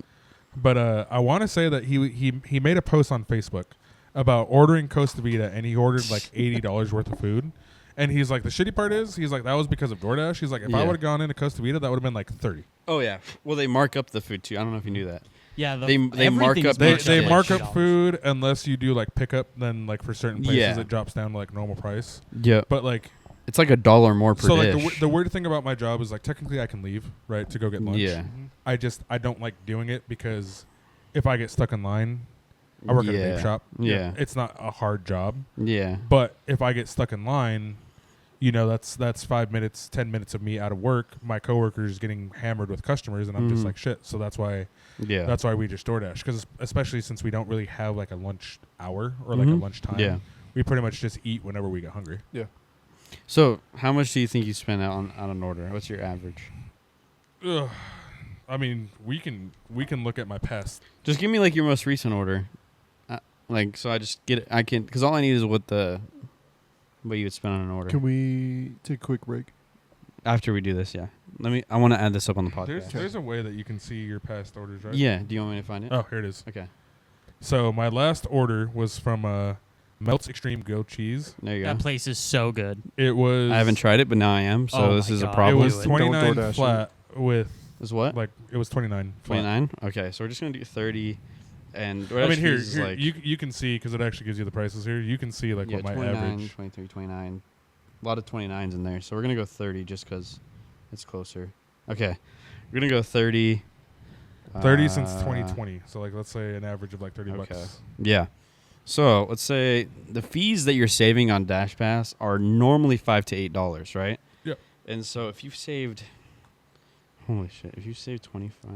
But I want to say that he made a post on Facebook about ordering Costa Vida, and he ordered like $80 worth of food. And he's like, the shitty part is, he's like, that was because of DoorDash. He's like, if I Yeah. would have gone into Costa Vida, that would have been like 30. Oh, yeah. Well, they mark up the food, too. I don't know if you knew that. yeah, they mark everything's up- They marked they like mark $8. up food unless you do like pickup. Then like for certain places, Yeah. it drops down to like normal price. Yeah. But like It's like $1 more per So like dish. the weird thing about my job is like technically I can leave, right, to go get lunch. Yeah. I don't like doing it because if I get stuck in line, I work at a vape shop. Yeah. It's not a hard job. Yeah. But if I get stuck in line, you know, that's 5 minutes, 10 minutes of me out of work. My coworkers getting hammered with customers, and I'm just like shit. So that's why we just DoorDash, because especially since we don't really have like a lunch hour or like a lunch time. Yeah. We pretty much just eat whenever we get hungry. Yeah. So how much do you think you spend on an order? What's your average? Ugh. I mean, we can look at my past. Just give me like your most recent order. Like, so I just get it. I can, because all I need is what you would spend on an order. Can we take a quick break? After we do this, yeah. I want to add this up on the podcast. There's a way that you can see your past orders, right? Yeah. Do you want me to find it? Oh, here it is. Okay. So my last order was from Melt's Extreme Grilled Cheese. There you go. That place is so good. It was. I haven't tried it, but now I am. So Oh this my is a God. It problem. was Don't 29 DoorDash flat with Is what? like it was 29. flat. 29? Okay, so we're just going to do 30. And I mean, here like, you can see, because it actually gives you the prices here. You can see like yeah, what my 29, average. 23, 29. A lot of 29s in there. So we're going to go 30 just because it's closer. Okay. We're going to go 30. 30 since 2020. So like let's say an average of like 30 bucks. Yeah. So let's say the fees that you're saving on Dash Pass are normally $5 to $8, right? Yep. And so if you've saved, holy shit, if you save 25, I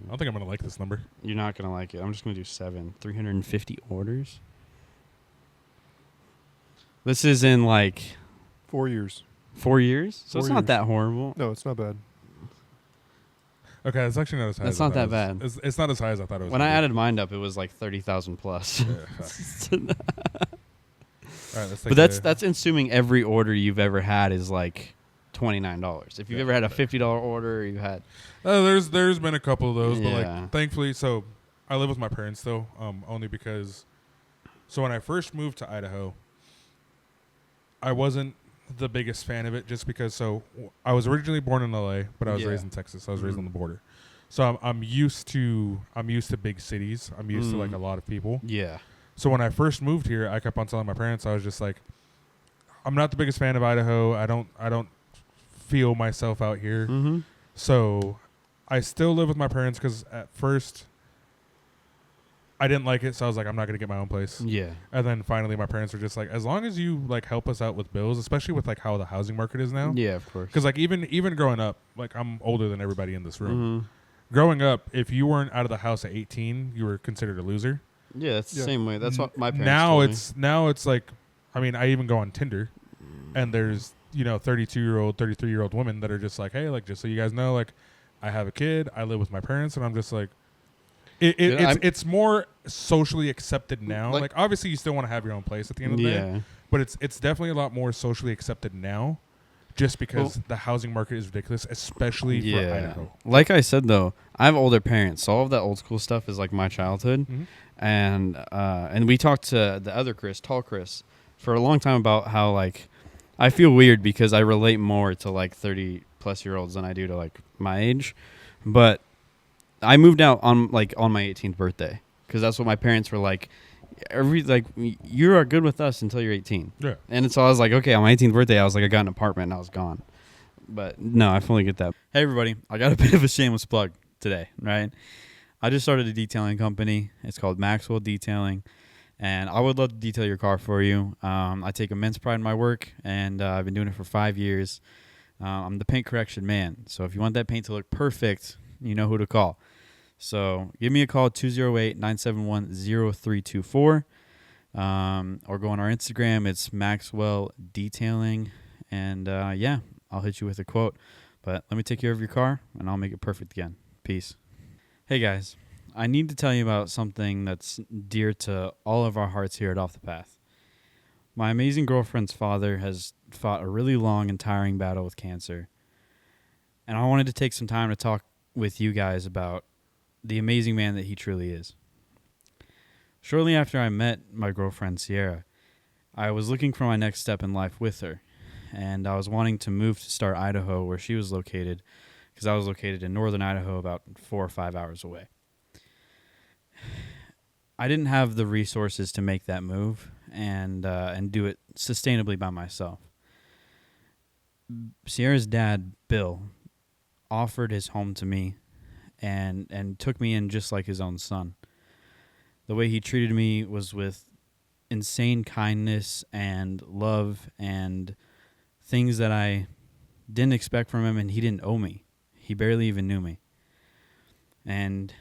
don't think I'm gonna like this number. you're not gonna like it. I'm just gonna do 350 orders. This is in like 4 years. 4 years, so 4 it's not years. that horrible. No, it's not bad. Okay, it's actually not as high. That's as I not thought that it was. bad. It's not as high as I thought it was. When I gonna added mine up, it was like 30,000 plus. be. Yeah, all right, let's take But that's assuming every order you've ever had is like $29. If you've ever had a $50 order, you've had there's been a couple of those, but Yeah. like thankfully, so I live with my parents though, only because. So when I first moved to Idaho, I wasn't the biggest fan of it, just because. I was originally born in LA, but I was raised in Texas. I was raised on the border, so I'm used to big cities. I'm used to like a lot of people. yeah. So when I first moved here, I kept on telling my parents, I was just like, I'm not the biggest fan of Idaho. I don't feel myself out here. Mm-hmm. So I still live with my parents because at first I didn't like it. So I was like, I'm not going to get my own place. Yeah. And then finally my parents were just like, as long as you like help us out with bills, especially with like how the housing market is now. Yeah, of course. Because like even growing up, like I'm older than everybody in this room. Mm-hmm. Growing up, if you weren't out of the house at 18, you were considered a loser. Yeah, that's the Yeah. same way. That's what my parents told me. Now it's like, I mean, I even go on Tinder, and there's 32-year-old, 33-year-old women that are just like, hey, like just so you guys know, like I have a kid, I live with my parents, and I'm just like, it's more socially accepted now. Like obviously you still want to have your own place at the end of the day, but it's definitely a lot more socially accepted now, just because the housing market is ridiculous, especially for Idaho. Like I said though, I have older parents, so all of that old school stuff is like my childhood. Mm-hmm. And we talked to the other Chris, Tall Chris, for a long time about how like I feel weird because I relate more to like 30 plus year olds than I do to like my age. But I moved out on my 18th birthday because that's what my parents were like. You are good with us until you're 18. Yeah. And so I was like, okay, on my 18th birthday, I was like, I got an apartment and I was gone. But no, I fully get that. Hey everybody, I got a bit of a shameless plug today, right? I just started a detailing company. It's called Maxwell Detailing, and I would love to detail your car for you. I take immense pride in my work, and I've been doing it for 5 years. I'm the paint correction man, so if you want that paint to look perfect, you know who to call. So give me a call, 208-971-0324, or go on our Instagram. It's Maxwell Detailing, and yeah, I'll hit you with a quote. But let me take care of your car, and I'll make it perfect again. Peace. Hey guys, I need to tell you about something that's dear to all of our hearts here at Off the Path. My amazing girlfriend's father has fought a really long and tiring battle with cancer, and I wanted to take some time to talk with you guys about the amazing man that he truly is. Shortly after I met my girlfriend Sierra, I was looking for my next step in life with her, and I was wanting to move to Star, Idaho, where she was located, because I was located in northern Idaho about 4 or 5 hours away. I didn't have the resources to make that move and do it sustainably by myself. Sierra's dad, Bill, offered his home to me and took me in just like his own son. The way he treated me was with insane kindness and love and things that I didn't expect from him, and he didn't owe me. He barely even knew me. And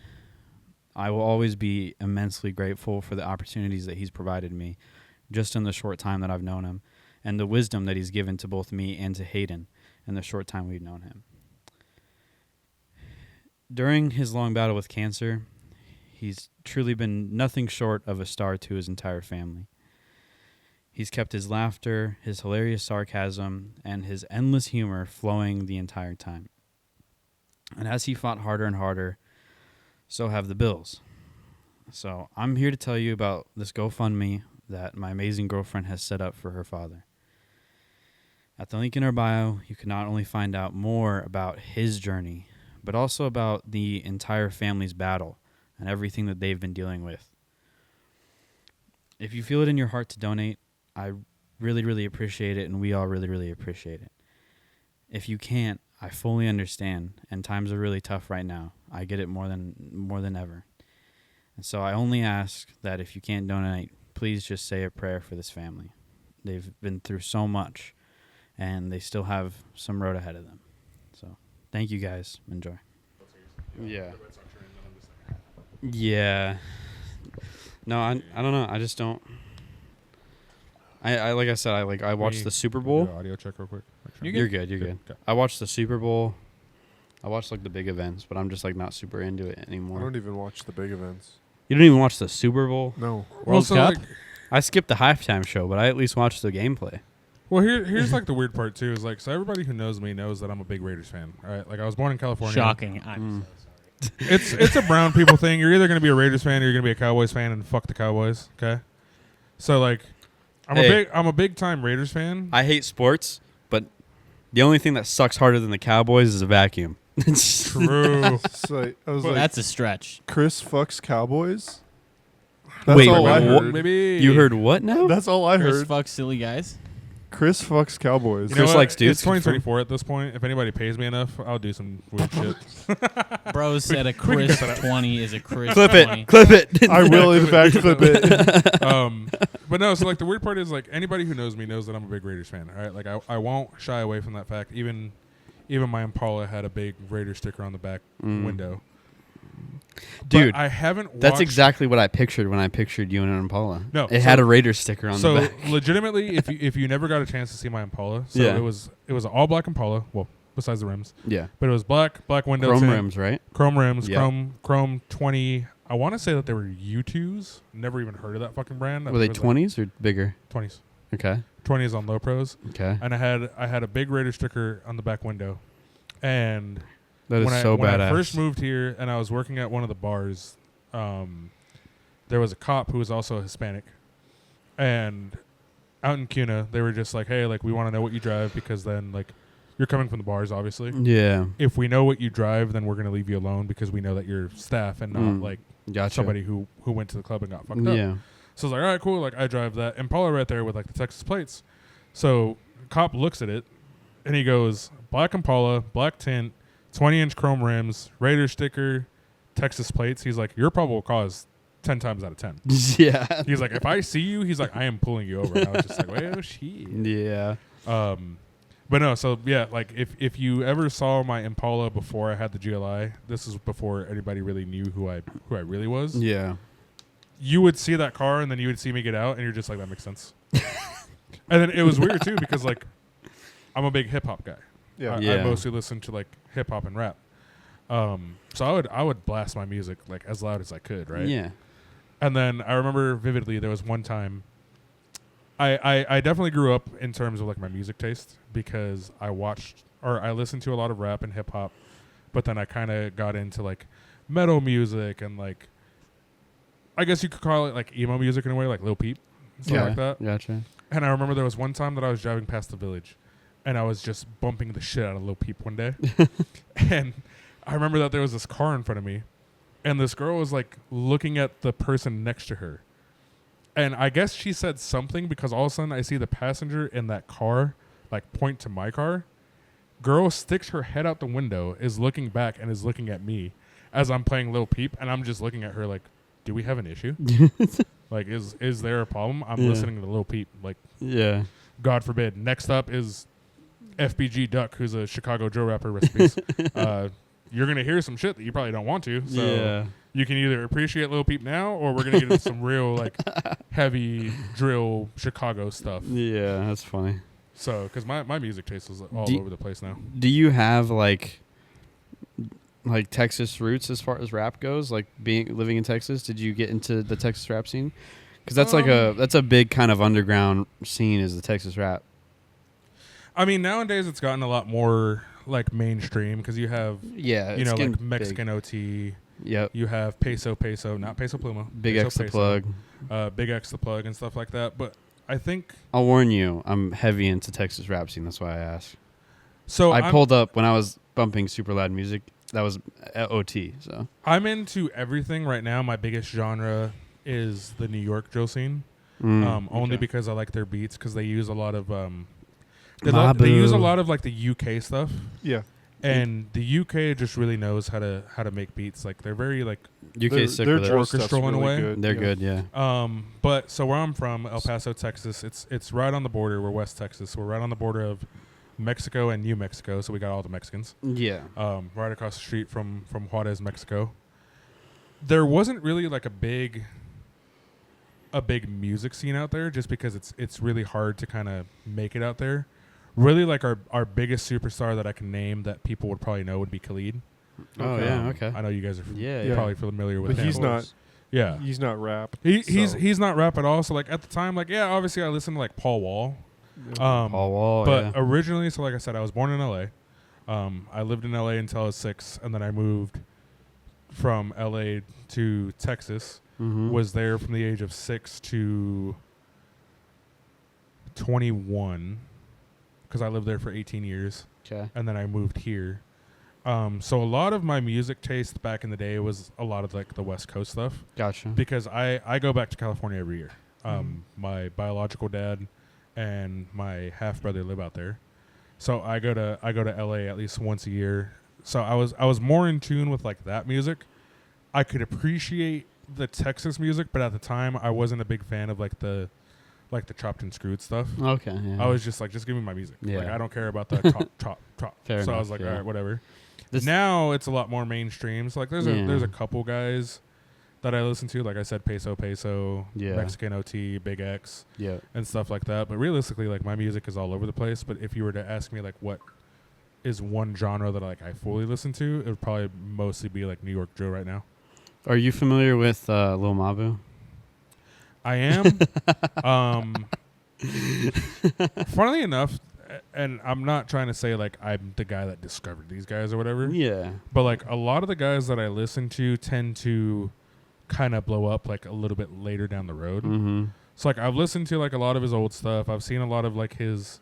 I will always be immensely grateful for the opportunities that he's provided me just in the short time that I've known him, and the wisdom that he's given to both me and to Hayden in the short time we've known him. During his long battle with cancer, he's truly been nothing short of a star to his entire family. He's kept his laughter, his hilarious sarcasm, and his endless humor flowing the entire time. And as he fought harder and harder, so have the bills. So I'm here to tell you about this GoFundMe that my amazing girlfriend has set up for her father. At the link in our bio, you can not only find out more about his journey, but also about the entire family's battle and everything that they've been dealing with. If you feel it in your heart to donate, I really, really appreciate it, and we all really, really appreciate it. If you can't, I fully understand, and times are really tough right now. I get it more than ever. And so I only ask that if you can't donate, please just say a prayer for this family. They've been through so much, and they still have some road ahead of them. So thank you guys. Enjoy. Yeah. Yeah. No, I don't know. I just don't. I like I said, I watched the Super Bowl. Do audio check real quick. You're good. You're good. Okay. I watched the Super Bowl. I watched like the big events, but I'm just like not super into it I anymore. don't even watch the big events. You don't even watch the Super Bowl? No. World Cup? I skipped the halftime show, but I at least watched the gameplay. Well, here's like the weird part too is like, so everybody who knows me knows that I'm a big Raiders fan. All right, like I was born in California. Shocking. I'm so sorry. It's a brown people thing. You're either gonna be a Raiders fan or you're gonna be a Cowboys fan, and fuck the Cowboys. Okay, so like, I'm a big time Raiders fan. I hate sports, but the only thing that sucks harder than the Cowboys is a vacuum. True. So I was Well, like, That's a stretch. Chris fucks Cowboys? That's Wait, all I what? heard. Maybe You heard what now? That's all I Chris heard. fuck silly guys. Chris fucks Cowboys. You know Chris what? likes dudes. It's 2024 at this point. If anybody pays me enough, I'll do some weird shit. Bro said a Chris 20 is a Chris Clip 20. it. Clip it. I will, in fact, flip it. But no, so like the weird part is like anybody who knows me knows that I'm a big Raiders fan. All right, like I won't shy away from that fact. Even my Impala had a big Raider sticker on the back window. Dude, but I haven't. That's watched- exactly what I pictured when I pictured you in an Impala. No, it so- had a Raiders sticker on So the back. legitimately, if you never got a chance to see my Impala, so Yeah. it was an all black Impala. Well, besides the rims, Yeah. but it was black windows, Chrome in, rims, right? chrome rims, Yeah. chrome 20. I want to say that they were U2s. Never even heard of that fucking brand. Were they 20s or bigger? 20s. Okay. 20s on low pros, Okay. and I had a big Raider sticker on the back window, and That is when so when badass. I first moved here and I was working at one of the bars, there was a cop who was also Hispanic, and out in Cuna, they were just like, "Hey, like we want to know what you drive because then like you're coming from the bars, obviously. Yeah. If we know what you drive, then we're gonna leave you alone because we know that you're staff and not like Gotcha. somebody who went to the club and got fucked up." Yeah. So I was like, all right, cool. Like I drive that Impala right there with like the Texas plates. So cop looks at it and he goes, black Impala, black tint, 20-inch chrome rims, Raider sticker, Texas plates. He's like, your probable cause 10 times out of 10. Yeah. He's like, if I see you, he's like, I am pulling you over. And I was just like, well, shit. Yeah. But no, so yeah, like if you ever saw my Impala before I had the GLI, this is before anybody really knew who I really was. Yeah. You would see that car and then you would see me get out and you're just like, that makes sense. And then it was weird too because like I'm a big hip hop guy. Yeah. I mostly listen to like hip hop and rap. So I would blast my music like as loud as I could, right? Yeah. And then I remember vividly there was one time I definitely grew up in terms of like my music taste because I listened to a lot of rap and hip hop, but then I kind of got into like metal music and like I guess you could call it like emo music in a way, like Lil Peep, stuff like that. Gotcha. And I remember there was one time that I was driving past the village and I was just bumping the shit out of Lil Peep one day. And I remember that there was this car in front of me and this girl was like looking at the person next to her. And I guess she said something because all of a sudden I see the passenger in that car like point to my car Girl sticks her head out the window, is looking back, and is looking at me as I'm playing Lil Peep, and I'm just looking at her like, do we have an issue? Like, is there a problem? I'm listening to Lil Peep. Like, Yeah. God forbid. Next up is FBG Duck, who's a Chicago drill rapper. Recipes. You're gonna hear some shit that you probably don't want to. So you can either appreciate Lil Peep now, or we're gonna get into some real like heavy drill Chicago stuff. Yeah, that's funny. So, because my music taste is all over the place now. Do you have like Texas roots as far as rap goes? Like living in Texas, did you get into the Texas rap scene? Because that's that's a big kind of underground scene, is the Texas rap. I mean, nowadays it's gotten a lot more like mainstream because you have like Mexican big. OT. Yep. You have Peso, not Peso Pluma. Big Peso, X the Plug. Big X the Plug and stuff like that. But I think I'll warn you, I'm heavy into Texas rap scene. That's why I asked. so. I pulled up when I was bumping super loud music. That was OT. So I'm into everything right now. My biggest genre is the New York drill scene. Only because I like their beats because they use a lot of they use a lot of like the UK stuff. Yeah. And the UK just really knows how to make beats. Like they're very like UK sick their with it. drill stuff's orchestral in a really way. good. They're good, yeah. But so where I'm from, El Paso, Texas, it's right on the border. We're West Texas. We're right on the border of Mexico and New Mexico. So we got all the Mexicans. Yeah. Right across the street from Juarez, Mexico. There wasn't really like a big music scene out there, just because it's really hard to kind of make it out there. Really, like our biggest superstar that I can name that people would probably know would be Khalid. Oh yeah, okay. I know you guys are Yeah. probably familiar with But him. he's not. Yeah, He's not rap. he's not rap at all. So like at the time, like obviously I listened to like Paul Wall. Paul Wall, But originally, so like I said, I was born in LA. I lived in LA until I was 6, and then I moved from LA to Texas. Mm-hmm. Was there from the age of 6 to 21, because I lived there for 18 years, Okay. and then I moved here. So a lot of my music taste back in the day was a lot of like the West Coast stuff, Gotcha. because I go back to California every year. My biological dad and my half brother live out there, so I go to LA at least once a year. So I was more in tune with like that music. I could appreciate the Texas music, but at the time I wasn't a big fan of like the chopped and screwed stuff. Okay. Yeah. I was just like, just give me my music. Yeah. Like I don't care about the chop. Fair so I enough, was like, yeah. all right, whatever. This- Now it's a lot more mainstream. So like there's Yeah. a couple guys that I listen to, like I said, Peso, Yeah. Mexican OT, Big X, Yeah. and stuff like that. But realistically, like my music is all over the place. But if you were to ask me like what is one genre that like I fully listen to, it would probably mostly be like New York drill right now. Are you familiar with Lil Mabu? I am. Funnily enough, and I'm not trying to say like I'm the guy that discovered these guys or whatever, Yeah. but like a lot of the guys that I listen to tend to kind of blow up like a little bit later down the road. Mm-hmm. So like I've listened to like a lot of his old stuff. I've seen a lot of like his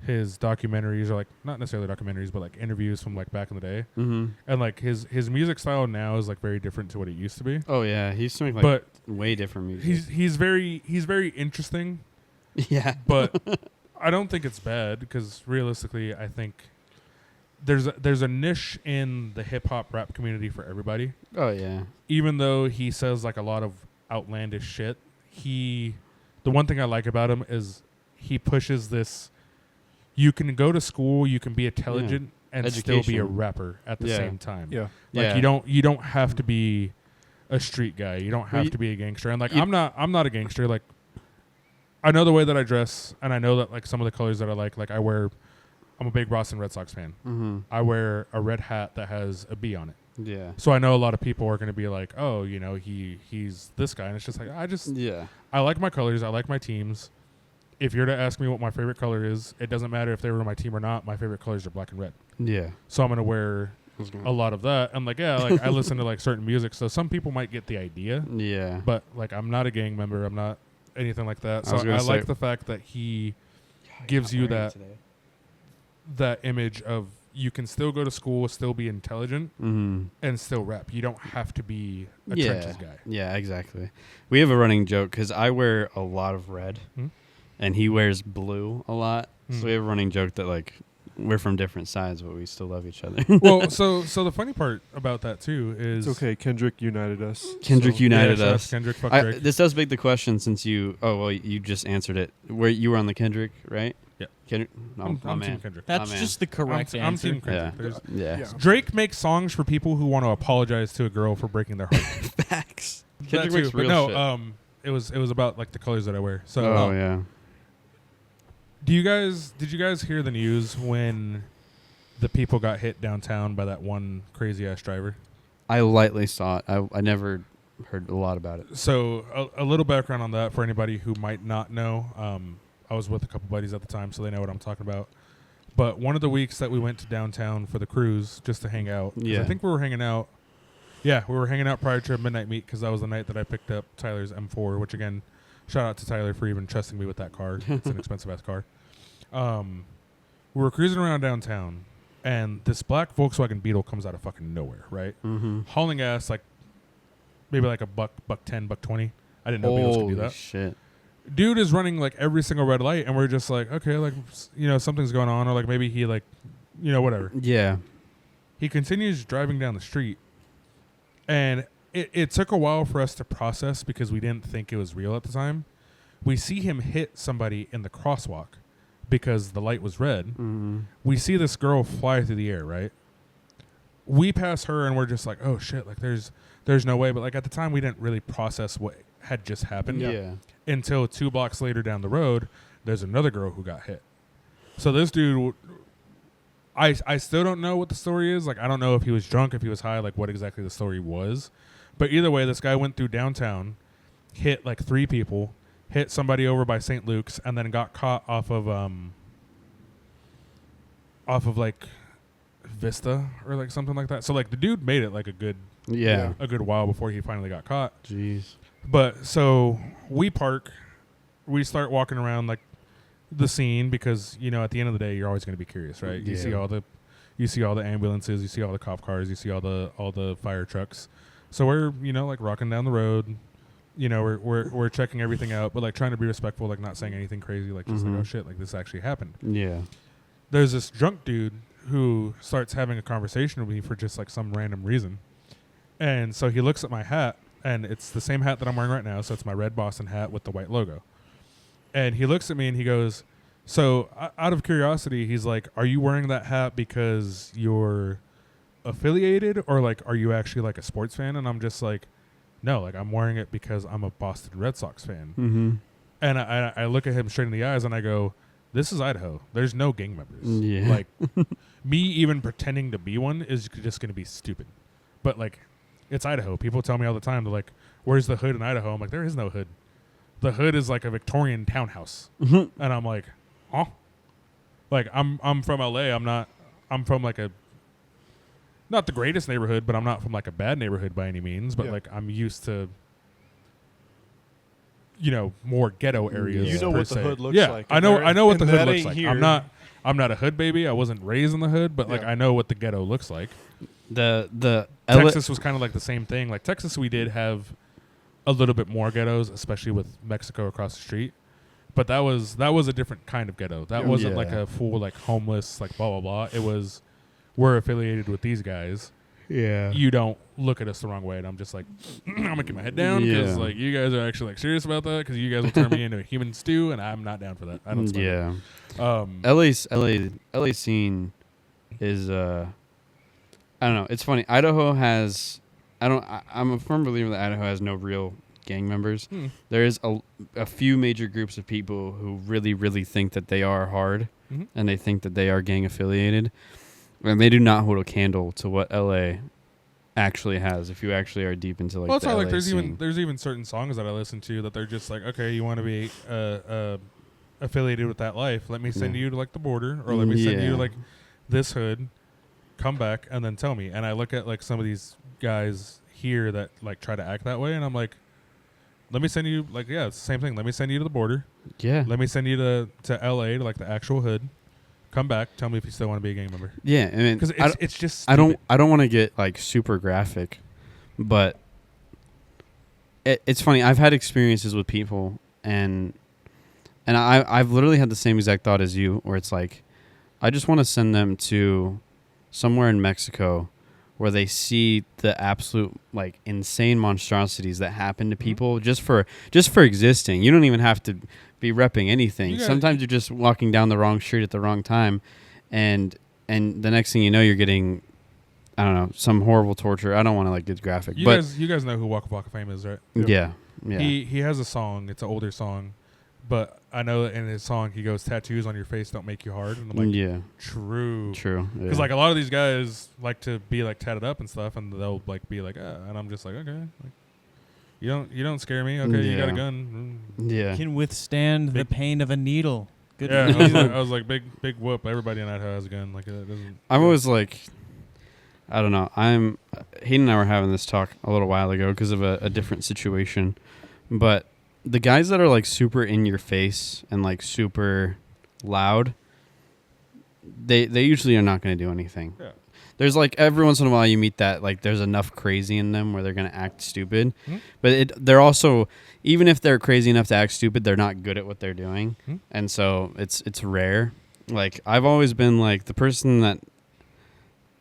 documentaries, or like not necessarily documentaries, but like interviews from like back in the day. Mm-hmm. And like his music style now is like very different to what it used to be. Oh yeah, he's doing like But way different music. he's very interesting. Yeah. But I don't think it's bad, because realistically, I think there's a niche in the hip hop rap community for everybody. Oh yeah. Even though he says like a lot of outlandish shit, the one thing I like about him is he pushes this. You can go to school, you can be intelligent, and still be a Education. rapper at the same time. Yeah. Like you don't have to be a street guy. You don't have to be a gangster. And like I'm not a gangster. Like I know the way that I dress, and I know that like some of the colors that I like I'm a big Boston Red Sox fan. Mm-hmm. I wear a red hat that has a B on it. Yeah. So I know a lot of people are going to be like, "Oh, you know, he's this guy." And it's just like I like my colors, I like my teams. If you're to ask me what my favorite color is, it doesn't matter if they were on my team or not. My favorite colors are black and red. Yeah. So I'm going to wear a lot of that. And like, like I listen to like certain music. So some people might get the idea, Yeah. but like I'm not a gang member. I'm not anything like that. I was So gonna I say- like the fact that he gives you that image of you can still go to school, still be intelligent, Mm-hmm. and still rap. You don't have to be a Yeah. trenches guy. Yeah, exactly. We have a running joke because I wear a lot of red, Hmm? and he wears blue a lot. Hmm. So we have a running joke that like we're from different sides, but we still love each other. Well, so the funny part about that too is It's okay. Kendrick united us. Kendrick so- united shout out to us. Kendrick, fuck Drake. This does beg the question, since you you just answered it. Where you were on the Kendrick, right? Yeah. Kendrick. No, I'm my Team man. Kendrick. That's man. just the correct I'm answer. Team Kendrick. Yeah. There's- Yeah. Yeah. Drake makes songs for people who want to apologize to a girl for breaking their heart. Facts. That Kendrick too, makes but real no, shit. it was about like the colors that I wear. So, Oh yeah. did you guys hear the news when the people got hit downtown by that one crazy ass driver? I lightly saw it. I never heard a lot about it. So, a little background on that for anybody who might not know. I was with a couple buddies at the time, so they know what I'm talking about. But one of the weeks that we went to downtown for the cruise just to hang out, 'cause Yeah. I think we were hanging out. Yeah, we were hanging out prior to a midnight meet because that was the night that I picked up Tyler's M4, which again, shout out to Tyler for even trusting me with that car. It's an expensive ass car. We were cruising around downtown, and this black Volkswagen Beetle comes out of fucking nowhere, right? Mm-hmm. Hauling ass like maybe like a buck 10, buck 20. I didn't know Beetles could do that. Shit. Dude is running like every single red light, and we're just like, okay, like something's going on, or like maybe he like whatever. Yeah. He continues driving down the street, and it took a while for us to process because we didn't think it was real at the time. We see him hit somebody in the crosswalk because the light was red. Mm-hmm. We see this girl fly through the air, right? We pass her, and we're just like, oh shit, like there's no way. But like at the time, we didn't really process what had just happened. Yeah. Until 2 blocks later down the road, there's another girl who got hit. So this dude, I still don't know what the story is. Like, I don't know if he was drunk, if he was high, like what exactly the story was. But either way, this guy went through downtown, hit like 3 people, hit somebody over by St. Luke's, and then got caught off of like Vista or like something like that. So like the dude made it like a good while before he finally got caught. Jeez. But so we park, we start walking around like the scene because at the end of the day you're always going to be curious, right? You see all the ambulances, you see all the cop cars, you see all the fire trucks. So we're like rocking down the road, we're checking everything out, but like trying to be respectful, like not saying anything crazy, like just like, oh shit, like this actually happened. Yeah. There's this drunk dude who starts having a conversation with me for just like some random reason, and so he looks at my hat. And it's the same hat that I'm wearing right now. So it's my red Boston hat with the white logo. And he looks at me and he goes, so out of curiosity, he's like, are you wearing that hat because you're affiliated or like, are you actually like a sports fan? And I'm just like, no, like I'm wearing it because I'm a Boston Red Sox fan. Mm-hmm. And I look at him straight in the eyes and I go, this is Idaho. There's no gang members. Yeah. Like me even pretending to be one is just going to be stupid. But like, it's Idaho. People tell me all the time, they're like, where's the hood in Idaho? I'm like, there is no hood. The hood is like a Victorian townhouse. And I'm like, huh? Like, I'm from LA. I'm from like not the greatest neighborhood, but I'm not from like a bad neighborhood by any means. But like, I'm used to, more ghetto areas. You know per what the se. hood looks yeah, like. I know what the and hood that looks ain't like. here. I'm not a hood baby. I wasn't raised in the hood, but like Yeah. I know what the ghetto looks like. The Texas was kind of like the same thing. Like Texas, we did have a little bit more ghettos, especially with Mexico across the street. But that was a different kind of ghetto. That wasn't like a full like homeless like blah blah blah. It was we're affiliated with these guys. Yeah. You don't look at us the wrong way, and I'm just like I'm gonna keep my head down because like you guys are actually like serious about that because you guys will turn me into a human stew, and I'm not down for that. I don't. Smoke. Yeah. LA scene is I don't know. It's funny. Idaho has I'm a firm believer that Idaho has no real gang members. There is a few major groups of people who really, really think that they are hard and they think that they are gang affiliated. And they do not hold a candle to what LA actually has. If you actually are deep into like, well, it's the not LA like scene. there's even certain songs that I listen to that they're just like, okay, you want to be affiliated with that life? Let me send you to like the border, or let me send you to like this hood. Come back and then tell me. And I look at like some of these guys here that like try to act that way, and I'm like, let me send you like it's the same thing. Let me send you to the border. Yeah. Let me send you to LA to like the actual hood. Come back. Tell me if you still want to be a gang member. Yeah, I mean, because it's just stupid. I don't want to get like super graphic, but it's funny. I've had experiences with people, and I've literally had the same exact thought as you, where it's like, I just want to send them to somewhere in Mexico where they see the absolute like insane monstrosities that happen to people just for existing. You don't even have to be repping anything. Sometimes you're just walking down the wrong street at the wrong time, and the next thing you know, you're getting, I don't know, some horrible torture. I don't want to like get graphic, You but guys know who Waka Waka Fame is, right? yeah. He has a song. It's an older song, but I know that in his song he goes, "Tattoos on your face don't make you hard." And I'm like, yeah, true. Because like a lot of these guys like to be like tatted up and stuff, and they'll like be like, and I'm just like, okay, like, you don't scare me. Okay, you got a gun. Yeah, Can withstand the pain of a needle. Good. Yeah, I was like, big whoop. Everybody in Idaho has a gun. Like it doesn't. I'm always like, I don't know. Hayden and I were having this talk a little while ago because of a different situation, but the guys that are like super in your face and like super loud, they usually are not going to do anything. Yeah. There's like every once in a while you meet that like there's enough crazy in them where they're going to act stupid, but they're also, even if they're crazy enough to act stupid, they're not good at what they're doing, and so it's rare. Like I've always been like the person that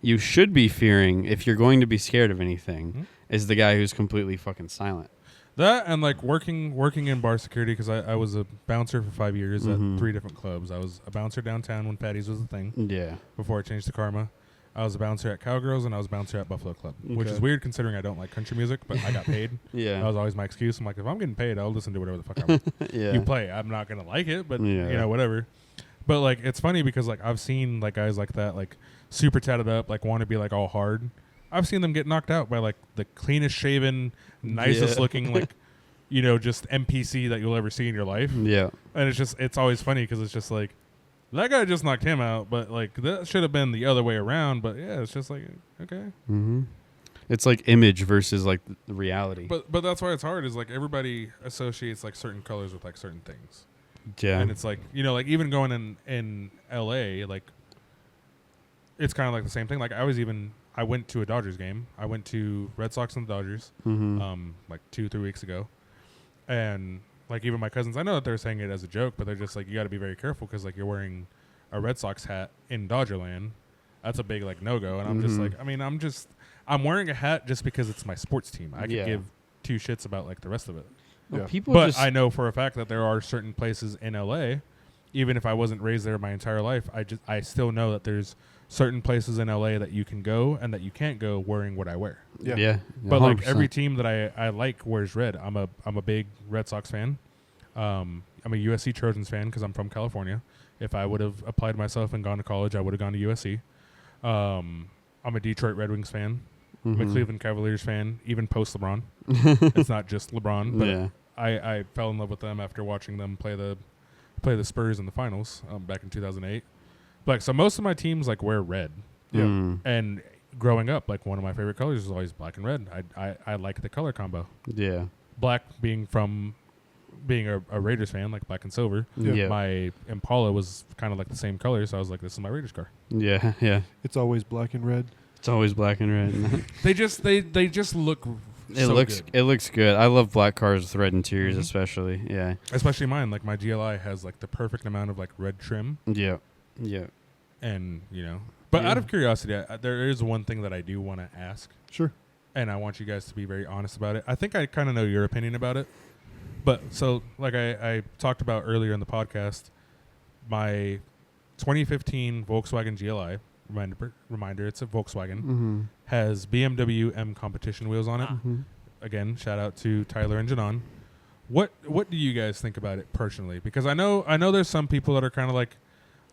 you should be fearing if you're going to be scared of anything is the guy who's completely fucking silent. That and like working in bar security, because I was a bouncer for 5 years at 3 different clubs. I was a bouncer downtown when Patty's was a thing. Yeah. Before I changed to Karma. I was a bouncer at Cowgirls and I was a bouncer at Buffalo Club, which is weird considering I don't like country music, but I got paid. Yeah. That was always my excuse. I'm like, if I'm getting paid, I'll listen to whatever the fuck I want. You play. I'm not gonna like it, but you know, whatever. But like, it's funny because like I've seen like guys like that, like super tatted up, like want to be like all hard. I've seen them get knocked out by like the cleanest shaven, nicest looking, like, you know, just NPC that you'll ever see in your life. Yeah. And it's always funny because it's just like, that guy just knocked him out, but like that should have been the other way around. But yeah, it's just like, okay. It's like image versus like the reality. But that's why it's hard, is like everybody associates like certain colors with like certain things. Yeah. And it's like, you know, like even going in LA, like it's kind of like the same thing. Like I went to a Dodgers game. I went to Red Sox and the Dodgers like 2-3 weeks ago. And like even my cousins, I know that they're saying it as a joke, but they're just like, you got to be very careful because like you're wearing a Red Sox hat in Dodgerland. That's a big like no-go. And I'm just like, I mean, I'm wearing a hat just because it's my sports team. I could give two shits about like the rest of it. Well, But I know for a fact that there are certain places in LA, even if I wasn't raised there my entire life, I still know that there's certain places in LA that you can go and that you can't go wearing what I wear. Yeah. But like every team that I like wears red. I'm a big Red Sox fan. I'm a USC Trojans fan because I'm from California. If I would have applied myself and gone to college, I would have gone to USC. I'm a Detroit Red Wings fan. I'm a Cleveland Cavaliers fan, even post LeBron. It's not just LeBron, but I fell in love with them after watching them play the Spurs in the finals back in 2008. Like, so most of my teams like wear red. And growing up, like one of my favorite colors is always black and red. I like the color combo. Yeah. Black being from being a Raiders fan, like black and silver. Yeah. My Impala was kind of like the same color, so I was like, this is my Raiders car. Yeah. Yeah. It's always black and red. It's always black and red. They just look. It looks good. I love black cars with red interiors, especially. Yeah. Especially mine. Like my GLI has like the perfect amount of like red trim. Yeah. Yeah. And you know, but out of curiosity, there is one thing that I do want to ask. Sure. And I want you guys to be very honest about it. I think I kind of know your opinion about it. But so, like I talked about earlier in the podcast, my 2015 Volkswagen GLI, reminder, it's a Volkswagen, has BMW M competition wheels on it. Again, shout out to Tyler and Janon. What do you guys think about it personally? Because I know there's some people that are kind of like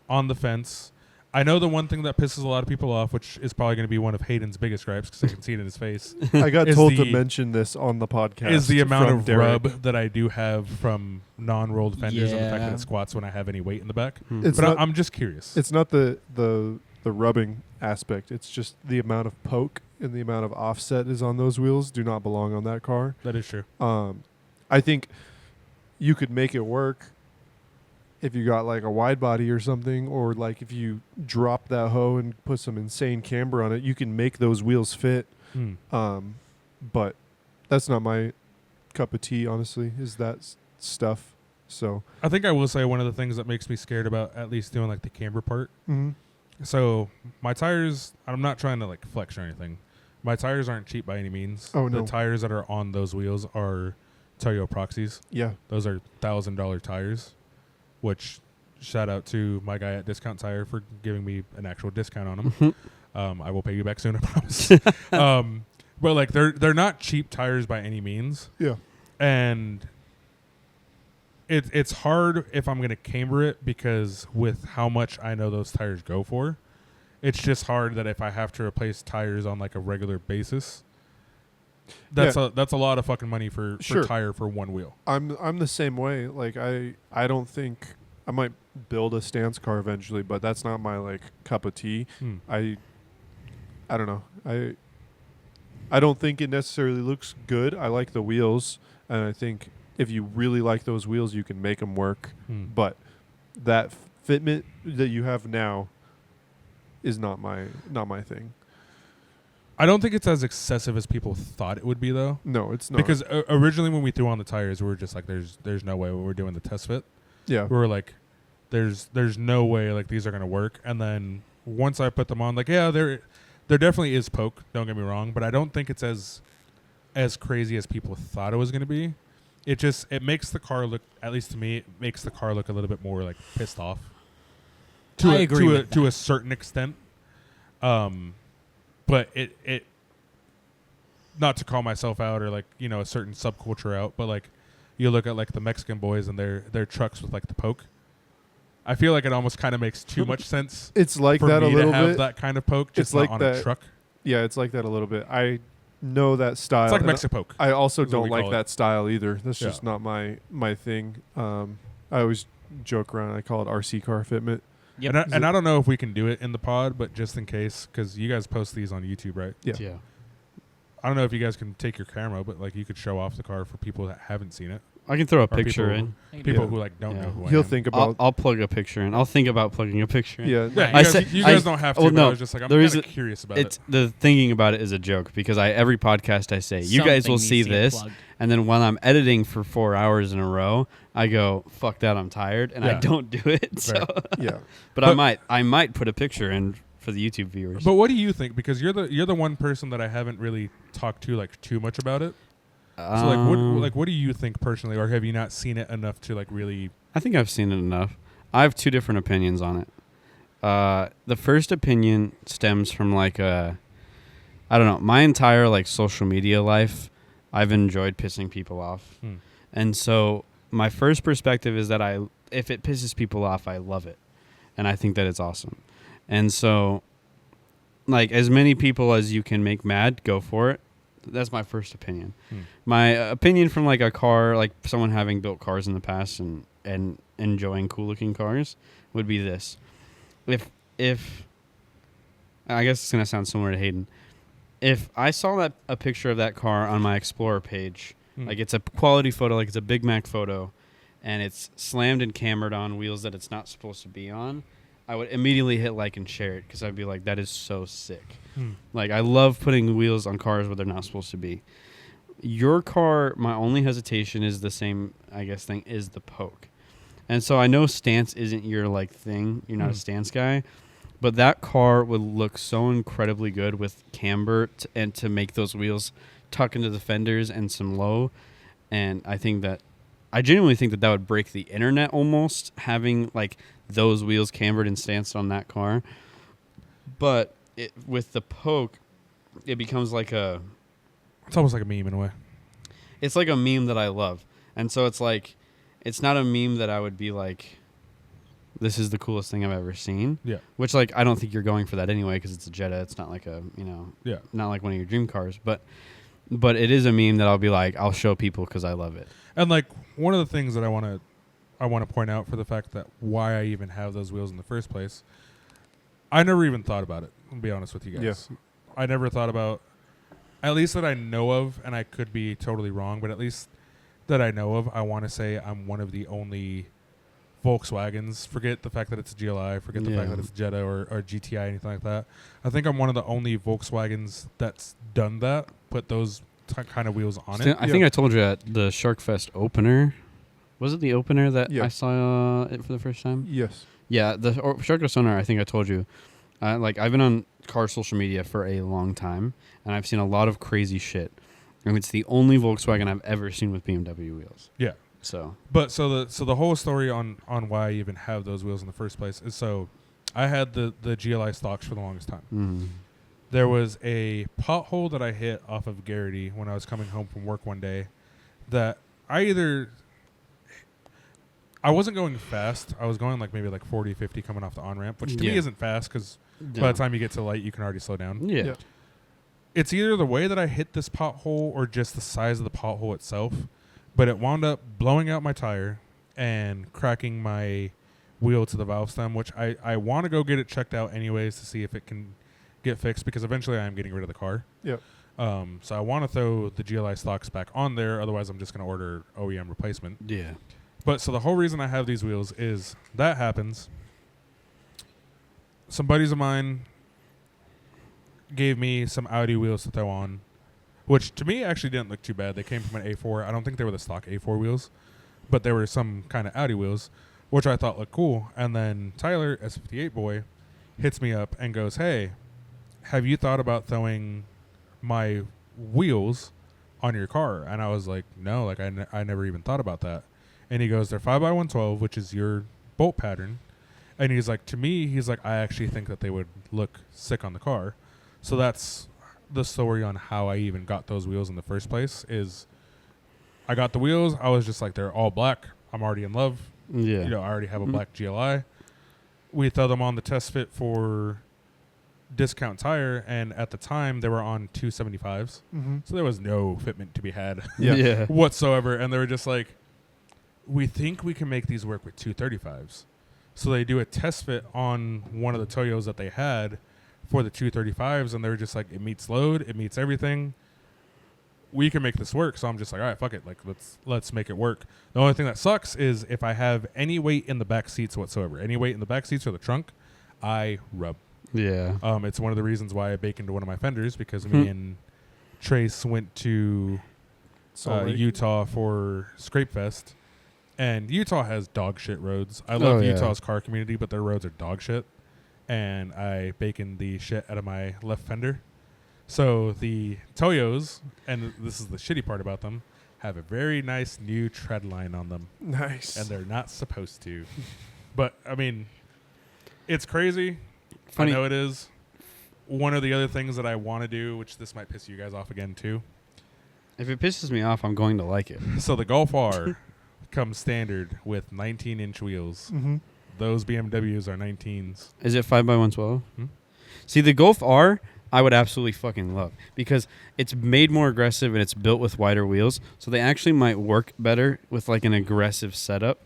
on the fence. I know the one thing that pisses a lot of people off, which is probably going to be one of Hayden's biggest gripes because I can see it in his face. I got told to mention this on the podcast. Is the amount of Derek. rub that I do have from non-rolled fenders and the fact that it squats when I have any weight in the back. It's But not, I'm just curious. It's not the rubbing aspect. It's just the amount of poke and the amount of offset is on those wheels do not belong on that car. That is true. I think you could make it work if you got like a wide body or something, or like if you drop that hoe and put some insane camber on it, you can make those wheels fit. But that's not my cup of tea, honestly, is that stuff. So I think I will say one of the things that makes me scared about at least doing like the camber part. So my tires, I'm not trying to like flex or anything. My tires aren't cheap by any means. Oh, no. The tires that are on those wheels are Toyo Proxies. yeah, Those are $1,000 tires, which shout out to my guy at Discount Tire for giving me an actual discount on them. I will pay you back soon, I promise. But like they're not cheap tires by any means. yeah. And it's hard if I'm going to camber it because with how much I know those tires go for, it's just hard that if I have to replace tires on like a regular basis, that's a lot of fucking money for tire for one wheel. I'm the same way. Like I don't think I might build a stance car eventually, but that's not my like cup of tea. I don't know. I don't think it necessarily looks good. I like the wheels, and I think if you really like those wheels, you can make them work. But that fitment that you have now is not my thing. I don't think it's as excessive as people thought it would be, though. No, it's not. Because originally when we threw on the tires, we were just like, there's no way when we're doing the test fit. Yeah. We were like, there's no way like these are going to work. And then once I put them on, like, yeah, there definitely is poke, don't get me wrong, but I don't think it's as crazy as people thought it was going to be. It makes the car look, at least to me, it makes the car look a little bit more like pissed off. I agree with to that. a certain extent. But it not to call myself out or like, you know, a certain subculture out, but like you look at like the Mexican boys and their trucks with like the poke. I feel like it almost kind of makes too much sense. It's like for that me a little to have bit. that kind of poke, just It's like not on that. a truck. Yeah, it's like that a little bit. I know that style. It's like and Mexipoke. I also is what don't we like call that it. style either. That's Yeah. just not my thing. I always joke around. I call it RC car fitment. Yep. And I don't know if we can do it in the pod, but just in case, because you guys post these on YouTube, right? Yeah. I don't know if you guys can take your camera, but like you could show off the car for people that haven't seen it. I can throw a Or picture people- in. People Yeah. who like don't Yeah. know who I He'll am. think about. I'll plug a picture in. I'll think about plugging a picture in. Yeah. Yeah, I you said- guys, you guys I- don't have to. well, but no, I was just like, I'm the kind of reason- curious about It's it. the thinking about it is a joke because every podcast I say, you guys Something will needs see to get this, plugged. and then while I'm editing for 4 hours in a row, I go, "Fuck that, I'm tired," and I Yeah. don't do it. So, Fair. Yeah. but I might put a picture in for the YouTube viewers. But what do you think? Because you're the one person that I haven't really talked to like too much about it. So what do you think personally, or have you not seen it enough to like really? I think I've seen it enough. I have two different opinions on it. The first opinion stems from like I don't know, my entire like social media life, I've enjoyed pissing people off. And so my first perspective is that if it pisses people off, I love it. And I think that it's awesome. And so like as many people as you can make mad, go for it. That's my first opinion. My opinion from like a car, like someone having built cars in the past and enjoying cool looking cars would be this. If I guess it's going to sound similar to Hayden. If I saw a picture of that car on my Explorer page, like it's a quality photo, like it's a Big Mac photo, and it's slammed and cambered on wheels that it's not supposed to be on, I would immediately hit like and share it because I'd be like, that is so sick. Like, I love putting wheels on cars where they're not supposed to be. Your car, my only hesitation is the same, I guess, thing, is the poke. And so I know stance isn't your, like, thing. You're not a stance guy. But that car would look so incredibly good with camber and to make those wheels tuck into the fenders and some low. And I genuinely think that would break the internet almost, having, like, those wheels cambered and stanced on that car. But with the poke, it becomes like It's almost like a meme in a way. it's like a meme that I love. And so it's like, it's not a meme that I would be like, this is the coolest thing I've ever seen. Yeah. Which, like, I don't think you're going for that anyway because it's a Jetta. It's not like not like one of your dream cars. But it is a meme that I'll be like, I'll show people because I love it. And like one of the things that I want to point out for the fact that why I even have those wheels in the first place, I never even thought about it. I'll be honest with you guys. Yeah. I never thought about, at least that I know of, and I could be totally wrong, but at least that I know of, I want to say I'm one of the only Volkswagens. Forget the fact that it's a GLI. Forget the fact that it's Jetta or GTI, anything like that. I think I'm one of the only Volkswagens that's done that. Put those kind of wheels on it. I think I told you at the Shark Fest opener. Was it the opener that Yeah. I saw it for the first time? Yes. Yeah, the Sharko Sonar, I think I told you. Like, I've been on car social media for a long time, and I've seen a lot of crazy shit. And it's the only Volkswagen I've ever seen with BMW wheels. Yeah. So But so the whole story on why I even have those wheels in the first place is so I had the GLI stocks for the longest time. There was a pothole that I hit off of Garrity when I was coming home from work one day that I wasn't going fast. I was going like maybe like 40, 50 coming off the on-ramp, which to me isn't fast because by the time you get to light, you can already slow down. Yeah. Yeah. It's either the way that I hit this pothole or just the size of the pothole itself, but it wound up blowing out my tire and cracking my wheel to the valve stem, which I want to go get it checked out anyways to see if it can get fixed because eventually I am getting rid of the car. Yep. So I want to throw the GLI stocks back on there. Otherwise, I'm just going to order OEM replacement. Yeah. But so the whole reason I have these wheels is that happens. Some buddies of mine gave me some Audi wheels to throw on, which to me actually didn't look too bad. They came from an A4. I don't think they were the stock A4 wheels, but they were some kind of Audi wheels, which I thought looked cool. And then Tyler, S58 boy, hits me up and goes, "Hey, have you thought about throwing my wheels on your car?" And I was like, "No, like I never even thought about that." And he goes, "They're 5x112, which is your bolt pattern." And he's like, to me, he's like, "I actually think that they would look sick on the car." So that's the story on how I even got those wheels in the first place is I got the wheels. I was just like, they're all black. I'm already in love. Yeah. You know, I already have a black GLI. We throw them on the test fit for Discount Tire, and at the time they were on 275s. Mm-hmm. So there was no fitment to be had Yeah. whatsoever. And they were just like, "We think we can make these work with 235s. So they do a test fit on one of the Toyos that they had for the 235s, and they were just like, "It meets load, it meets everything. We can make this work." So I'm just like, "All right, fuck it. Like let's make it work." The only thing that sucks is if I have any weight in the back seats whatsoever, any weight in the back seats or the trunk, I rub. Yeah. It's one of the reasons why I bake into one of my fenders because me and Trace went to Utah for Scrape Fest, and Utah has dog shit roads. I love Utah's car community, but their roads are dog shit. And I baconed the shit out of my left fender. So the Toyos, and this is the shitty part about them, have a very nice new tread line on them. Nice. And they're not supposed to. But, I mean, it's crazy. Funny. I know it is. One of the other things that I want to do, which this might piss you guys off again too. If it pisses me off, I'm going to like it. So the Golf R comes standard with 19-inch wheels. Mm-hmm. Those BMWs are 19s. Is it 5x112? See, the Golf R, I would absolutely fucking love because it's made more aggressive and it's built with wider wheels, so they actually might work better with like an aggressive setup.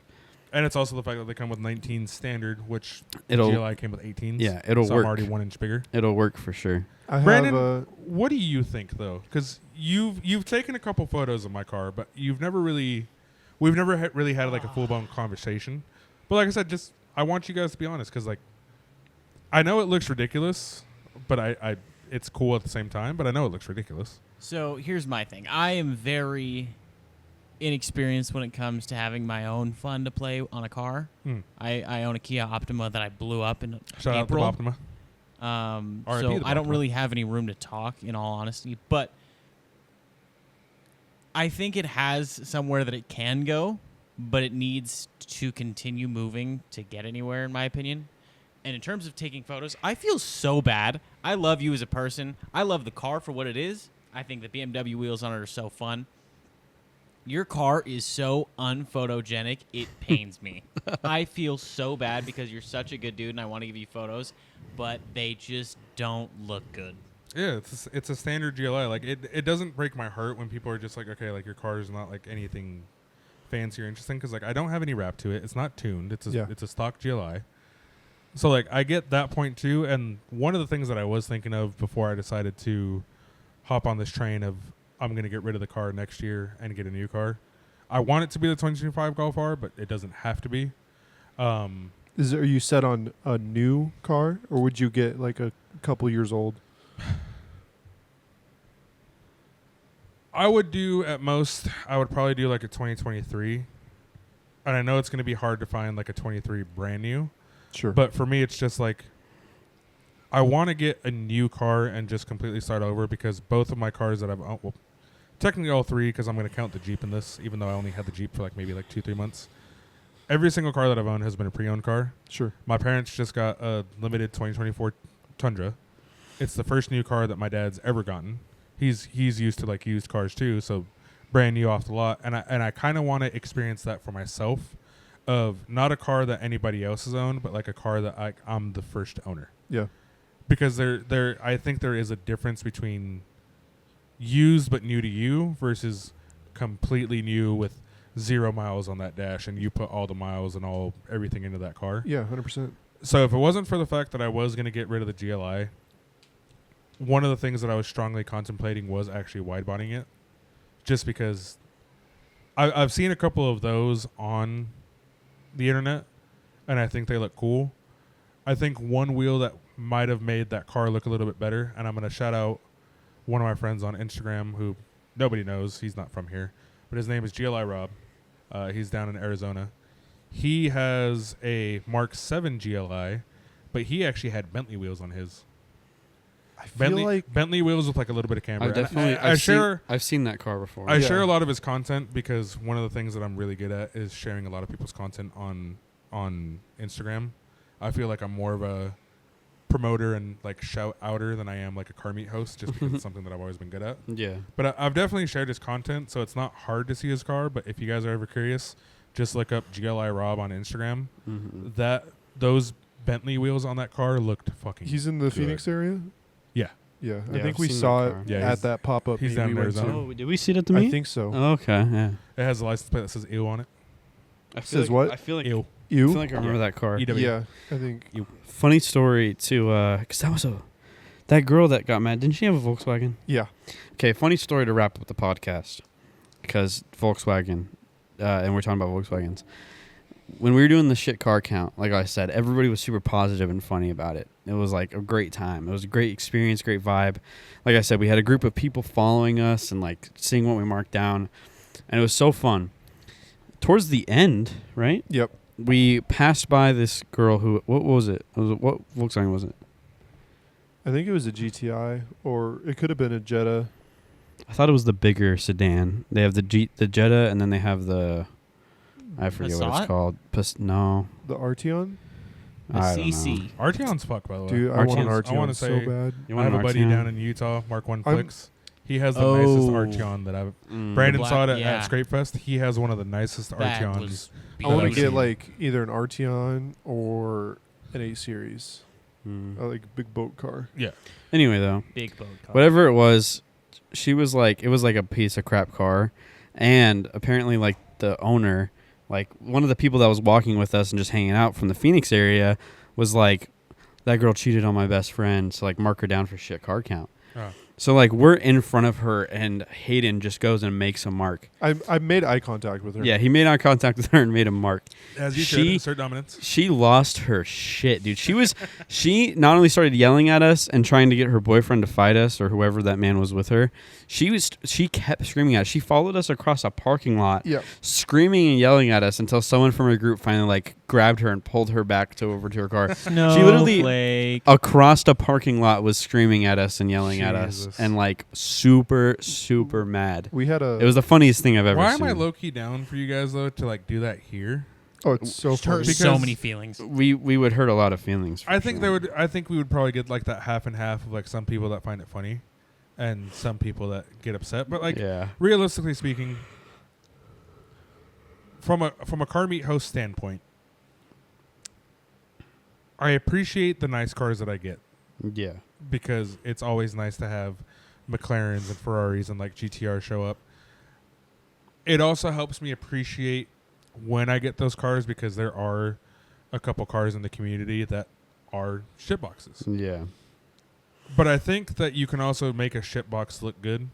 And it's also the fact that they come with 19 standard, which It'll- GLI came with 18s. Yeah, it'll so work. I'm already 1 inch bigger. It'll work for sure. I Brandon, have what do you think though? Because you've taken a couple photos of my car, but we've never really had like a full blown conversation. But like I said, just I want you guys to be honest because like I know it looks ridiculous, but I it's cool at the same time. But I know it looks ridiculous. So here's my thing. I am very inexperienced when it comes to having my own fun to play on a car. I own a Kia Optima that I blew up in Shout April. out to Optima. So RIP the I don't Optima. really have any room to talk, in all honesty. But I think it has somewhere that it can go, but it needs to continue moving to get anywhere, in my opinion. And in terms of taking photos, I feel so bad. I love you as a person. I love the car for what it is. I think the BMW wheels on it are so fun. Your car is so unphotogenic, it pains me. I feel so bad because you're such a good dude and I want to give you photos, but they just don't look good. Yeah, it's a standard GLI. Like it doesn't break my heart when people are just like, okay, like your car is not like anything fancy or interesting because like I don't have any wrap to it. It's not tuned. It's a stock GLI. So like I get that point too. And one of the things that I was thinking of before I decided to hop on this train of I'm gonna get rid of the car next year and get a new car. I want it to be the 2025 Golf R, but it doesn't have to be. are you set on a new car, or would you get like a couple years old? I would do at most. I would probably do like a 2023. and I know it's going to be hard to find like a 23 brand new. Sure. But for me, it's just like I want to get a new car and just completely start over because both of my cars that I've owned, well, technically all three because I'm going to count the Jeep in this, even though I only had the Jeep for like maybe like 2-3 months. Every single car that I've owned has been a pre-owned car. Sure. My parents just got a limited 2024 Tundra. It's the first new car that my dad's ever gotten. He's used to like used cars too, so brand new off the lot. And I kind of want to experience that for myself, of not a car that anybody else has owned, but like a car that I'm the first owner. Yeah. Because I think there is a difference between used but new to you versus completely new with 0 miles on that dash, and you put all the miles and everything into that car. Yeah, 100%. So if it wasn't for the fact that I was going to get rid of the GLI, one of the things that I was strongly contemplating was actually wide bodying it, just because I've seen a couple of those on the internet, and I think they look cool. I think one wheel that might have made that car look a little bit better, and I'm going to shout out one of my friends on Instagram who nobody knows. He's not from here, but his name is GLI Rob. He's down in Arizona. He has a Mark 7 GLI, but he actually had Bentley wheels on his. I feel like Bentley wheels with like a little bit of camber. I've definitely I've seen that car before. I share a lot of his content because one of the things that I'm really good at is sharing a lot of people's content on Instagram. I feel like I'm more of a promoter and like shout outer than I am like a car meet host, just because it's something that I've always been good at. Yeah. But I've definitely shared his content, so it's not hard to see his car. But if you guys are ever curious, just look up GLI Rob on Instagram. Mm-hmm. Those Bentley wheels on that car looked fucking. he's in the good. Phoenix area. Yeah. Yeah, I Yeah, think I've we seen saw that it car. Yeah, at that pop up. he's down in Arizona. Oh, did we see it at the meet? I think so. Oh, okay. Yeah. It has a license plate that says "ew" on it. I feel Says like- what? I feel like Ew. I You? feel like I remember that car. EW. Yeah, I think. Funny story too, because that girl that got mad. Didn't she have a Volkswagen? Yeah. Okay, funny story to wrap up the podcast, because Volkswagen, and we're talking about Volkswagens. When we were doing the shit car count, like I said, everybody was super positive and funny about it. It was like a great time. It was a great experience, great vibe. Like I said, we had a group of people following us and like seeing what we marked down, and it was so fun. Towards the end, right? Yep. We passed by this girl who, what was it? What Volkswagen was it? I think it was a GTI, or it could have been a Jetta. I thought it was the bigger sedan. They have the Jetta, and then they have the, I forget what Passat? it's called. No. The Arteon? I don't know. CC. Arteon's fuck, by the way. Dude, I want an Arteon's- Arteon I wanna so say- bad. You I want have an a buddy Arteon? down in Utah, Mark One I'm- Flicks. He has the nicest Oh. Arteon that I've. Mm. Brandon black- saw it yeah. at Scrape Fest. He has one of the nicest That Arteons. was I want to I've get seen. like either an Arteon or an 8 Series. Mm. I like a big boat car. Yeah. Anyway, though, big boat car. whatever it was, she was like, it was like a piece of crap car, and apparently, like the owner, like one of the people that was walking with us and just hanging out from the Phoenix area, was like, that girl cheated on my best friend, so like mark her down for shit car count. Oh. So like we're in front of her, and Hayden just goes and makes a mark. I made eye contact with her. Yeah, he made eye contact with her and made a mark. As you She- should, assert dominance. She lost her shit, dude. She not only started yelling at us and trying to get her boyfriend to fight us or whoever that man was with her. She kept screaming at us. She followed us across a parking lot, Yeah. screaming and yelling at us until someone from her group finally like grabbed her and pulled her back over to her car. Snowflake. Across the parking lot was screaming at us and yelling at us Jesus. and like super mad. We had a. It was the funniest thing I've ever Why seen. am I low key down for you guys though to like do that here? Oh, it's so Hurt funny. so Because- many feelings. We would hurt a lot of feelings. for I think sure. there would. I think we would probably get like that half and half of like some people that find it funny, and some people that get upset. But like yeah. realistically speaking, from a car meet host standpoint, I appreciate the nice cars that I get Yeah. because it's always nice to have McLarens and Ferraris and like GTR show up. It also helps me appreciate when I get those cars because there are a couple cars in the community that are shitboxes. Yeah. But I think that you can also make a shitbox look good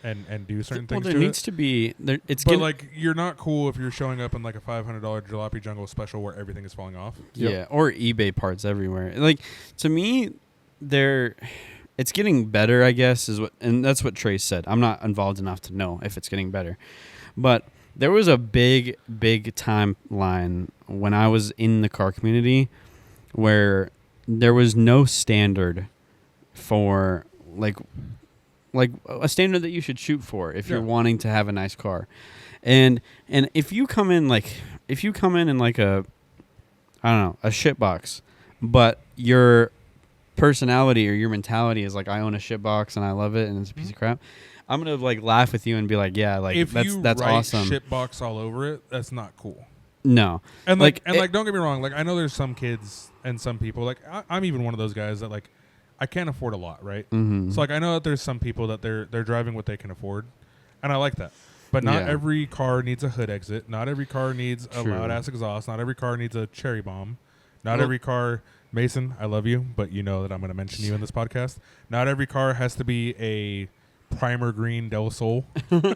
and do certain Well, things there to needs it. to be there. It's But getting, like you're not cool if you're showing up in like a $500 Jalopy Jungle special where everything is falling off. yeah, or eBay parts everywhere. Like to me, it's getting better, I guess, and that's what Trace said. I'm not involved enough to know if it's getting better, but There was a big timeline when I was in the car community where there was no standard for like a standard that you should shoot for if you're wanting to have a nice car. And if you come in in like a, I don't know, a shit box, but your personality or your mentality is like, I own a shit box and I love it and it's a piece of crap, I'm gonna like laugh with you and be like, yeah, like if that's you that's write awesome. shitbox all over it, that's not cool. No, And like don't get me wrong, like I know there's some kids and some people, like I'm even one of those guys that like I can't afford a lot, right? Mm-hmm. So like I know that there's some people that they're driving what they can afford, and I like that. But not every car needs a hood exit. Not every car needs a loud ass exhaust. Not every car needs a cherry bomb. Not every car, Mason, I love you, but you know that I'm going to mention you in this podcast. Not every car has to be a primer green Del Sol.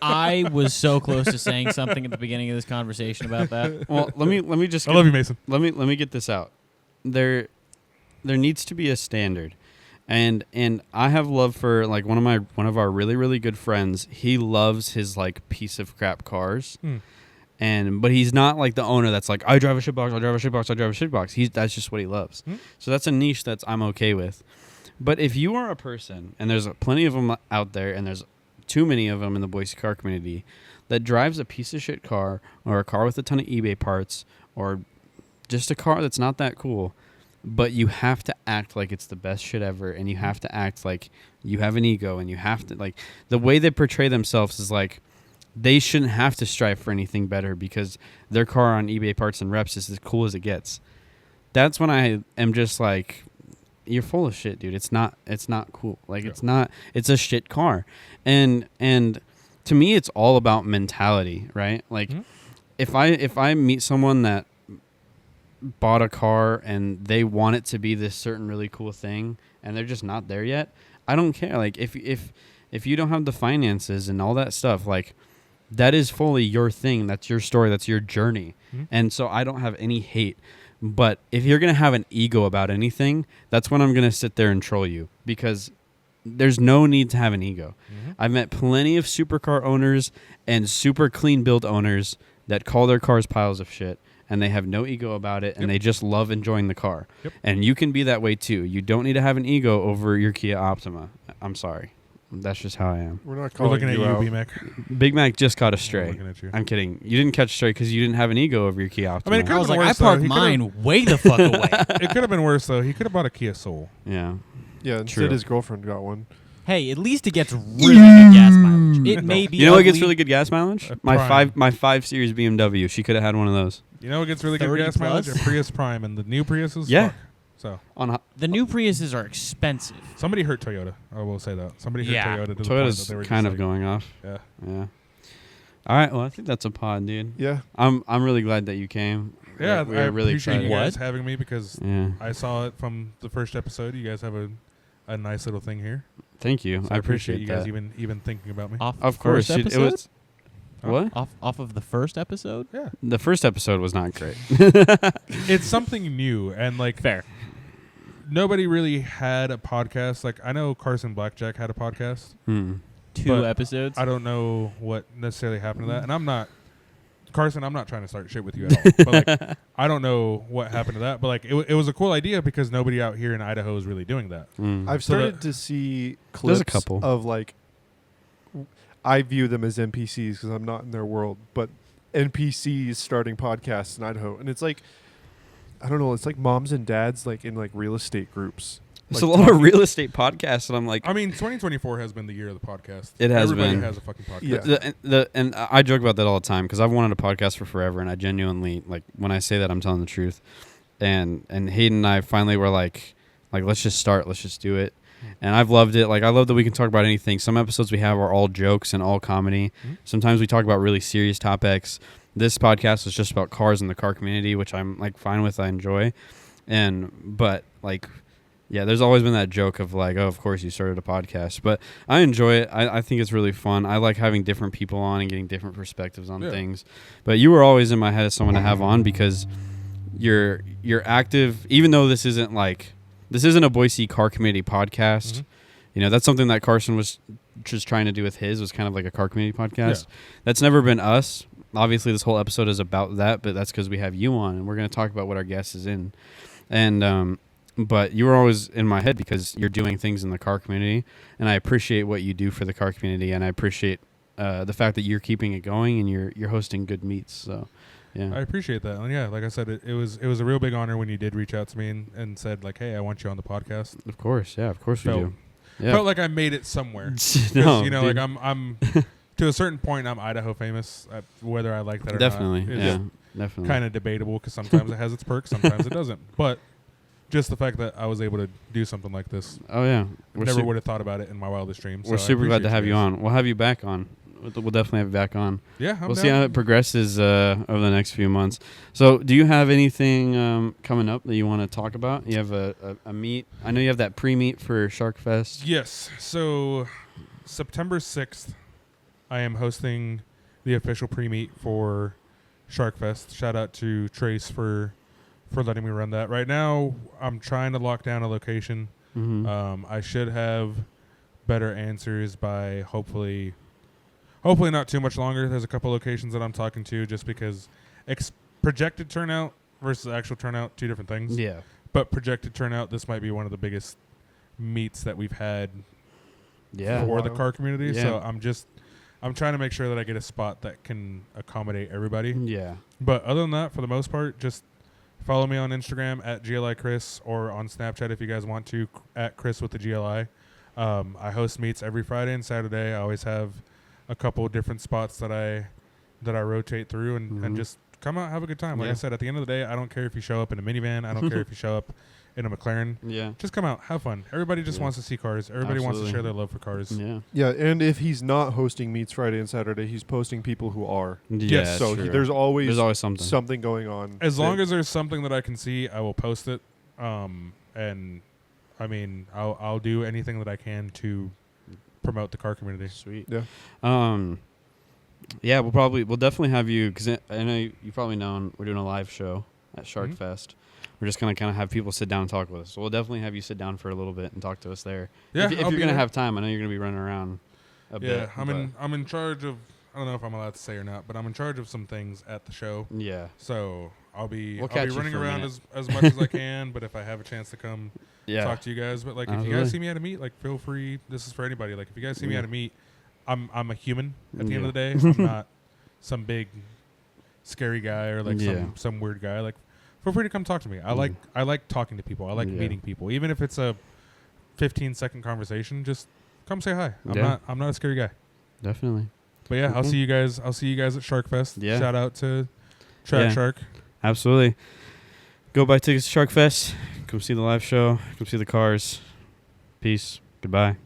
I was so close to saying something at the beginning of this conversation about that. Well, let me just. I love you, Mason. Let me get this out. There needs to be a standard, and I have love for like one of our really really good friends. He loves his like piece of crap cars, but he's not like the owner that's like, I drive a shitbox, I drive a shitbox, I drive a shitbox. That's just what he loves. So that's a niche that's I'm okay with. But if you are a person, and there's plenty of them out there, and there's too many of them in the Boise car community, that drives a piece of shit car or a car with a ton of eBay parts or just a car that's not that cool, but you have to act like it's the best shit ever, and you have to act like you have an ego, and you have to, like, the way they portray themselves is like they shouldn't have to strive for anything better because their car on eBay parts and reps is as cool as it gets. That's when I am just like, you're full of shit, dude. It's not cool. Like it's a shit car. And to me it's all about mentality, right? Like if I meet someone that bought a car and they want it to be this certain really cool thing and they're just not there yet, I don't care. Like if you don't have the finances and all that stuff, like that is fully your thing. That's your story. That's your journey. And so I don't have any hate. But if you're going to have an ego about anything, that's when I'm going to sit there and troll you, because there's no need to have an ego. I've met plenty of supercar owners and super clean build owners that call their cars piles of shit, and they have no ego about it, and they just love enjoying the car. And you can be that way too. You don't need to have an ego over your Kia Optima. I'm sorry. That's just how I am. We're not We're calling looking at you, out. B-Mac. Big Mac just caught a We're stray. looking at you. I'm kidding. You didn't catch a stray because you didn't have an ego over your Kia Optima. I mean, it I was been like, I worse, though. parked He could've- mine way the fuck away. It could have been worse though. He could have bought a Kia Soul. Yeah. Yeah, True. instead his girlfriend got one. Hey, at least it gets really good gas mileage. It may be You know what gets ugly. really good gas mileage? My 5 Series BMW. She could have had one of those. You know what gets really good 30 gas mileage? A plus? Prius Prime, and the new Priuses. Yeah. Fuck. So The new Priuses are expensive. somebody hurt Toyota. I will say that somebody hurt Yeah. Toyota. To the point that Toyota's they were just kind of like, going off. Yeah. Yeah. All right. Well, I think that's a pod, dude. Yeah. I'm really glad that you came. Yeah, We're I really appreciate excited. you guys having me because Yeah. I saw it from the first episode. You guys have a nice little thing here. Thank you. So I appreciate you guys that. even thinking about me. Off Of the course, first it episode? was. Huh? What? Off of the first episode? Yeah, The first episode was not great. it's something new and like Fair. nobody really had a podcast. Like I know Carson Blackjack had a podcast. 2 But episodes. I don't know what necessarily happened to that, and I'm not Carson. I'm not trying to start shit with you at all. But like, I don't know what happened to that. But like, it was a cool idea because nobody out here in Idaho is really doing that. I've So started to see clips There's a couple. of like, I view them as NPCs because I'm not in their world, but NPCs starting podcasts in Idaho, and it's like, I don't know, it's like moms and dads like in like real estate groups. There's like a lot of talking- real estate podcasts, and I'm like, I mean, 2024 has been the year of the podcast. It has Everybody been. has a fucking podcast. Yeah. and I joke about that all the time because I've wanted a podcast for forever, and I genuinely, like, when I say that, I'm telling the truth. And Hayden and I finally were like let's just start, let's just do it. And I've loved it. Like, I love that we can talk about anything. Some episodes we have are all jokes and all comedy. Sometimes we talk about really serious topics. This podcast is just about cars in the car community, which I'm like fine with. I enjoy. But like, yeah, there's always been that joke of like, oh, of course you started a podcast. But I enjoy it. I think it's really fun. I like having different people on and getting different perspectives on things. But you were always in my head as someone to have on because you're active, even though this isn't a Boise car community podcast. You know, that's something that Carson was just trying to do with his, was kind of like a car community podcast. That's never been us. obviously this whole episode is about that, but that's because we have you on, and we're going to talk about what our guest is in. And but you were always in my head because you're doing things in the car community, and I appreciate what you do for the car community, and I appreciate the fact that you're keeping it going and you're hosting good meets. So, yeah, I appreciate that. And yeah, like I said, it was a real big honor when you did reach out to me and said like, "Hey, I want you on the podcast." of course, we do. Yeah, Felt like I made it somewhere. 'Cause, no, you know, dude. like I'm to a certain point, I'm Idaho famous. Whether I like that or Definitely, not, yeah, definitely. kind of debatable because sometimes it has its perks, sometimes it doesn't. But just the fact that I was able to do something like this, Oh yeah, never would have thought about it in my wildest dreams. We're so I super glad to appreciate have you guys. on. We'll have you back on. We'll definitely have you back on. Yeah, We'll see how it progresses over the next few months. So, do you have anything coming up that you want to talk about? You have a meet. I know you have that pre-meet for Shark Fest. Yes. So September 6th, I am hosting the official pre-meet for Shark Fest. Shout out to Trace for letting me run that. Right now, I'm trying to lock down a location. Mm-hmm. I should have better answers by hopefully not too much longer. There's a couple locations that I'm talking to just because projected turnout versus actual turnout, two different things. Yeah. But projected turnout, this might be one of the biggest meets that we've had Yeah. for the car community. Yeah. So I'm trying to make sure that I get a spot that can accommodate everybody. Yeah. But other than that, for the most part, just follow me on Instagram at GLI Chris or on Snapchat if you guys want to, at Chris with the GLI. I host meets every Friday and Saturday. I always have a couple different spots that I rotate through and just come out, have a good time. Like I said, at the end of the day, I don't care if you show up in a minivan. I don't care if you show up in a McLaren. Yeah. Just come out, have fun. Everybody just wants to see cars. Everybody wants to Absolutely. share their love for cars. Yeah. Yeah, and if he's not hosting meets Friday and Saturday, he's posting people who are. Yeah. Yes. So true. there's always something. going on. As long as there's something that I can see, I will post it. And I mean, I'll do anything that I can to promote the car community. Sweet. Yeah. Yeah, we'll definitely have you because I know you probably know we're doing a live show at Shark Fest. We're just gonna kind of have people sit down and talk with us. So we'll definitely have you sit down for a little bit and talk to us there. Yeah, if I'll you're be gonna there. have time, I know you're gonna be running around a bit. Yeah, I'm in charge of. I don't know if I'm allowed to say or not, but I'm in charge of some things at the show. Yeah. So I'll be We'll catch you running for a around minute. as much as I can. But if I have a chance to come Yeah. talk to you guys, but like if you Absolutely. guys see me at a meet, like feel free. This is for anybody. Like if you guys see me at a meet, I'm a human at the end of the day. I'm not some big scary guy or like some weird guy. Like feel free to come talk to me. I like talking to people. I like meeting people, even if it's a 15-second conversation. Just come say hi. I'm not a scary guy. Definitely. But yeah, I'll see you guys at Shark Fest. Yeah. Shout out to Track Shark. Absolutely. Go buy tickets to Shark Fest. Come see the live show. Come see the cars. Peace. Goodbye.